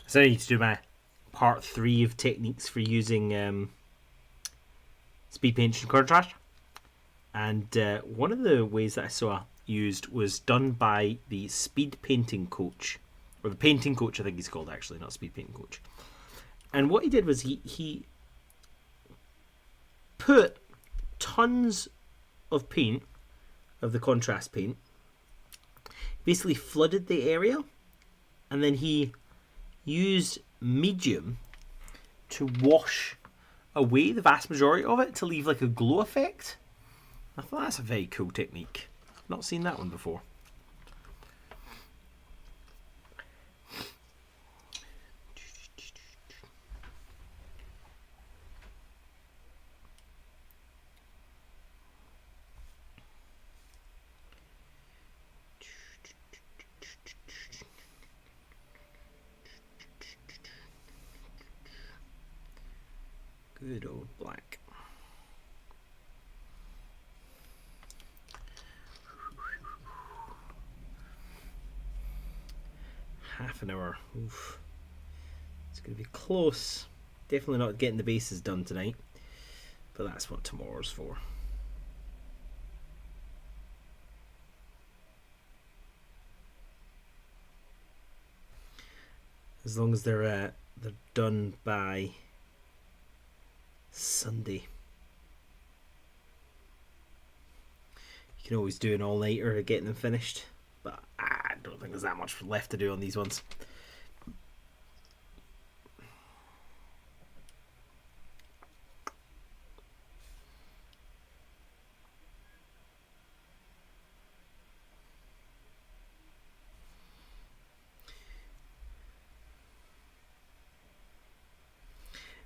So I need to do my part 3 of techniques for using speed paint and contrast. And one of the ways that I saw used was done by the speed painting coach, or the painting coach I think he's called actually, not speed painting coach. And what he did was he put tons of paint, of the contrast paint, basically flooded the area, and then he used medium to wash away the vast majority of it to leave like a glow effect. I thought that's a very cool technique. Not seen that one before. Good old black. Half an hour. Oof. It's going to be close. Definitely not getting the bases done tonight, but that's what tomorrow's for. As long as they're done by Sunday. You can always do an all-nighter getting them finished, but I don't think there's that much left to do on these ones.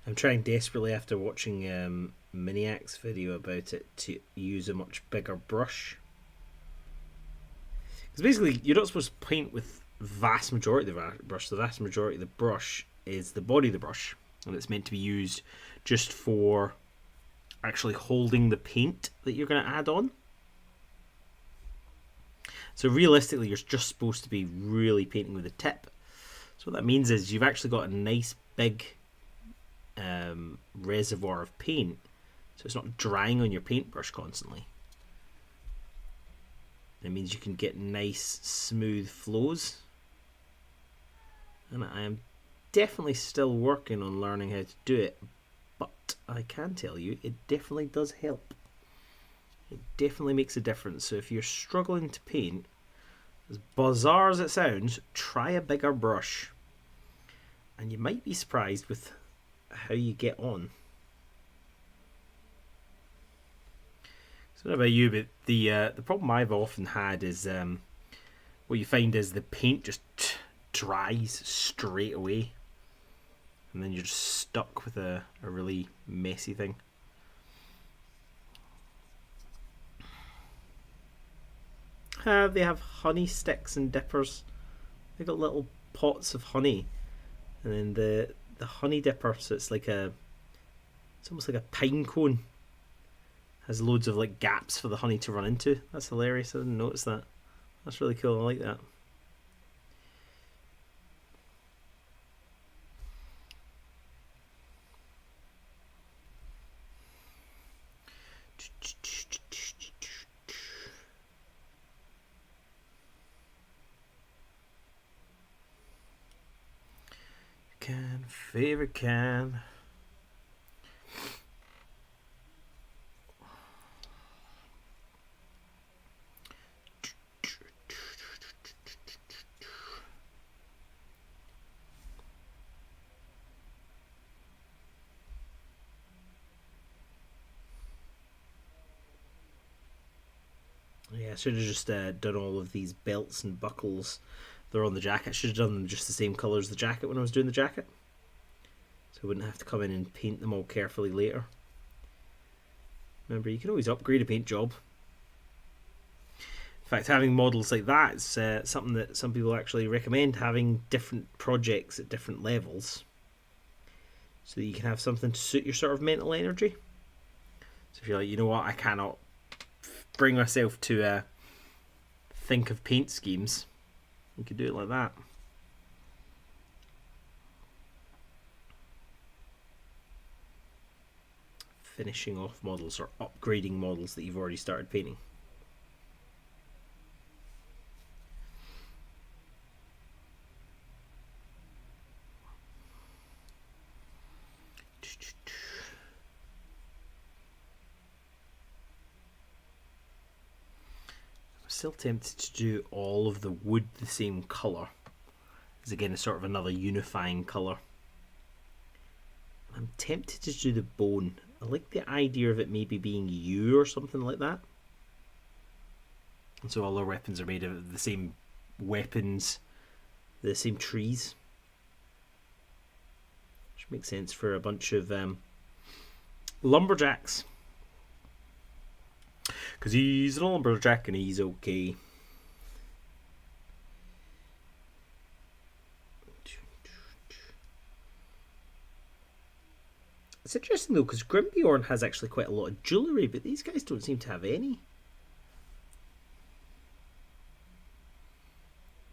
I'm trying desperately after watching Miniac's video about it to use a much bigger brush. Because basically you're not supposed to paint with vast majority of the brush. The vast majority of the brush is the body of the brush, and it's meant to be used just for actually holding the paint that you're going to add on. So realistically you're just supposed to be really painting with the tip. So what that means is you've actually got a nice big reservoir of paint, so it's not drying on your paintbrush constantly. It means you can get nice smooth flows, and I am definitely still working on learning how to do it, but I can tell you it definitely does help. It definitely makes a difference. So if you're struggling to paint, as bizarre as it sounds, try a bigger brush and you might be surprised with how you get on. So I don't know about you, but the problem I've often had is what you find is the paint just dries straight away, and then you're just stuck with a really messy thing. They have honey sticks and dippers. They've got little pots of honey, and then the honey dipper, so it's almost like a pine cone, has loads of like gaps for the honey to run into. That's hilarious. I didn't notice that. That's really cool. I like that. Favorite can. Yeah, I should have just done all of these belts and buckles. They're on the jacket. I should have done them just the same colour as the jacket when I was doing the jacket, so I wouldn't have to come in and paint them all carefully later. Remember, you can always upgrade a paint job. In fact, having models like that is something that some people actually recommend, having different projects at different levels, so that you can have something to suit your sort of mental energy. So if you're like, you know what, I cannot bring myself to think of paint schemes, you could do it like that. Finishing off models or upgrading models that you've already started painting. still tempted to do all of the wood the same colour. Because again, it's sort of another unifying colour. I'm tempted to do the bone. I like the idea of it maybe being you or something like that. And so all our weapons are made of the same weapons, the same trees. Which makes sense for a bunch of lumberjacks. Because he's a lumberjack and he's okay. It's interesting though, because Grimbeorn has actually quite a lot of jewellery, but these guys don't seem to have any.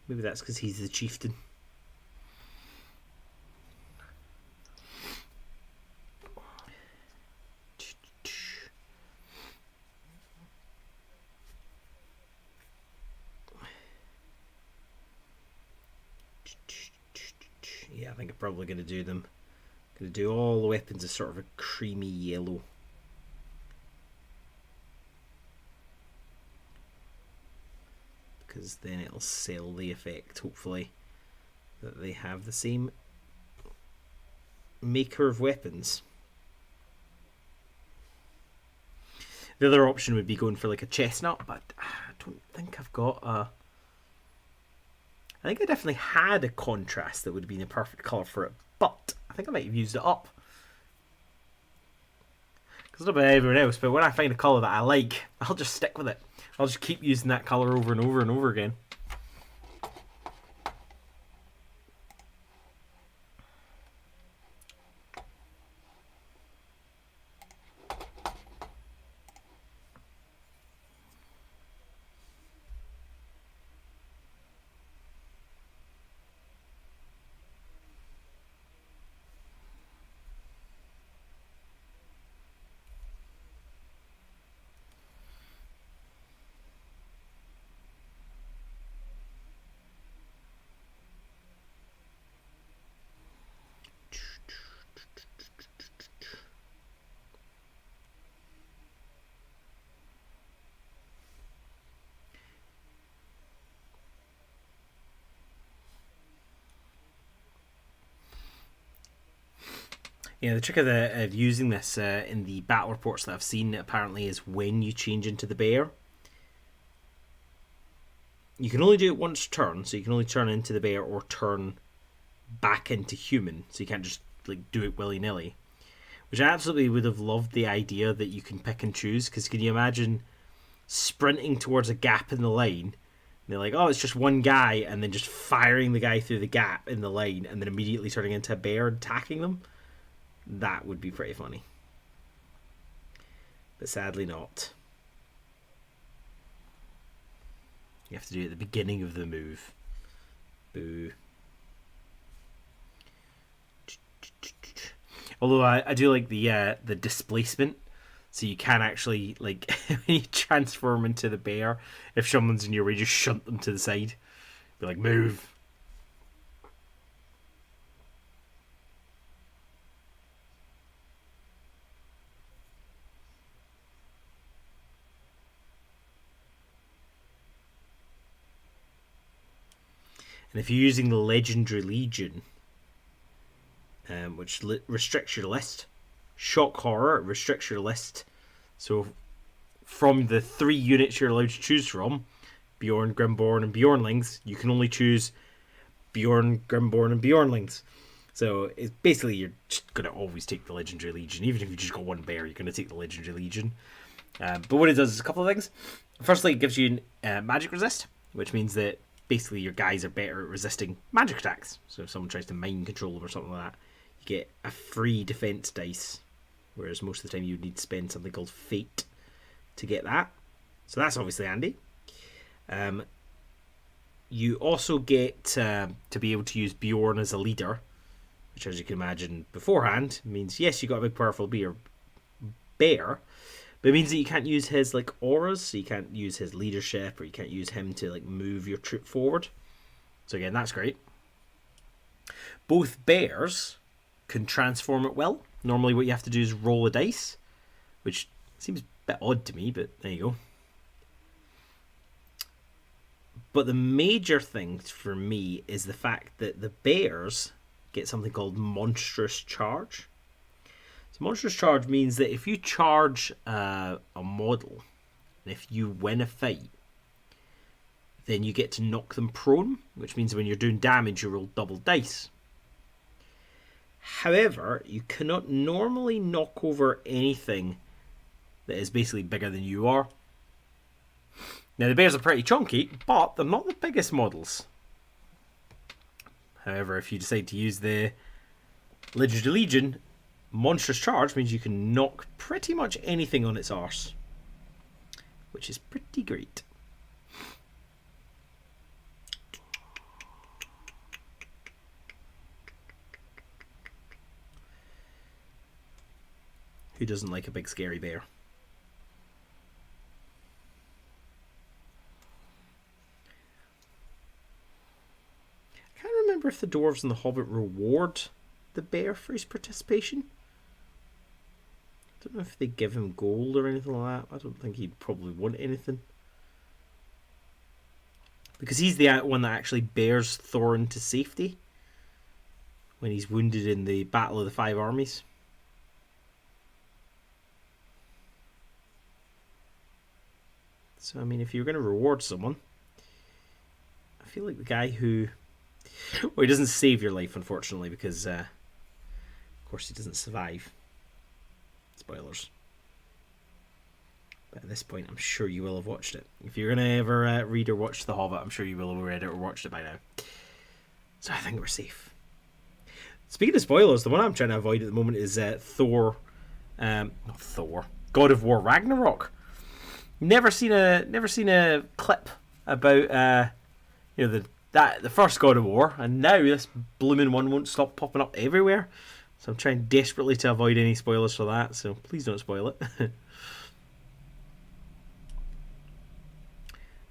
Maybe that's because he's the chieftain. Yeah, I think I'm probably going to do them. Going to do all the weapons as sort of a creamy yellow. Because then it'll sell the effect, hopefully, that they have the same maker of weapons. The other option would be going for like a chestnut, but I don't think I've got a... I think I definitely had a contrast that would have been the perfect colour for it, but I think I might have used it up. Because I don't know about everyone else, but when I find a colour that I like, I'll just stick with it. I'll just keep using that colour over and over and over again. Yeah, the trick of using this in the battle reports that I've seen apparently is when you change into the bear. You can only do it once a turn, so you can only turn into the bear or turn back into human, so you can't just like do it willy-nilly. Which I absolutely would have loved the idea that you can pick and choose, because can you imagine sprinting towards a gap in the line, and they're like, oh, it's just one guy, and then just firing the guy through the gap in the line, and then immediately turning into a bear and attacking them? That would be pretty funny. But sadly not. You have to do it at the beginning of the move. Boo. Although I do like the displacement. So you can actually, like, when you transform into the bear, if someone's in your way, just shunt them to the side. Be like, move. And if you're using the Legendary Legion, which restricts your list, Shock Horror restricts your list. So from the 3 units you're allowed to choose from, Beorn, Grimborn, and Beornlings, you can only choose Beorn, Grimborn, and Beornlings. So it's basically you're just going to always take the Legendary Legion. Even if you just got one bear, you're going to take the Legendary Legion. But what it does is a couple of things. Firstly, it gives you magic resist, which means that basically your guys are better at resisting magic attacks. So if someone tries to mind control them or something like that, you get a free defense dice, whereas most of the time you would need to spend something called Fate to get that. So that's obviously handy. You also get to be able to use Beorn as a leader, which, as you can imagine beforehand, means yes, you got a big powerful bear, but it means that you can't use his like auras, so you can't use his leadership, or you can't use him to like move your troop forward. So again, that's great. Both bears can transform at will. Normally what you have to do is roll a dice, which seems a bit odd to me, but there you But the major thing for me is the fact that the bears get something called monstrous charge. So monstrous charge means that if you charge a model, and if you win a fight, then you get to knock them prone, which means when you're doing damage, you roll double dice. However, you cannot normally knock over anything that is basically bigger than you are. Now, the bears are pretty chunky, but they're not the biggest models. However, if you decide to use the Legend of Legion, monstrous charge means you can knock pretty much anything on its arse, which is pretty great. Who doesn't like a big scary bear? I can't remember if the dwarves and the hobbit reward the bear for his participation. I don't know if they give him gold or anything like that. I don't think he'd probably want anything. Because he's the one that actually bears Thorin to safety when he's wounded in the Battle of the Five Armies. So, I mean, if you're going to reward someone, I feel like the guy who... Well, he doesn't save your life, unfortunately, because, of course, he doesn't survive. Spoilers. But at this point, I'm sure you will have watched it. If you're going to ever read or watch The Hobbit, I'm sure you will have read it or watched it by now. So I think we're safe. Speaking of spoilers, the one I'm trying to avoid at the moment is Thor... not Thor. God of War Ragnarok. Never seen a clip about the first God of War, and now this blooming one won't stop popping up everywhere. So I'm trying desperately to avoid any spoilers for that. So please don't spoil it. But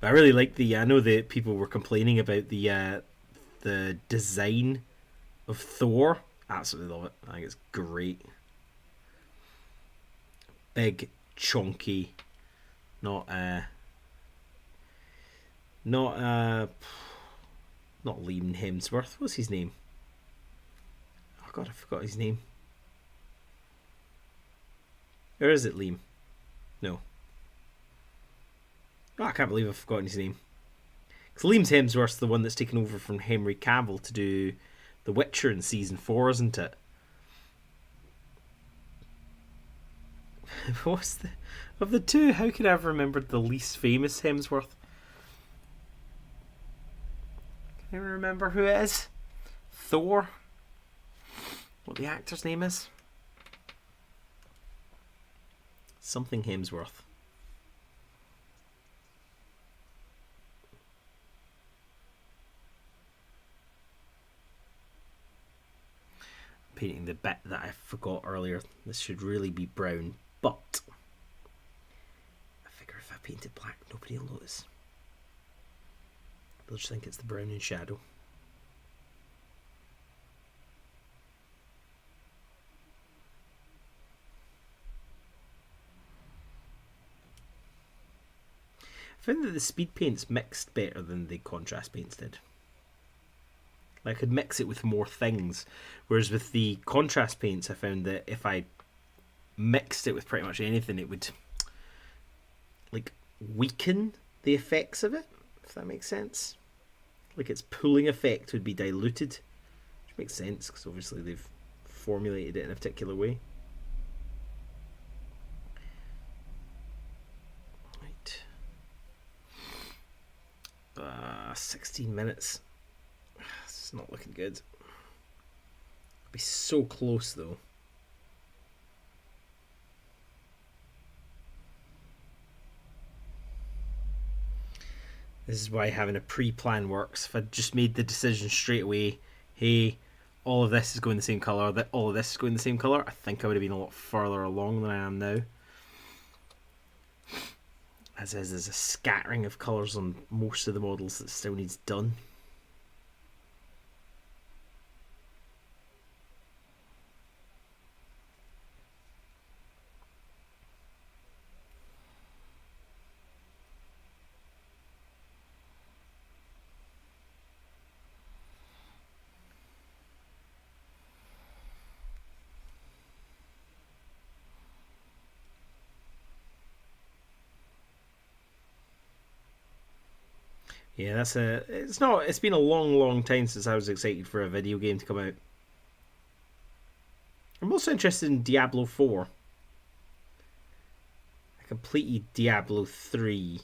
I really like I know that people were complaining about the design of Thor. Absolutely love it. I think it's great. Big, chunky. Not Liam Hemsworth. What's his name? Oh God, I forgot his name. Or is it Liam? No. Oh, I can't believe I've forgotten his name. Because Liam Hemsworth's the one that's taken over from Henry Cavill to do The Witcher in season 4, isn't it? Of the two, how could I have remembered the least famous Hemsworth? Can you remember who it is? Thor? What the actor's name is? Something Hemsworth. Painting the bit that I forgot earlier. This should really be brown, but I figure if I paint it black, nobody will notice. They'll just think it's the brown in shadow. I found that the speed paints mixed better than the contrast paints did. I could mix it with more things, whereas with the contrast paints I found that if I mixed it with pretty much anything it would like weaken the effects of it, if that makes sense. Like its pulling effect would be diluted, which makes sense because obviously they've formulated it in a particular way. Right. 16 minutes. It's not looking good. I'll be so close though. This is why having a pre-plan works. If I'd just made the decision straight away, hey, all of this is going the same colour, that all of this is going the same colour, I think I would have been a lot further along than I am now. As is, there's a scattering of colours on most of the models that still needs done. Yeah, it's been a long time since I was excited for a video game to come out. I'm also interested in Diablo 4. I completed Diablo 3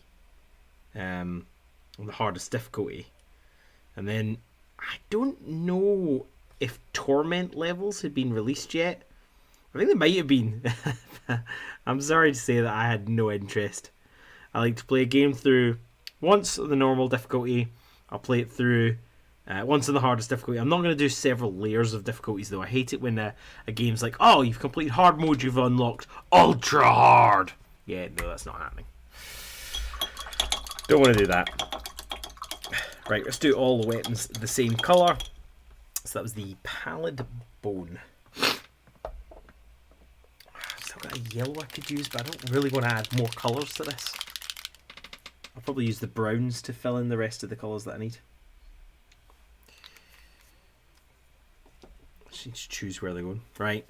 on the hardest difficulty. And then I don't know if Torment levels had been released yet. I think they might have been. I'm sorry to say that I had no interest. I like to play a game through once on the normal difficulty. I'll play it through once on the hardest difficulty. I'm not going to do several layers of difficulties though. I hate it when a game's like, oh, you've completed hard mode, you've unlocked ultra hard. Yeah, no, that's not happening. Don't want to do that. Right, let's do all the weapons the same colour. So that was the pallid bone. Still got a yellow I could use, but I don't really want to add more colours to this. I'll probably use the browns to fill in the rest of the colours that I need. Just need to choose where they're going. Right,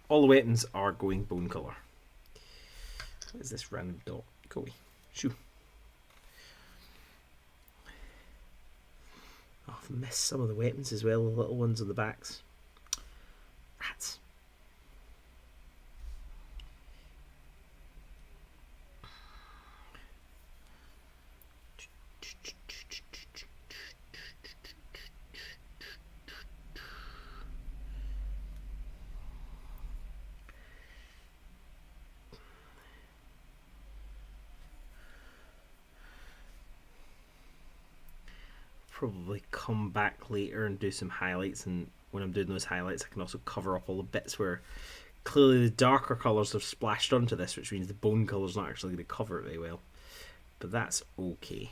all the weapons are going bone colour. What is this random dot? Go away. Shoo. Oh, I've missed some of the weapons as well, the little ones on the backs. Rats. Probably come back later and do some highlights, and when I'm doing those highlights I can also cover up all the bits where clearly the darker colours have splashed onto this, which means the bone colour's not actually going to cover it very well, but that's okay.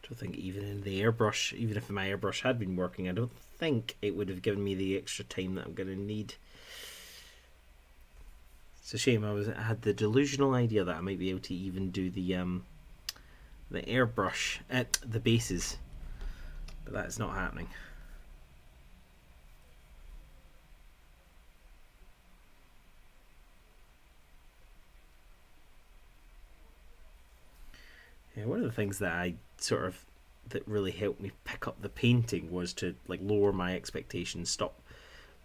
I think even in the airbrush, even if my airbrush had been working, I don't think it would have given me the extra time that I'm going to need. It's a shame. I had the delusional idea that I might be able to even do the airbrush at the bases, but that is not happening. Yeah, one of the things that that really helped me pick up the painting was to like lower my expectations, stop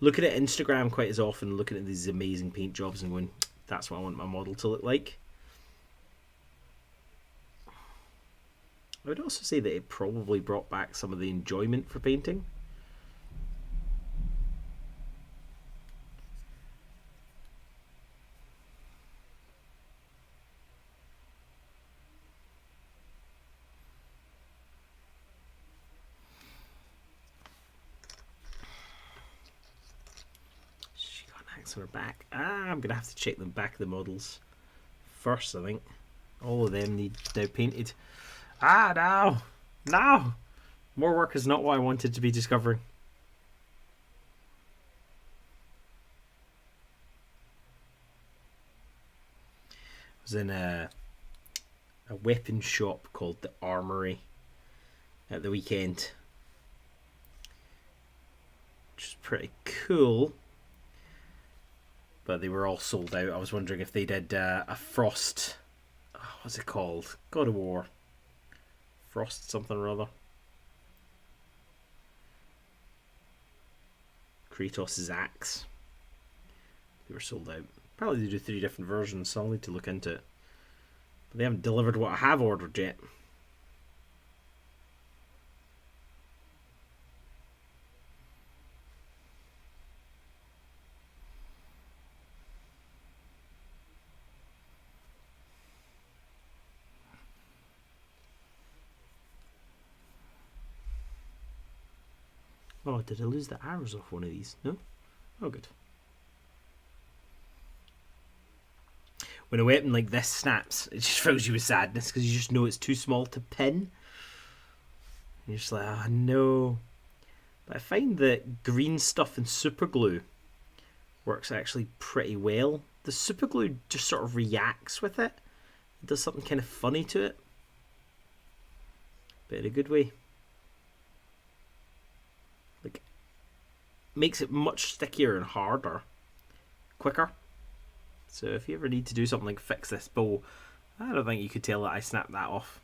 looking at Instagram quite as often, looking at these amazing paint jobs and going, that's what I want my model to look like. I would also say that it probably brought back some of the enjoyment for painting. On her back. I'm gonna have to check the back of the models first. I think all of them need now painted. No, more work is not what I wanted to be discovering. I was in a weapon shop called the Armory at the weekend, which is pretty cool. But they were all sold out. I was wondering if they did a Frost. What's it called? God of War. Frost something or other. Kratos' axe. They were sold out. Probably they do 3 different versions, so I'll need to look into it. But they haven't delivered what I have ordered yet. Oh, did I lose the arrows off one of these? No? Oh, good. When a weapon like this snaps, it just fills you with sadness because you just know it's too small to pin. And you're just like, oh no. But I find that green stuff and super glue works actually pretty well. the super glue just sort of reacts with it. It does something kind of funny to it, but in a good way. Like, makes it much stickier and harder, quicker. So if you ever need to do something like fix this bow, I don't think you could tell that I snapped that off.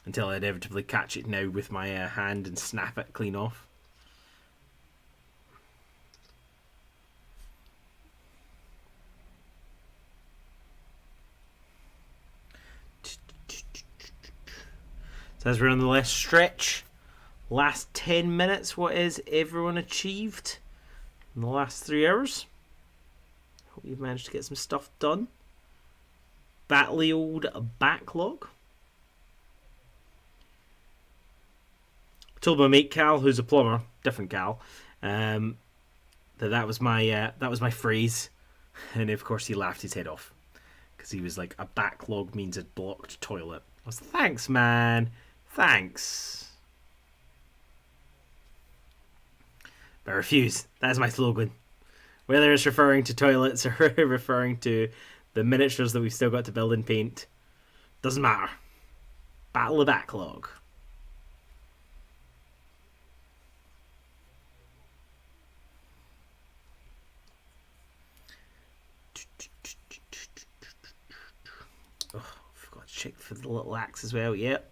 Until I inevitably catch it now with my hand and snap it clean off. So as we're on the last stretch, last 10 minutes, what is everyone achieved in the last 3 hours? Hope you've managed to get some stuff done. Battly old backlog. I told my mate Cal, who's a plumber, different Cal, that was my phrase, and of course he laughed his head off because he was like, a backlog means a blocked toilet. I was, thanks, man, thanks. But I refuse. That's my slogan. Whether it's referring to toilets or referring to the miniatures that we've still got to build and paint, doesn't matter. Battle the backlog. Oh, I forgot to check for the little axe as well. Yep.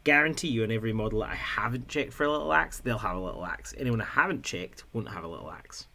Guarantee you on every model that I haven't checked for a little axe, they'll have a little axe. Anyone I haven't checked won't have a little axe.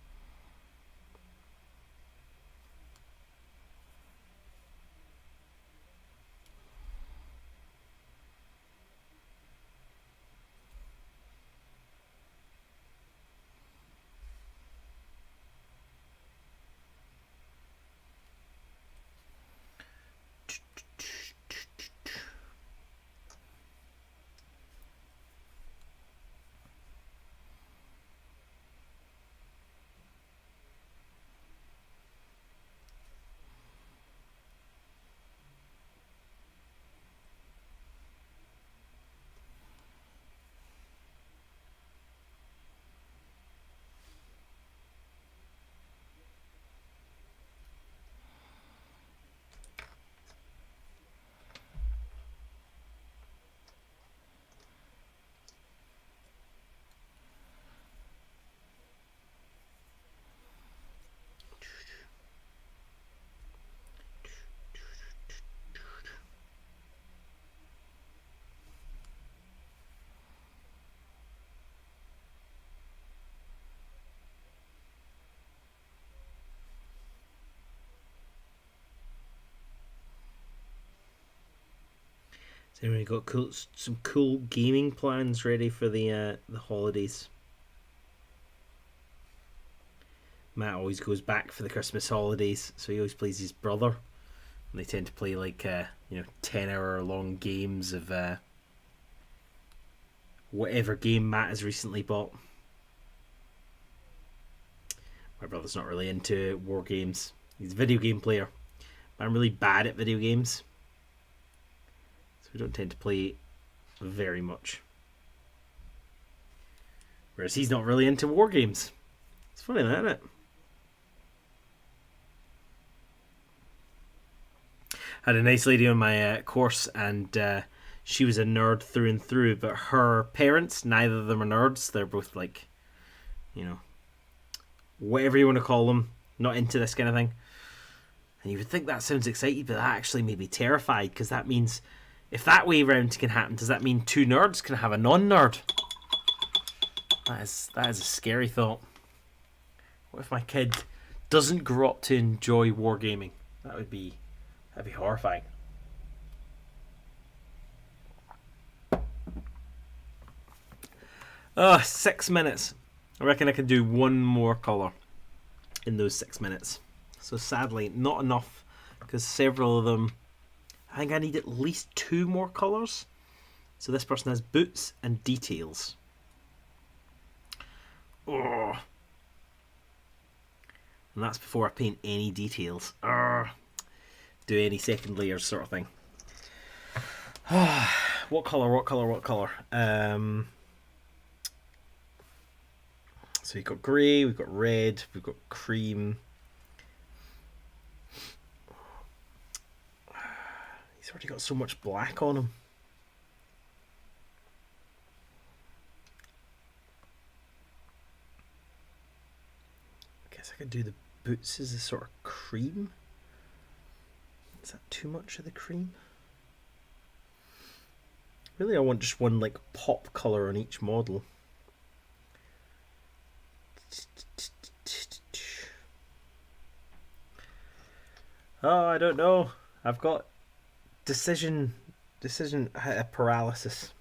So we got some cool gaming plans ready for the holidays. Matt always goes back for the Christmas holidays, so he always plays his brother. And they tend to play like 10-hour long games of whatever game Matt has recently bought. My brother's not really into war games. He's a video game player, but I'm really bad at video games. We don't tend to play very much. Whereas he's not really into war games. It's funny that, isn't it? I had a nice lady on my course, and she was a nerd through and through, but her parents, neither of them are nerds. They're both like, whatever you want to call them, not into this kind of thing. And you would think that sounds exciting, but that actually made me terrified, because that means if that way round can happen, does that mean two nerds can have a non-nerd? That is a scary thought. What if my kid doesn't grow up to enjoy wargaming? That'd be horrifying. Oh, 6 minutes. I reckon I can do one more colour in those 6 minutes. So sadly, not enough, because several of them, I think I need at least 2 more colours. So this person has boots and details. Oh. And that's before I paint any details. Do any second layers sort of thing. What colour? So we've got grey, we've got red, we've got cream. He's already got so much black on him. I guess I could do the boots as a sort of cream. Is that too much of the cream? Really, I want just one like pop colour on each model. Oh, I don't know. I've got decision paralysis.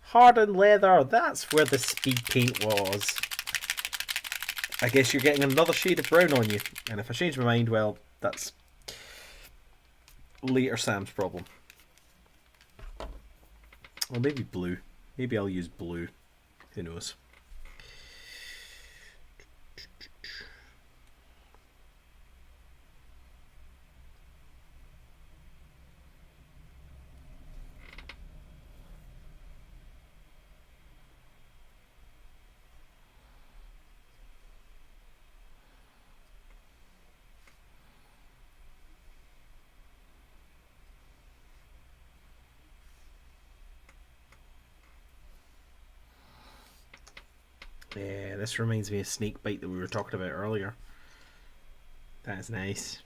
Hardened leather, that's where the speed paint was. I guess you're getting another shade of brown on you. And if I change my mind, well, that's later Sam's problem. Or maybe blue. Maybe I'll use blue. Who knows? Yeah, this reminds me of Snake Bite that we were talking about earlier. That's nice.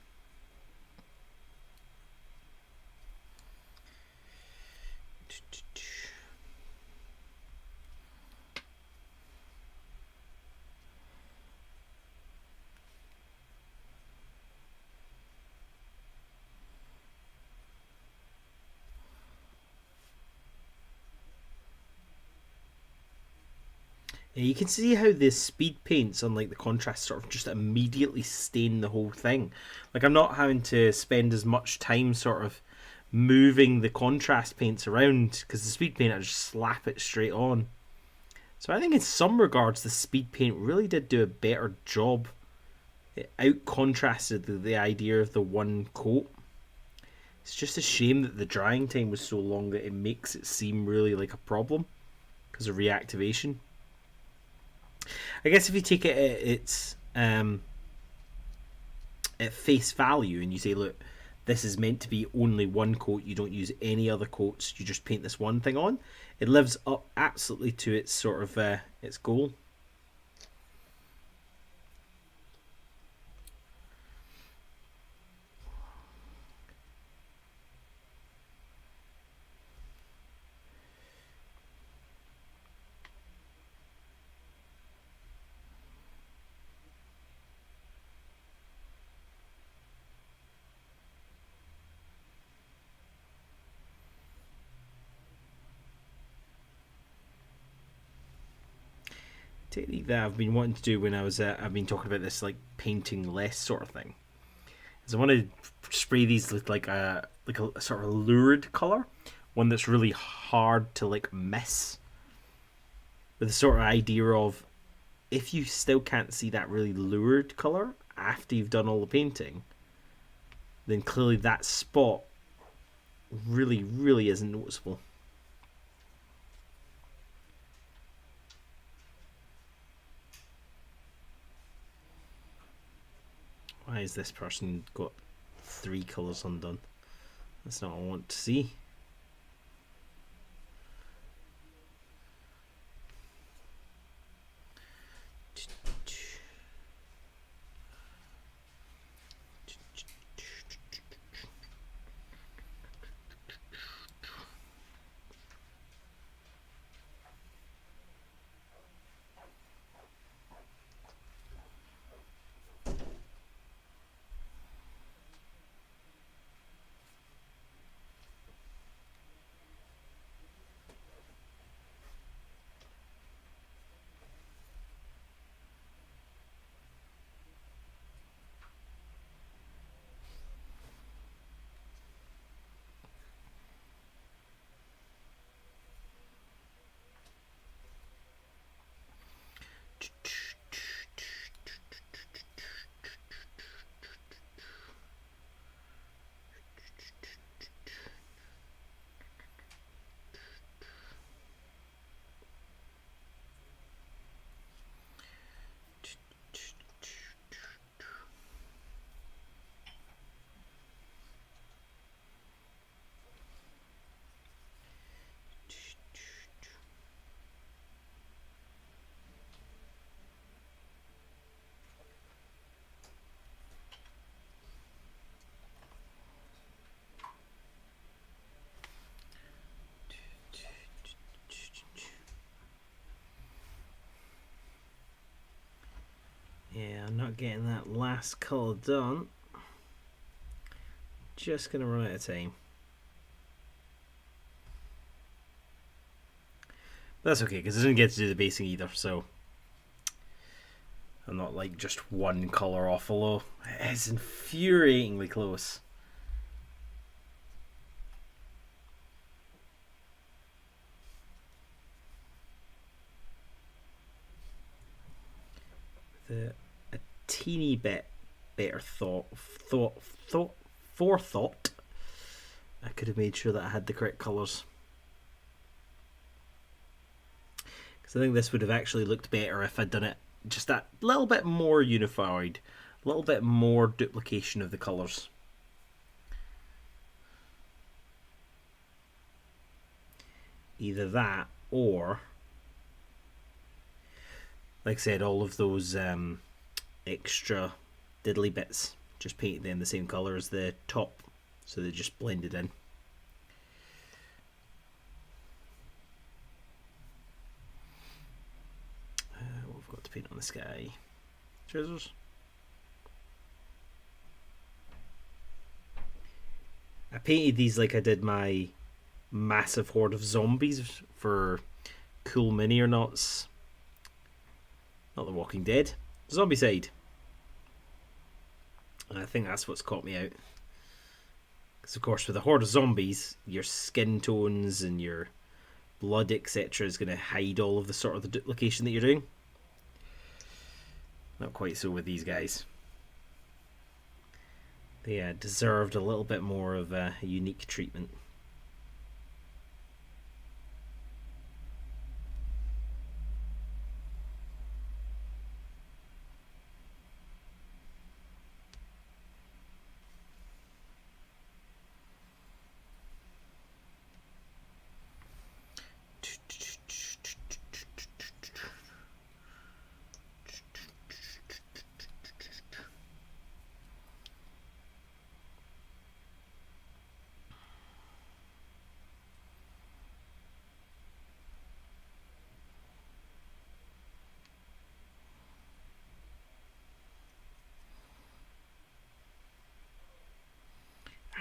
Yeah, you can see how the speed paints on like the contrast sort of just immediately stain the whole thing. Like I'm not having to spend as much time sort of moving the contrast paints around because the speed paint I just slap it straight on. So I think in some regards the speed paint really did do a better job. It out contrasted the idea of the one coat. It's just a shame that the drying time was so long that it makes it seem really like a problem because of reactivation. I guess if you take it at its at face value and you say, look, this is meant to be only one coat, you don't use any other coats, you just paint this one thing on, it lives up absolutely to its sort of its goal. Technique that I've been wanting to do when I've been talking about this like painting less sort of thing is I want to spray these with like a sort of lurid color, one that's really hard to like miss, with the sort of idea of if you still can't see that really lurid color after you've done all the painting, then clearly that spot really isn't noticeable. Why has this person got 3 colours undone? That's not what I want to see. start getting that last colour done. Just gonna run out of time. That's okay, because I didn't get to do the basing either, so I'm not like just one colour off, although it's infuriatingly close. A teeny bit better forethought, I could have made sure that I had the correct colours. Because I think this would have actually looked better if I'd done it just that little bit more unified, a little bit more duplication of the colours. Either that or, like I said, all of those extra diddly bits, just paint them the same colour as the top, so they just blended in. We've got to paint on the sky. Trousers. I painted these like I did my massive horde of zombies for Cool Mini or Not's. Not The Walking Dead. Zombicide. And I think that's what's caught me out. Because, of course, with a horde of zombies, your skin tones and your blood, etc., is going to hide all of the sort of the duplication that you're doing. Not quite so with these guys. They deserved a little bit more of a unique treatment.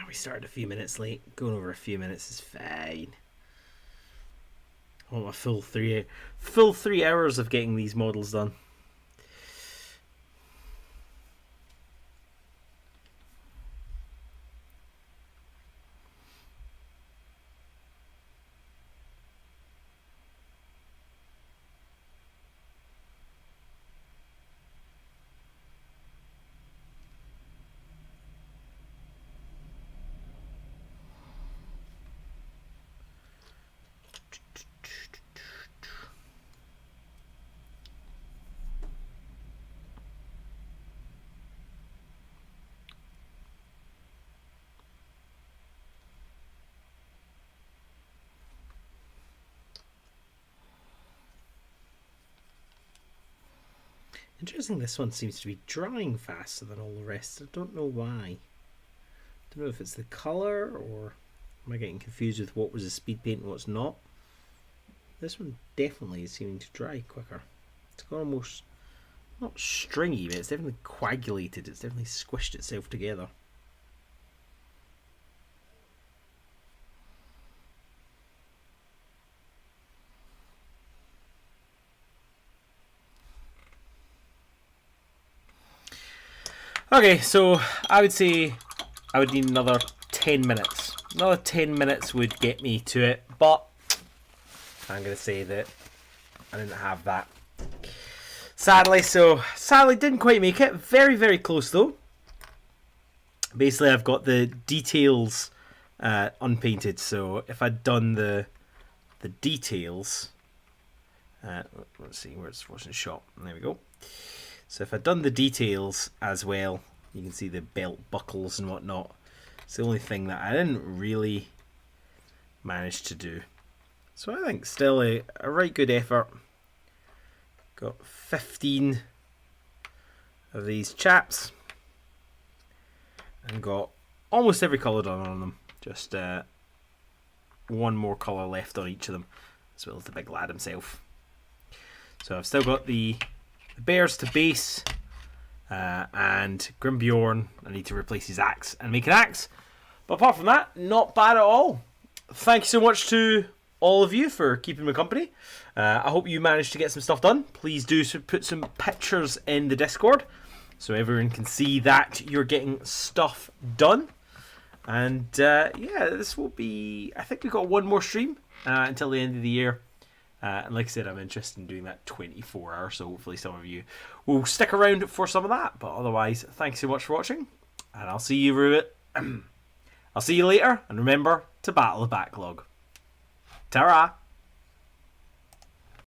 We started a few minutes late. Going over a few minutes is fine. I want a full 3 hours of getting these models done. Interesting, this one seems to be drying faster than all the rest. I don't know why. I don't know if it's the colour or am I getting confused with what was a speed paint and what's not. This one definitely is seeming to dry quicker. It's got almost, not stringy, but it's definitely coagulated. It's definitely squished itself together. Okay, so I would say I would need another 10 minutes. Another 10 minutes would get me to it, but I'm going to say that I didn't have that. Sadly, didn't quite make it. Very, very close though. Basically, I've got the details unpainted, so if I'd done the details, let's see where it wasn't shot. There we go. So if I'd done the details as well, you can see the belt buckles and whatnot. It's the only thing that I didn't really manage to do. So I think still a right good effort. Got 15 of these chaps. And got almost every colour done on them. Just one more colour left on each of them, as well as the big lad himself. So I've still got the bears to base, And Grimbeorn, I need to replace his axe and make an axe. But apart from that, not bad at all. Thank you so much to all of you for keeping me company. I hope you managed to get some stuff done. Please do put some pictures in the Discord so everyone can see that you're getting stuff done. And yeah, this will be... I think we've got one more stream until the end of the year. And like I said, I'm interested in doing that 24 hours, so hopefully some of you will stick around for some of that. But otherwise, thanks so much for watching, and I'll see you I'll see you later, and remember to battle the backlog. Ta-ra!